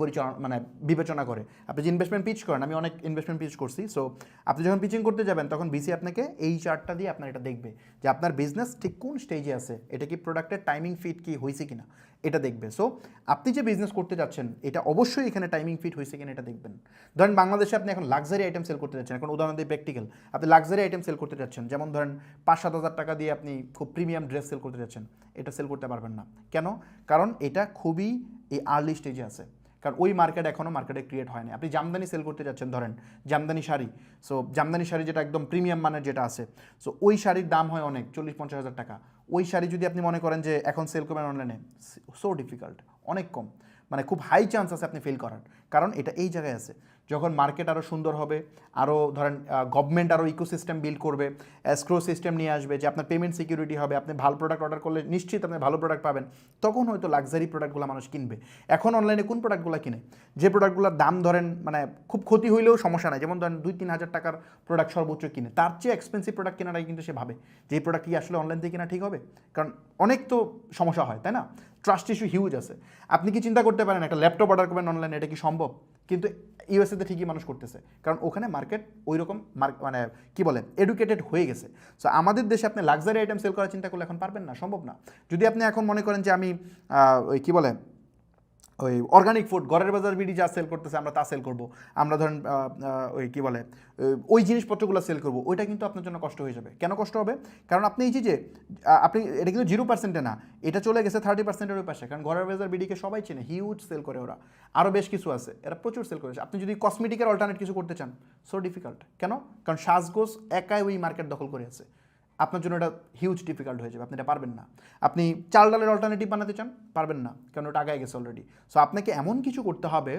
মানে বিবেচনা করে। আপনি যে ইনভেস্টমেন্ট পিচ করেন, আমি অনেক ইনভেস্টমেন্ট পিচ করছি, সো আপনি যখন পিচিং করতে যাবেন, তখন বিসি আপনাকে এই চারটা দিয়ে আপনার এটা দেখবে যে আপনার বিজনেস ঠিক কোন স্টেজে আছে, এটা কি প্রোডাক্টের টাইমিং ফিট কি হয়েছে কিনা, এটা দেখবে। সো আপনি যে বিজনেস করতে যাচ্ছেন, এটা অবশ্যই এখানে টাইমিং ফিট হয়েছে কিনা এটা দেখবেন। ধরেন বাংলাদেশে আপনি এখন লাক্সারি আইটেম সেল করতে যাচ্ছেন, এখন উদাহরণ দিয়ে প্র্যাকটিক্যাল, আপনি লাক্সারি আইটেম সেল করতে যাচ্ছেন, যেমন ধরেন 5-7 হাজার টাকা দিয়ে আপনি খুব প্রিমিয়াম ড্রেস সেল করতে যাচ্ছেন, এটা সেল করতে পারবেন না। কেন? কারণ এটা খুবই এই আর্লি স্টেজে আছে, কারণ ওই মার্কেট এখনও মার্কেটে ক্রিয়েট হয়নি। আপনি জামদানি সেল করতে যাচ্ছেন, ধরেন জামদানি শাড়ি, সো জামদানি শাড়ি যেটা একদম প্রিমিয়াম মানের যেটা আছে, সো ওই শাড়ির দাম হয় অনেক 40-50 হাজার টাকা। ওই শাড়ি যদি আপনি মনে করেন যে এখন সেল করবেন অনলাইনে, সো ডিফিকাল্ট, অনেক কম, মানে খুব হাই চান্স আছে আপনি ফেল করার, কারণ এটা এই জায়গায় আছে। যখন মার্কেট আরও সুন্দর হবে, আরও ধরেন গভর্নমেন্ট আরও ইকোসিস্টেম বিল্ড করবে, স্ক্রো সিস্টেম নিয়ে আসবে, যে আপনার পেমেন্ট সিকিউরিটি হবে, আপনি ভালো প্রোডাক্ট অর্ডার করলে নিশ্চিত আপনি ভালো প্রোডাক্ট পাবেন, তখন হয়তো লাক্সারি প্রোডাক্টগুলো মানুষ কিনবে। এখন অনলাইনে কোন প্রোডাক্টগুলো কিনে? যে প্রোডাক্টগুলোর দাম ধরেন মানে খুব ক্ষতি হইলেও সমস্যা নাই, যেমন ধরেন 2-3 হাজার টাকার প্রোডাক্ট সর্বোচ্চ কিনে, তার চেয়ে এক্সপেন্সিভ প্রোডাক্ট কেনাটাই কিন্তু সে ভাবে যে এই প্রোডাক্ট কি আসলে অনলাইন থেকে কেনা ঠিক হবে, কারণ অনেক তো সমস্যা হয়, তাই না? ট্রাস্ট ইস্যু হিউজ আছে। আপনি কি চিন্তা করতে পারেন একটা ল্যাপটপ অর্ডার করবেন অনলাইনে, এটা কি সম্ভব? কিন্তু ইউএসএতে ঠিকই মানুষ করতেছে, কারণ ওখানে মার্কেট ওই রকম মানে কি বলে এডুকেটেড হয়ে গেছে। সো আমাদের দেশে আপনি লাক্সারি আইটেম সেল করার চিন্তা করলে এখন পারবেন না, সম্ভব না। যদি আপনি এখন মনে করেন যে আমি ওই কী বলে ওই অর্গানিক ফুড, ঘরের বাজার বিডি যা সেল করতেছে আমরা তা সেল করব, আমরা ধরেন ওই কী বলে ওই জিনিসপত্রগুলো সেল করব, ওইটা কিন্তু আপনার জন্য কষ্ট হয়ে যাবে। কেন কষ্ট হবে? কারণ আপনি এই যে আপনি এটা কিন্তু 0%-এ না, এটা চলে গেছে 30%-এর ওই পাশে, কারণ ঘরের বাজার বিডিকে সবাই চেনে, হিউজ সেল করে ওরা, আরও বেশ কিছু আছে, এরা প্রচুর সেল করেছে। আপনি যদি কসমেটিকের অল্টারনেট কিছু করতে চান, সো ডিফিকাল্ট। কেন? কারণ সাজগোজ একাই ওই মার্কেট দখল করে আছে, আপনার জন্য এটা হিউজ ডিফিকাল্ট হয়ে যাবে, আপনি এটা পারবেন না। আপনি চাল ডালের অল্টারনেটিভ বানাতে চান, পারবেন না, কারণ ওটা আগায় গেছে অলরেডি। সো আপনাকে এমন কিছু করতে হবে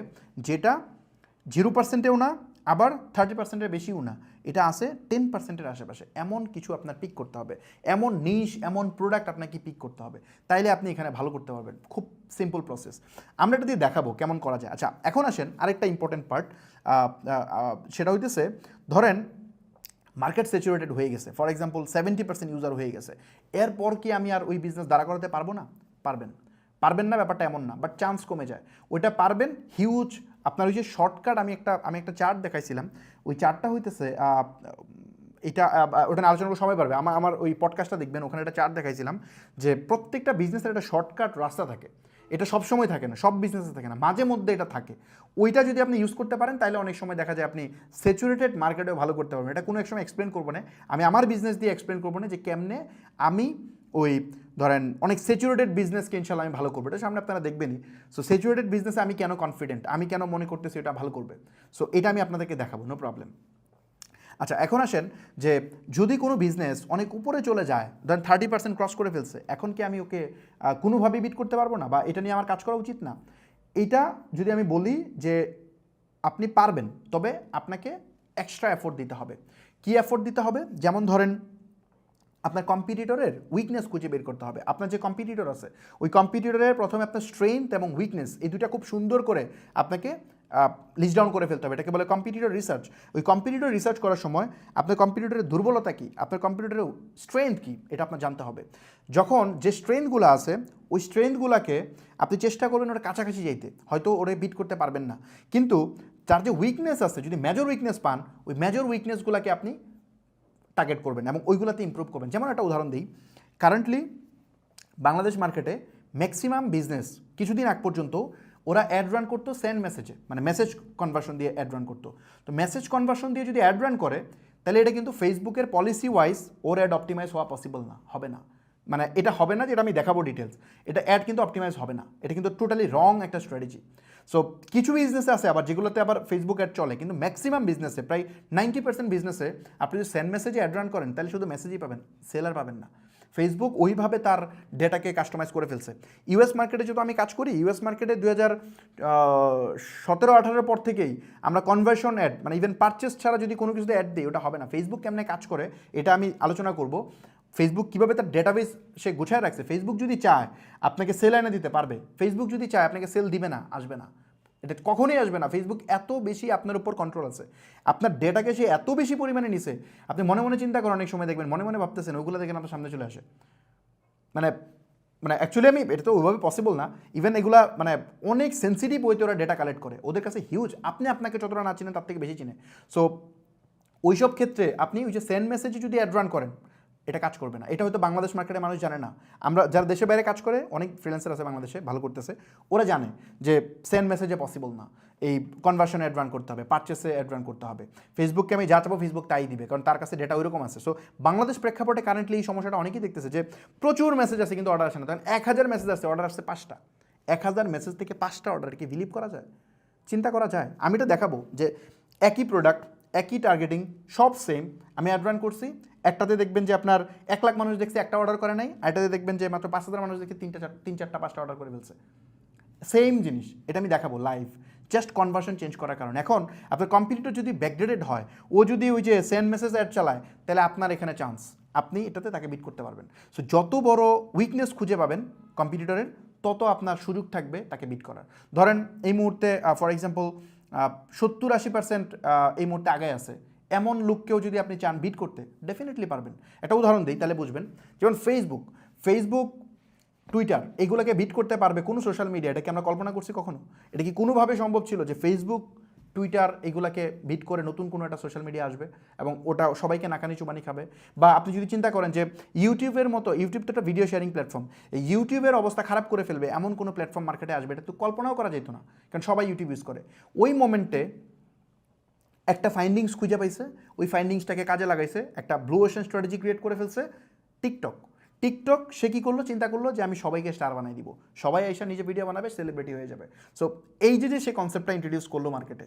যেটা 0%-এও না, আবার 30%-এর বেশিও না, এটা আছে 10%-এর আশেপাশে, এমন কিছু আপনার পিক করতে হবে, এমন নিশ, এমন প্রোডাক্ট আপনাকে পিক করতে হবে, তাইলে আপনি এখানে ভালো করতে পারবেন। খুব সিম্পল প্রসেস, আমরা এটা দিয়ে দেখাবো কেমন করা যায়। আচ্ছা, এখন আসেন আরেকটা ইম্পর্টেন্ট পার্ট, সেটা হইতেছে ধরেন মার্কেট স্যাচুরেটেড হয়ে গেছে, ফর এক্সাম্পল 70% ইউজার হয়ে গেছে, এরপর কি আমি আর ওই বিজনেস দাঁড়া করাতে পারবো না? পারবেন না, ব্যাপারটা এমন না, বাট চান্স কমে যায়। ওইটা পারবেন হিউজ। আপনার ওই যে শর্টকাট আমি একটা চার্ট দেখাইছিলাম, ওই চার্টটা হইতেছে এটা ওটা আলোচনা করে সবাই পারবে, আমার ওই পডকাস্টটা দেখবেন, ওখানে একটা চার্ট দেখাইছিলাম যে প্রত্যেকটা বিজনেসের একটা শর্টকাট রাস্তা থাকে। এটা সব সময় থাকে না, সব বিজনেসে থাকে না, মাঝে মধ্যে এটা থাকে। ওইটা যদি আপনি ইউজ করতে পারেন, তাহলে অনেক সময় দেখা যায় আপনি স্যাচুরেটেড মার্কেটেও ভালো করতে পারবেন। এটা কোনো এক সময় এক্সপ্লেন করবো না, আমি আমার বিজনেস দিয়ে এক্সপ্লেন করবো না যে কেমনে আমি ওই ধরেন অনেক স্যাচুরেটেড বিজনেসকে ইনশাল্লাহ আমি ভালো করবো, এটা সামনে আপনারা দেখবেনই। সো স্যাচুরেটেড বিজনেসে আমি কেন কনফিডেন্ট, আমি কেন মনে করতেছি এটা ভালো করবে, সো এটা আমি আপনাদেরকে দেখাবো, নো প্রবলেম। আচ্ছা, এখন আসেন যে যদি কোনো বিজনেস অনেক উপরে চলে যায়, ধরেন 30% ক্রস করে ফেলছে, এখন কি আমি ওকে কোনোভাবেই বিট করতে পারবো না, বা এটা নিয়ে আমার কাজ করা উচিত না? এইটা যদি আমি বলি যে আপনি পারবেন, তবে আপনাকে এক্সট্রা এফোর্ট দিতে হবে। কি এফোর্ট দিতে হবে? যেমন ধরেন আপনার কম্পিটিটরের উইকনেস খুঁজে বের করতে হবে। আপনার যে কম্পিটিটর আছে, ওই কম্পিটিটরের প্রথমে আপনার স্ট্রেংথ এবং উইকনেস, এই দুটা খুব সুন্দর করে আপনাকে লিস্ট ডাউন করে ফেলতে হবে। এটাকে বলে কম্পিটিটর রিসার্চ। ওই কম্পিটিটর রিসার্চ করার সময় আপনার কম্পিটিটরের দুর্বলতা কী, আপনার কম্পিটিটরের স্ট্রেংথ কী, এটা আপনার জানতে হবে। যখন যে স্ট্রেংথগুলো আছে ওই স্ট্রেংথগুলোকে আপনি চেষ্টা করবেন ওটা কাছাকাছি যাইতে, হয়তো ওরে বিট করতে পারবেন না, কিন্তু তার যে উইকনেস আছে যদি মেজর উইকনেস পান ওই মেজর উইকনেসগুলোকে আপনি টার্গেট করবেন এবং ওইগুলোতে ইমপ্রুভ করবেন। যেমন একটা উদাহরণ দিই, কারেন্টলি বাংলাদেশ মার্কেটে ম্যাক্সিমাম বিজনেস কিছুদিন আগ পর্যন্ত ওরা অ্যাড রান করতো সেন্ড মেসেজে, মানে মেসেজ কনভার্সন দিয়ে অ্যাড রান করতো। তো মেসেজ কনভার্সন দিয়ে যদি অ্যাড রান করে তাহলে এটা কিন্তু ফেসবুকের পলিসি ওয়াইজ ওর অ্যাড অপটিমাইজ হওয়া পসিবল না, হবে না। মানে এটা হবে না, যেটা আমি দেখাবো ডিটেলস, এটা অ্যাড কিন্তু অপটিমাইজ হবে না, এটা কিন্তু টোটালি রং একটা স্ট্র্যাটেজি। সো কিছু বিজনেসে আছে আবার যেগুলোতে আবার ফেসবুক অ্যাড চলে, কিন্তু ম্যাক্সিমাম বিজনেসে প্রায় 90% বিজনেসে আপনি যদি সেন্ড মেসেজে অ্যাড রান করেন তাহলে শুধু মেসেজই পাবেন, সেলার পাবেন না। ফেসবুক ওইভাবে তার ডেটাকে কাস্টমাইজ করে ফেলছে। ইউএস মার্কেটে যেহেতু আমি কাজ করি, ইউএস মার্কেটে 2017-18 পর থেকেই আমরা কনভার্সন অ্যাড, মানে ইভেন পারচেস ছাড়া যদি কোনো কিছুতে অ্যাড দিই ওটা হবে না। ফেসবুক কেমনে কাজ করে এটা আমি আলোচনা করব। ফেসবুক কীভাবে তার ডেটাবেস সে গুছায় রাখছে। ফেসবুক যদি চায় আপনাকে সেল এনে দিতে পারবে, ফেসবুক যদি চায় আপনাকে সেল দিবে না, আসবে না, এটা কখনোই আসবে না। ফেসবুক এত বেশি আপনার উপর কন্ট্রোল আছে, আপনার ডেটাকে সে এত বেশি পরিমাণে নিছে, আপনি মনে মনে চিন্তা করেন, অনেক সময় দেখবেন মনে মনে ভাবতেছেন, ওইগুলো দেখেন আপনার সামনে চলে আসে। মানে মানে অ্যাকচুয়ালি আমি এটা তো ওইভাবে পসিবল না। ইভেন এগুলা মানে অনেক সেন্সিটিভ ওয়েতে ওরা ডেটা কালেক্ট করে, ওদের কাছে হিউজ, আপনি আপনাকে যতটা না চিনেন তার থেকে বেশি চিনে। সো ওইসব ক্ষেত্রে আপনি ওই যে সেন্ড মেসেজে যদি অ্যাড রান করেন এটা কাজ করবে না। এটা হয়তো বাংলাদেশ মার্কেটে মানুষ জানে না। আমরা যারা দেশে বাইরে কাজ করে, অনেক ফ্রিল্যান্সার আছে বাংলাদেশে ভালো করতেছে, ওরা জানে যে সেন্ড মেসেজে পসিবল না, এই কনভার্সনে অ্যাড রান করতে হবে, পারচেসে অ্যাড রান করতে হবে। ফেসবুককে আমি যা চাবো ফেসবুক তাই দিবে, কারণ তার কাছে ডেটা ওইরকম আছে। সো বাংলাদেশ প্রেক্ষাপটে কারেন্টলি এই সমস্যাটা অনেকেই দেখতেছে যে প্রচুর মেসেজ আছে কিন্তু অর্ডার আসে না। তখন 1000 মেসেজ আসছে, অর্ডার আসছে 5টা। 1000 মেসেজ থেকে 5টা অর্ডার, কি বিলিভ করা যায়? চিন্তা করা যায়? আমি এটা দেখাবো যে একই প্রোডাক্ট, একই টার্গেটিং, সব সেম, আমি অ্যাড রান করছি, একটাতে দেখবেন যে আপনার 1 লাখ মানুষ দেখছে, একটা অর্ডার করে নাই, আরেকটাতে দেখবেন যে মাত্র 5000 মানুষ দেখে 3-4টা 5টা অর্ডার করে ফেলছে। সেম জিনিস, এটা আমি দেখাবো লাইভ, জাস্ট কনভার্সন চেঞ্জ করার কারণে। এখন আপনার কম্পিটিটর যদি ব্যাকডেটেড হয়, ও যদি ওই যে সেন্ড মেসেজ অ্যাড চালায়, তাহলে আপনার এখানে চান্স, আপনি এটাতে তাকে বিট করতে পারবেন। সো যত বড় উইকনেস খুঁজে পাবেন কম্পিটিটরের, তত আপনার সুযোগ থাকবে তাকে বিট করার। ধরেন এই মুহূর্তে ফর এক্সাম্পল 70-80% এই মুহূর্তে আগায় আছে, এমন লোককেও যদি আপনি চান বিট করতে, ডেফিনেটলি পারবেন। একটা উদাহরণ দিই তাহলে বুঝবেন। যেমন ফেসবুক, টুইটার, এগুলোকে বিট করতে পারবে কোনো সোশ্যাল মিডিয়া? এটা কি আমরা কল্পনা করছি কখনো? এটা কি কোনোভাবে সম্ভব ছিল যে ফেসবুক, টুইটার এগুলাকে বিট করে নতুন কোনো একটা সোশ্যাল মিডিয়া আসবে এবং ওটা সবাইকে নাকানি চুবানি খাবে? বা আপনি যদি চিন্তা করেন যে ইউটিউবের মতো, ইউটিউব তো একটা ভিডিও শেয়ারিং প্ল্যাটফর্ম, এই ইউটিউবের অবস্থা খারাপ করে ফেলবে এমন কোনো প্ল্যাটফর্ম মার্কেটে আসবে? এটা তো কল্পনাও করা যেত না, কারণ সবাই ইউটিউব ইউজ করে। ওই মোমেন্টে একটা ফাইন্ডিংস খুঁজে পাইছে, ওই ফাইন্ডিংসটাকে কাজে লাগাইছে, একটা ব্লু ওশেন স্ট্র্যাটেজি ক্রিয়েট করে ফেলছে। টিকটক সে কী করলো, চিন্তা করলো যে আমি সবাইকে স্টার বানাই দিব, সবাই এসে নিজে ভিডিও বানাবে, সেলিব্রিটি হয়ে যাবে। সো এই যে সে কনসেপ্টটা ইন্ট্রোডিউস করলো মার্কেটে,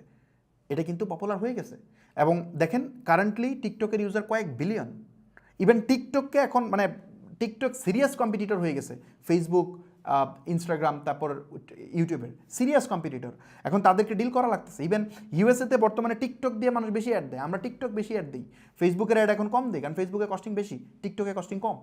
এটা কিন্তু পপুলার হয়ে গেছে। এবং দেখেন কারেন্টলি টিকটকের ইউজার কয়েক বিলিয়ন। ইভেন টিকটককে এখন মানে টিকটক সিরিয়াস কম্পিটিটর হয়ে গেছে ফেসবুক, ইনস্টাগ্রাম, তারপর ইউটিউবের সিরিয়াস কম্পিটিটর। এখন তাদেরকে ডিল করা লাগতেছে। ইভেন ইউএসএতে বর্তমানে টিকটক দিয়ে মানুষ বেশি অ্যাড দেয়, আমরা টিকটক বেশি অ্যাড দিই, ফেসবুকের অ্যাড এখন কম দিই, কারণ ফেসবুকে কস্টিং বেশি, টিকটকে কস্টিং কম।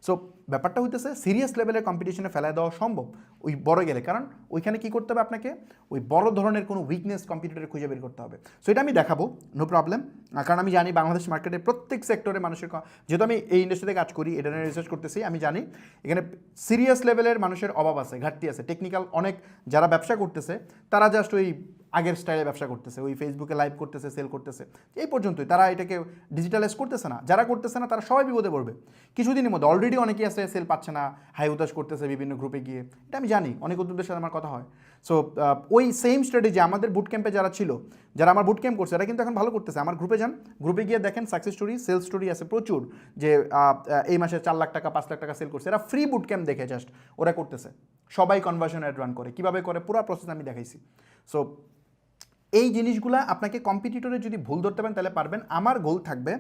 সো ব্যাপারটা হইতেছে সিরিয়াস লেভেলের কম্পিটিশনে ফেলায় দেওয়া সম্ভব ওই বড় গেলে, কারণ ওইখানে কী করতে হবে আপনাকে, ওই বড় ধরনের কোনো উইকনেস কম্পিটিটরে খুঁজে বের করতে হবে। সো এটা আমি দেখাবো, নো প্রবলেম। কারণ আমি জানি বাংলাদেশ মার্কেটের প্রত্যেক সেক্টরে মানুষের, যেহেতু আমি এই ইন্ডাস্ট্রিতে কাজ করি, এটা নিয়ে রিসার্চ করতেছি, আমি জানি এখানে সিরিয়াস লেভেলের মানুষের অভাব আছে, ঘাটতি আছে। টেকনিক্যাল অনেক যারা ব্যবসা করতেছে তারা জাস্ট ওই আগের স্টাইলে ব্যবসা করতেছে, ওই ফেসবুকে লাইভ করতেছে, সেল করতেছে, এই পর্যন্তই। তারা এটাকে ডিজিটালাইজ করতেছে না। যারা করতেছে না তারা সবাই বিপদে পড়বে কিছুদিনের মধ্যে। অলরেডি অনেকেই আছে সেল পাচ্ছে না, হাই উতাস করতেছে বিভিন্ন গ্রুপে গিয়ে, এটা আমি জানি, অনেক উদ্যোগের সাথে আমার কথা হয়। সো ওই সেম স্ট্র্যাটেজি আমাদের বুট ক্যাম্পে যারা ছিল, যারা আমার বুট ক্যাম্প করছে, এরা কিন্তু এখন ভালো করতেছে। আমার গ্রুপে যান, গ্রুপে গিয়ে দেখেন সাকসেস স্টোরি, সেল স্টোরি আছে প্রচুর, যে এই মাসে 4 লাখ টাকা 5 লাখ টাকা সেল করছে। এরা ফ্রি বুট ক্যাম্প দেখে জাস্ট ওরা করতেছে, সবাই কনভার্সন অ্যাড রান করে, কীভাবে করে পুরো প্রসেস আমি দেখাইছি। সো এই জিনিসগুলো আপনাকে কম্পিটিটরে যদি ভুল ধরতে পারেন তাহলে পারবেন। আমার গোল থাকবে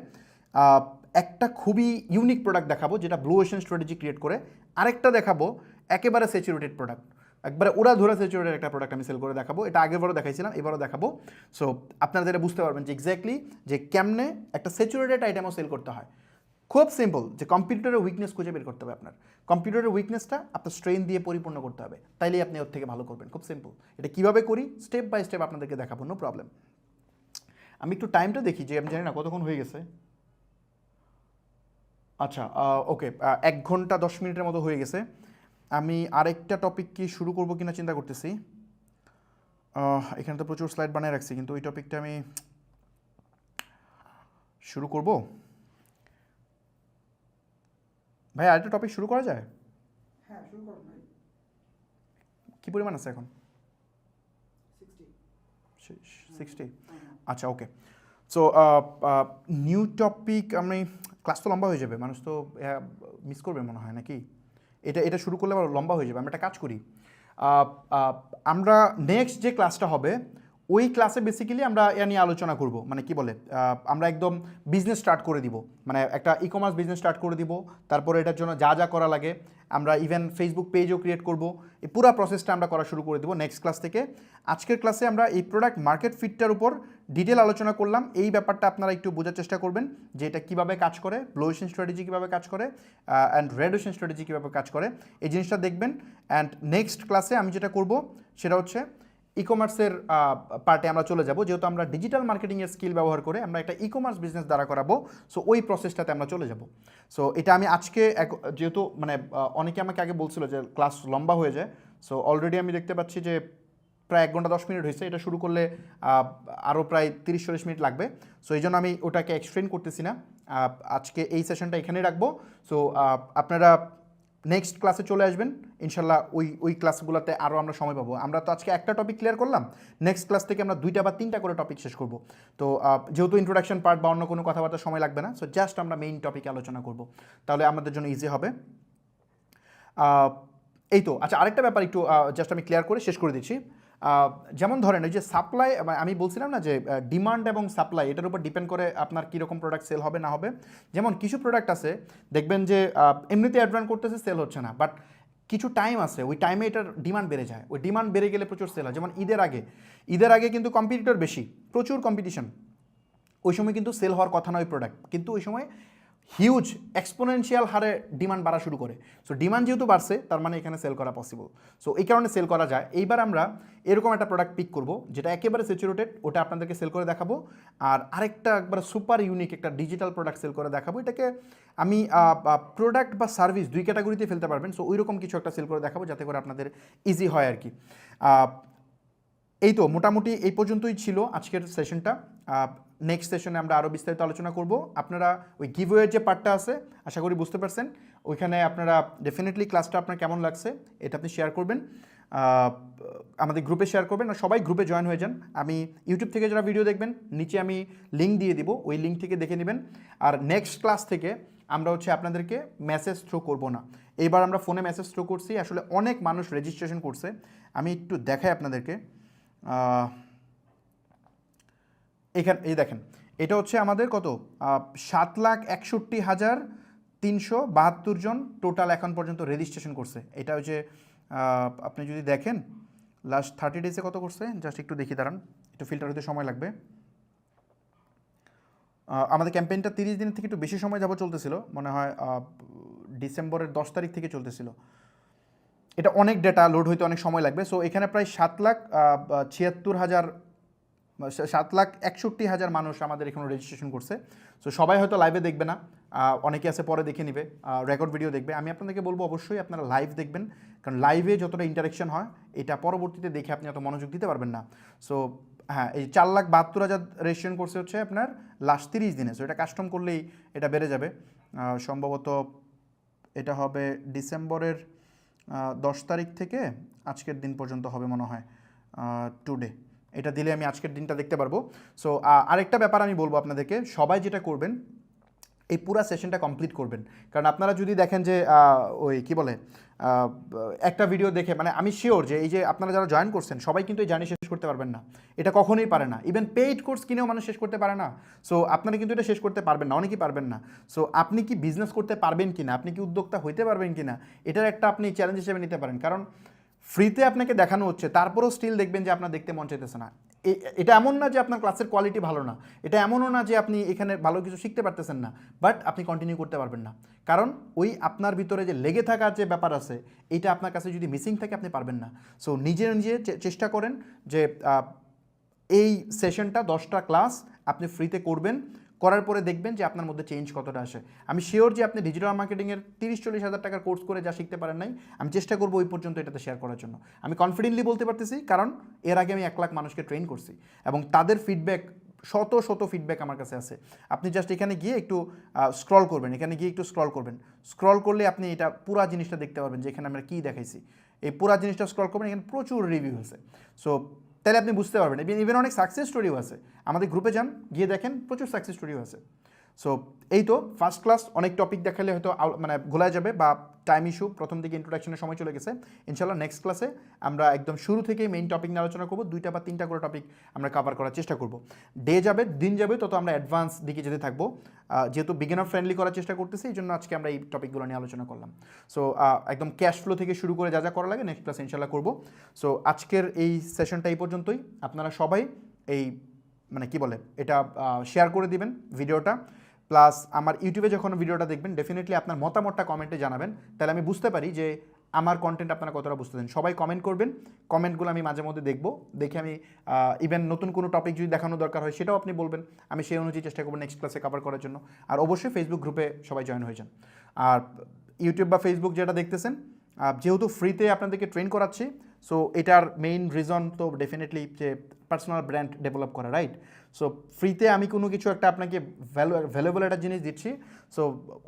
একটা খুবই ইউনিক প্রোডাক্ট দেখাবো যেটা ব্লু ওশেন স্ট্র্যাটেজি ক্রিয়েট করে, আরেকটা দেখাবো একেবারে স্যাচুরেটেড প্রোডাক্ট, একবারে ওরা ধরে স্যাচুরেটেড একটা প্রোডাক্ট আমি সেল করে দেখাবো। এটা আগেরবারও দেখাইছিলাম, এবারও দেখাবো। সো আপনারা যেটা বুঝতে পারবেন যে এক্স্যাক্টলি যে কেমনে একটা স্যাচুরেটেড আইটেমও সেল করতে হয়, খুব সিম্পল, যে কম্পিউটারের উইকনেস খুঁজে বের করতে হবে আপনার। কম্পিউটারের উইকনেসটা আপনার স্ট্রেন দিয়ে পরিপূর্ণ করতে হবে, তাইলেই আপনি ওর থেকে ভালো করবেন। খুব সিম্পল। এটা কীভাবে করি স্টেপ বাই স্টেপ আপনাদেরকে দেখাবো, নো প্রবলেম। আমি একটু টাইমটা দেখি, যে আমি জানি না কতক্ষণ হয়ে গেছে। আচ্ছা, ওকে, 1 ঘন্টা 10 মিনিটের মতো হয়ে গেছে। আমি আরেকটা টপিক কি শুরু করবো কিনা চিন্তা করতেছি। এখানে তো প্রচুর স্লাইড বানিয়ে রাখছি, কিন্তু ওই টপিকটা আমি শুরু করব। ভাই আরেকটা টপিক শুরু করা যায়? হ্যাঁ, শুরু করুন ভাই। কি পরিমাণ আছে এখন? 60। আচ্ছা, ওকে। সো নিউ টপিক, আমি ক্লাস তো লম্বা হয়ে যাবে, মানুষ তো মিস করবে মনে হয় নাকি? এটা শুরু করলে আবার লম্বা হয়ে যাবে। আমরা একটা কাজ করি, আমরা নেক্সট যে ক্লাসটা হবে ওই ক্লাসে বেসিক্যালি আমরা এ নিয়ে আলোচনা করব, মানে কি বলে, আমরা একদম বিজনেস স্টার্ট করে দিব, মানে একটা ই কমার্স বিজনেস স্টার্ট করে দিব। তারপরে এটার জন্য যা যা করা লাগে, আমরা ইভেন ফেসবুক পেজও ক্রিয়েট করব। এই পুরো প্রসেসটা আমরা করা শুরু করে দেবো নেক্সট ক্লাস থেকে। আজকের ক্লাসে আমরা এই প্রোডাক্ট মার্কেট ফিটটার উপর ডিটেল আলোচনা করলাম। এই ব্যাপারটা আপনারা একটু বোঝার চেষ্টা করবেন, যে এটা কীভাবে কাজ করে, ব্লু ওশেন স্ট্র্যাটেজি কীভাবে কাজ করে, অ্যান্ড রেড ওশেন স্ট্র্যাটেজি কীভাবে কাজ করে, এই জিনিসটা দেখবেন। অ্যান্ড নেক্সট ক্লাসে আমি যেটা করব সেটা হচ্ছে ই কমার্সের পার্টে আমরা চলে যাব, যেহেতু আমরা ডিজিটাল মার্কেটিংয়ের স্কিল ব্যবহার করে আমরা একটা ই কমার্স বিজনেস দাঁড়া করাবো। সো ওই প্রসেসটাতে আমরা চলে যাব। সো এটা আমি আজকে যেহেতু মানে অনেকে আমাকে আগে বলছিল যে ক্লাস লম্বা হয়ে যায়, সো অলরেডি আমি দেখতে পাচ্ছি যে প্রায় 1 ঘন্টা 10 মিনিট হয়েছে। এটা শুরু করলে আরও প্রায় 30-40 মিনিট লাগবে। সো এই জন্য আমি ওটাকে এক্সটেন্ড করতেছি না, আজকে এই সেশনটা এখানেই রাখবো। সো আপনারা নেক্সট ক্লাসে চলে আসবেন ইনশাল্লাহ। ওই ক্লাসগুলোতে আরও আমরা সময় পাবো। আমরা তো আজকে একটা টপিক ক্লিয়ার করলাম, নেক্সট ক্লাস থেকে আমরা 2টা বা 3টা করে টপিক শেষ করব। তো যেহেতু ইন্ট্রোডাকশন পার্ট বা অন্য কোনো কথাবার্তা সময় লাগবে না, সো জাস্ট আমরা মেইন টপিকে আলোচনা করব, তাহলে আমাদের জন্য ইজি হবে। এই তো। আচ্ছা, আরেকটা ব্যাপার একটু জাস্ট আমি ক্লিয়ার করে শেষ করে দিচ্ছি। যেমন ধরেন ওই যে সাপ্লাই, আমি বলছিলাম না যে ডিমান্ড এবং সাপ্লাই এটার উপর ডিপেন্ড করে আপনার কীরকম প্রোডাক্ট সেল হবে না হবে। যেমন কিছু প্রোডাক্ট আছে দেখবেন যে এমনিতে অ্যাড করতেছে, সেল হচ্ছে না, বাট কিছু টাইম আছে, ওই টাইমে এটার ডিমান্ড বেড়ে যায়। ওই ডিমান্ড বেড়ে গেলে প্রচুর সেল হয়। যেমন ঈদের আগে কিন্তু কম্পিটিটর বেশি, প্রচুর কম্পিটিশন, ওই সময় কিন্তু সেল হওয়ার কথা নয় প্রোডাক্ট, কিন্তু ওই সময় হিউজ এক্সপোনেনশিয়াল হারে ডিমান্ড বাড়া শুরু করে। সো ডিমান্ড যেহেতু বাড়ছে, তার মানে এখানে সেল করা পসিবল। সো এই কারণে সেল করা যায়। এইবার আমরা এরকম একটা প্রোডাক্ট পিক করব যেটা একেবারে স্যাচুরেটেড, ওটা আপনাদেরকে সেল করে দেখাবো। আর আরেকটা একবারে সুপার ইউনিক একটা ডিজিটাল প্রোডাক্ট সেল করে দেখাবো। এটাকে আমি প্রোডাক্ট বা সার্ভিস 2 ক্যাটাগরিতে ফেলতে পারবেন। সো ওই রকম কিছু একটা সেল করে দেখাবো, যাতে করে আপনাদের ইজি হয় আর কি। এই তো মোটামুটি এই পর্যন্তই ছিল আজকের সেশনটা। নেক্সট সেশনে আমরা আরও বিস্তারিত আলোচনা করব। আপনারা ওই গিভওয়ের যে পার্টটা আছে, আশা করি বুঝতে পারছেন। ওইখানে আপনারা ডেফিনেটলি ক্লাসটা আপনার কেমন লাগছে এটা আপনি শেয়ার করবেন, আমাদের গ্রুপে শেয়ার করবেন, আর সবাই গ্রুপে জয়েন হয়ে যান। আমি ইউটিউব থেকে যারা ভিডিও দেখবেন নিচে আমি লিঙ্ক দিয়ে দিব, ওই লিঙ্ক থেকে দেখে নেবেন। আর নেক্সট ক্লাস থেকে আমরা হচ্ছে আপনাদেরকে মেসেজ থ্রো করব না, এইবার আমরা ফোনে মেসেজ থ্রো করছি। আসলে অনেক মানুষ রেজিস্ট্রেশন করছে, আমি একটু দেখাই আপনাদেরকে। এই দেখেন, এটা হচ্ছে আমাদের কত 7,61,372 জন টোটাল এখন পর্যন্ত রেজিস্ট্রেশন করছে। এটা হচ্ছে আপনি যদি দেখেন লাস্ট 30 ডেজে কত করছে, জাস্ট একটু দেখি, দাঁড়ান, একটু ফিল্টার হতে সময় লাগবে। আমাদের ক্যাম্পেইনটা 30 দিনের থেকে একটু বেশি সময় যাবো চলতেছিল, মনে হয় ডিসেম্বরের 10 তারিখ থেকে চলতেছিল। এটা অনেক ডেটা লোড হইতে অনেক সময় লাগবে। সো এখানে প্রায় 7,61,000 মানুষ আমাদের এখানে রেজিস্ট্রেশন করছে। সো সবাই হয়তো লাইভে দেখবে না, অনেকে আছে পরে দেখে নিবে, রেকর্ড ভিডিও দেখবে। আমি আপনাদেরকে বলবো অবশ্যই আপনারা লাইভ দেখবেন, কারণ লাইভে যতটা ইন্টারেকশন হয় এটা পরবর্তীতে দেখে আপনি এত মনোযোগ দিতে পারবেন না। সো হ্যাঁ, এই 4,72,000 রেজিস্ট্রেশন করছে হচ্ছে আপনার লাস্ট 30 দিনে। সো এটা কাস্টম করলেই এটা বেড়ে যাবে। সম্ভবত এটা হবে ডিসেম্বরের 10 তারিখ থেকে আজকের দিন পর্যন্ত হবে মনে হয়, টুডে। এটা দিলে আমি আজকের দিনটা দেখতে পারবো। সো আরেকটা ব্যাপার আমি বলবো আপনাদেরকে, সবাই যেটা করবেন এই পুরা সেশনটা কমপ্লিট করবেন। কারণ আপনারা যদি দেখেন যে ওই কি বলে একটা ভিডিও দেখে, মানে আমি শিওর যে এই যে আপনারা যারা জয়েন করছেন সবাই কিন্তু এই জার্নি শেষ করতে পারবেন না, এটা কখনোই পারে না। ইভেন পেইড কোর্স কিনেও মানুষ শেষ করতে পারে না। সো আপনারা কিন্তু এটা শেষ করতে পারবেন না, অনেকেই পারবেন না। সো আপনি কি বিজনেস করতে পারবেন কি না, আপনি কি উদ্যোক্তা হইতে পারবেন কি না, এটার একটা আপনি চ্যালেঞ্জ হিসেবে নিতে পারেন। কারণ ফ্রিতে আপনাকে দেখানো হচ্ছে, তারপরেও স্টিল দেখবেন যে আপনার দেখতে মন চাইতেছে না। এটা এমন না যে আপনার ক্লাসের কোয়ালিটি ভালো না, এটা এমনও না যে আপনি এখানে ভালো কিছু শিখতে পারতেছেন না, বাট আপনি কন্টিনিউ করতে পারবেন না, কারণ ওই আপনার ভিতরে যে লেগে থাকার যে ব্যাপার আছে এটা আপনার কাছে যদি মিসিং থাকে আপনি পারবেন না। সো নিজে নিজে চেষ্টা করেন যে এই সেশনটা 10টা ক্লাস আপনি ফ্রিতে করবেন, করার পরে দেখবেন যে আপনার মধ্যে চেঞ্জ কতটা আসে। আমি শিওর যে আপনি ডিজিটাল মার্কেটিংয়ের 30-40 হাজার টাকার কোর্স করে যা শিখতে পারেন নাই, আমি চেষ্টা করবো ওই পর্যন্ত এটাতে শেয়ার করার জন্য। আমি কনফিডেন্টলি বলতে পারতেছি, কারণ এর আগে আমি 1 লাখ মানুষকে ট্রেন করছি এবং তাদের ফিডব্যাক শত শত ফিডব্যাক আমার কাছে আছে। আপনি জাস্ট এখানে গিয়ে একটু স্ক্রল করবেন, এখানে গিয়ে একটু স্ক্রল করবেন, স্ক্রল করলে আপনি এটা পুরা জিনিসটা দেখতে পারবেন যে এখানে আমরা কী দেখাইছি। এই পুরা জিনিসটা স্ক্রল করবেন, এখানে প্রচুর রিভিউ আছে। সো তাহলে আপনি বুঝতে পারবেন। ইভেন অনেক সাকসেস স্টোরিও আছে, আমাদের গ্রুপে যান, গিয়ে দেখেন, প্রচুর সাকসেস স্টোরিও আছে। সো এই তো ফার্স্ট ক্লাস, অনেক টপিক দেখালে হয়তো মানে ভোলায় যাবে বা টাইম ইস্যু, প্রথম দিকে ইন্ট্রোডাকশনের সময় চলে গেছে। ইনশাল্লাহ নেক্সট ক্লাসে আমরা একদম শুরু থেকেই মেইন টপিক নিয়ে আলোচনা করবো, 2টা বা 3টা করে টপিক আমরা কভার করার চেষ্টা করব। ডে যাবে, দিন যাবে, তত আমরা অ্যাডভান্স দিকে যেতে থাকবো। যেহেতু বিগিনার ফ্রেন্ডলি করার চেষ্টা করতেছি, এই জন্য আজকে আমরা এই টপিকগুলো নিয়ে আলোচনা করলাম। সো একদম ক্যাশ ফ্লো থেকে শুরু করে যা যা করা লাগে নেক্সট ক্লাসে ইনশাল্লাহ করবো। সো আজকের এই সেশনটা এই পর্যন্তই। আপনারা সবাই এই মানে কি বলে এটা শেয়ার করে দিবেন ভিডিওটা, প্লাস আমার ইউটিউবে যখন ভিডিওটা দেখবেন ডেফিনেটলি আপনার মতামতটা কমেন্টে জানাবেন, তাহলে আমি বুঝতে পারি যে আমার কন্টেন্ট আপনারা কতটা বুঝতেছেন। সবাই কমেন্ট করবেন, কমেন্টগুলো আমি মাঝে মধ্যে দেখবো, দেখে আমি ইভেন নতুন কোনো টপিক যদি দেখানো দরকার হয় সেটাও আপনি বলবেন, আমি সেই অনুযায়ী চেষ্টা করবো নেক্সট ক্লাসে কভার করার জন্য। আর অবশ্যই ফেসবুক গ্রুপে সবাই জয়েন হয়ে যান। আর ইউটিউব বা ফেসবুক যেটা দেখতেছেন, যেহেতু ফ্রিতে আপনাদেরকে ট্রেন করাচ্ছি, সো এটার মেইন রিজন তো ডেফিনেটলি যে পার্সোনাল ব্র্যান্ড ডেভেলপ করা, রাইট? সো ফ্রিতে আমি কোনো কিছু একটা আপনাকে ভ্যালুয়েবল একটা জিনিস দিচ্ছি। সো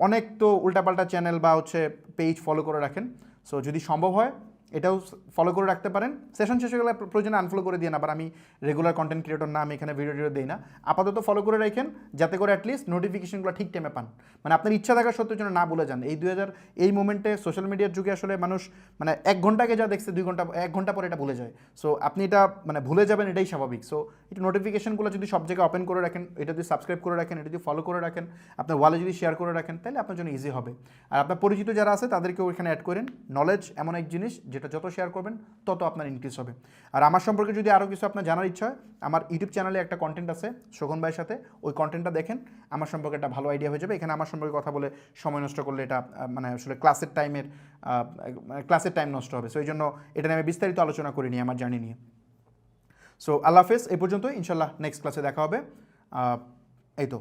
অনেক তো উল্টাপাল্টা চ্যানেল বা হচ্ছে পেজ ফলো করে রাখেন। সো যদি সম্ভব হয় এটাও ফলো করে রাখতে পারেন। সেশন শেষ হয়ে গেলে প্রয়োজনে আনফলো করে দিয়ে না, আবার আমি রেগুলার কন্টেন্ট ক্রিয়েটর না, আমি এখানে ভিডিও দিই না। আপাতত ফলো করে রাখেন, যাতে করে অ্যাটলিস্ট নোটিফিকেশনগুলো ঠিক টাইমে পান। মানে আপনার ইচ্ছা থাকার সত্ত্বেও যেন না বলে যান। এই মোমেন্টে সোশ্যাল মিডিয়ার যুগে আসলে মানুষ মানে 1 ঘন্টাকে যা দেখছে 2 ঘন্টা 1 ঘন্টা পরে এটা ভুলে যায়। সো আপনি এটা মানে ভুলে যাবেন, এটাই স্বাভাবিক। সো এটা নোটিফিকেশনগুলো যদি সব জায়গায় ওপেন করে রাখেন, এটা যদি সাবস্ক্রাইব করে রাখেন, এটা যদি ফলো করে রাখেন, আপনার ওয়ালে যদি শেয়ার করে রাখেন, তাহলে আপনার জন্য ইজি হবে। আর আপনার পরিচিত যারা আছে তাদেরকেও এখানে অ্যাড করেন। নলেজ এমন এক জিনিস যেটা যত শেয়ার করবেন তত আপনার ইনক্রিজ হবে। আর আমার সম্পর্কে যদি আরও কিছু আপনার জানার ইচ্ছা হয়, আমার ইউটিউব চ্যানেলে একটা কন্টেন্ট আছে শোভন ভাইয়ের সাথে, ওই কন্টেন্টটা দেখেন, আমার সম্পর্কে একটা ভালো আইডিয়া হয়ে যাবে। এখানে আমার সম্পর্কে কথা বলে সময় নষ্ট করলে এটা মানে আসলে ক্লাসের টাইম নষ্ট হবে। সো এই জন্য এটা নিয়ে আমি বিস্তারিত আলোচনা করিনি আমার জার্নি নিয়ে। সো আল্লাহ হাফেজ, এই পর্যন্তই। ইনশাল্লাহ নেক্সট ক্লাসে দেখা হবে। এই তো।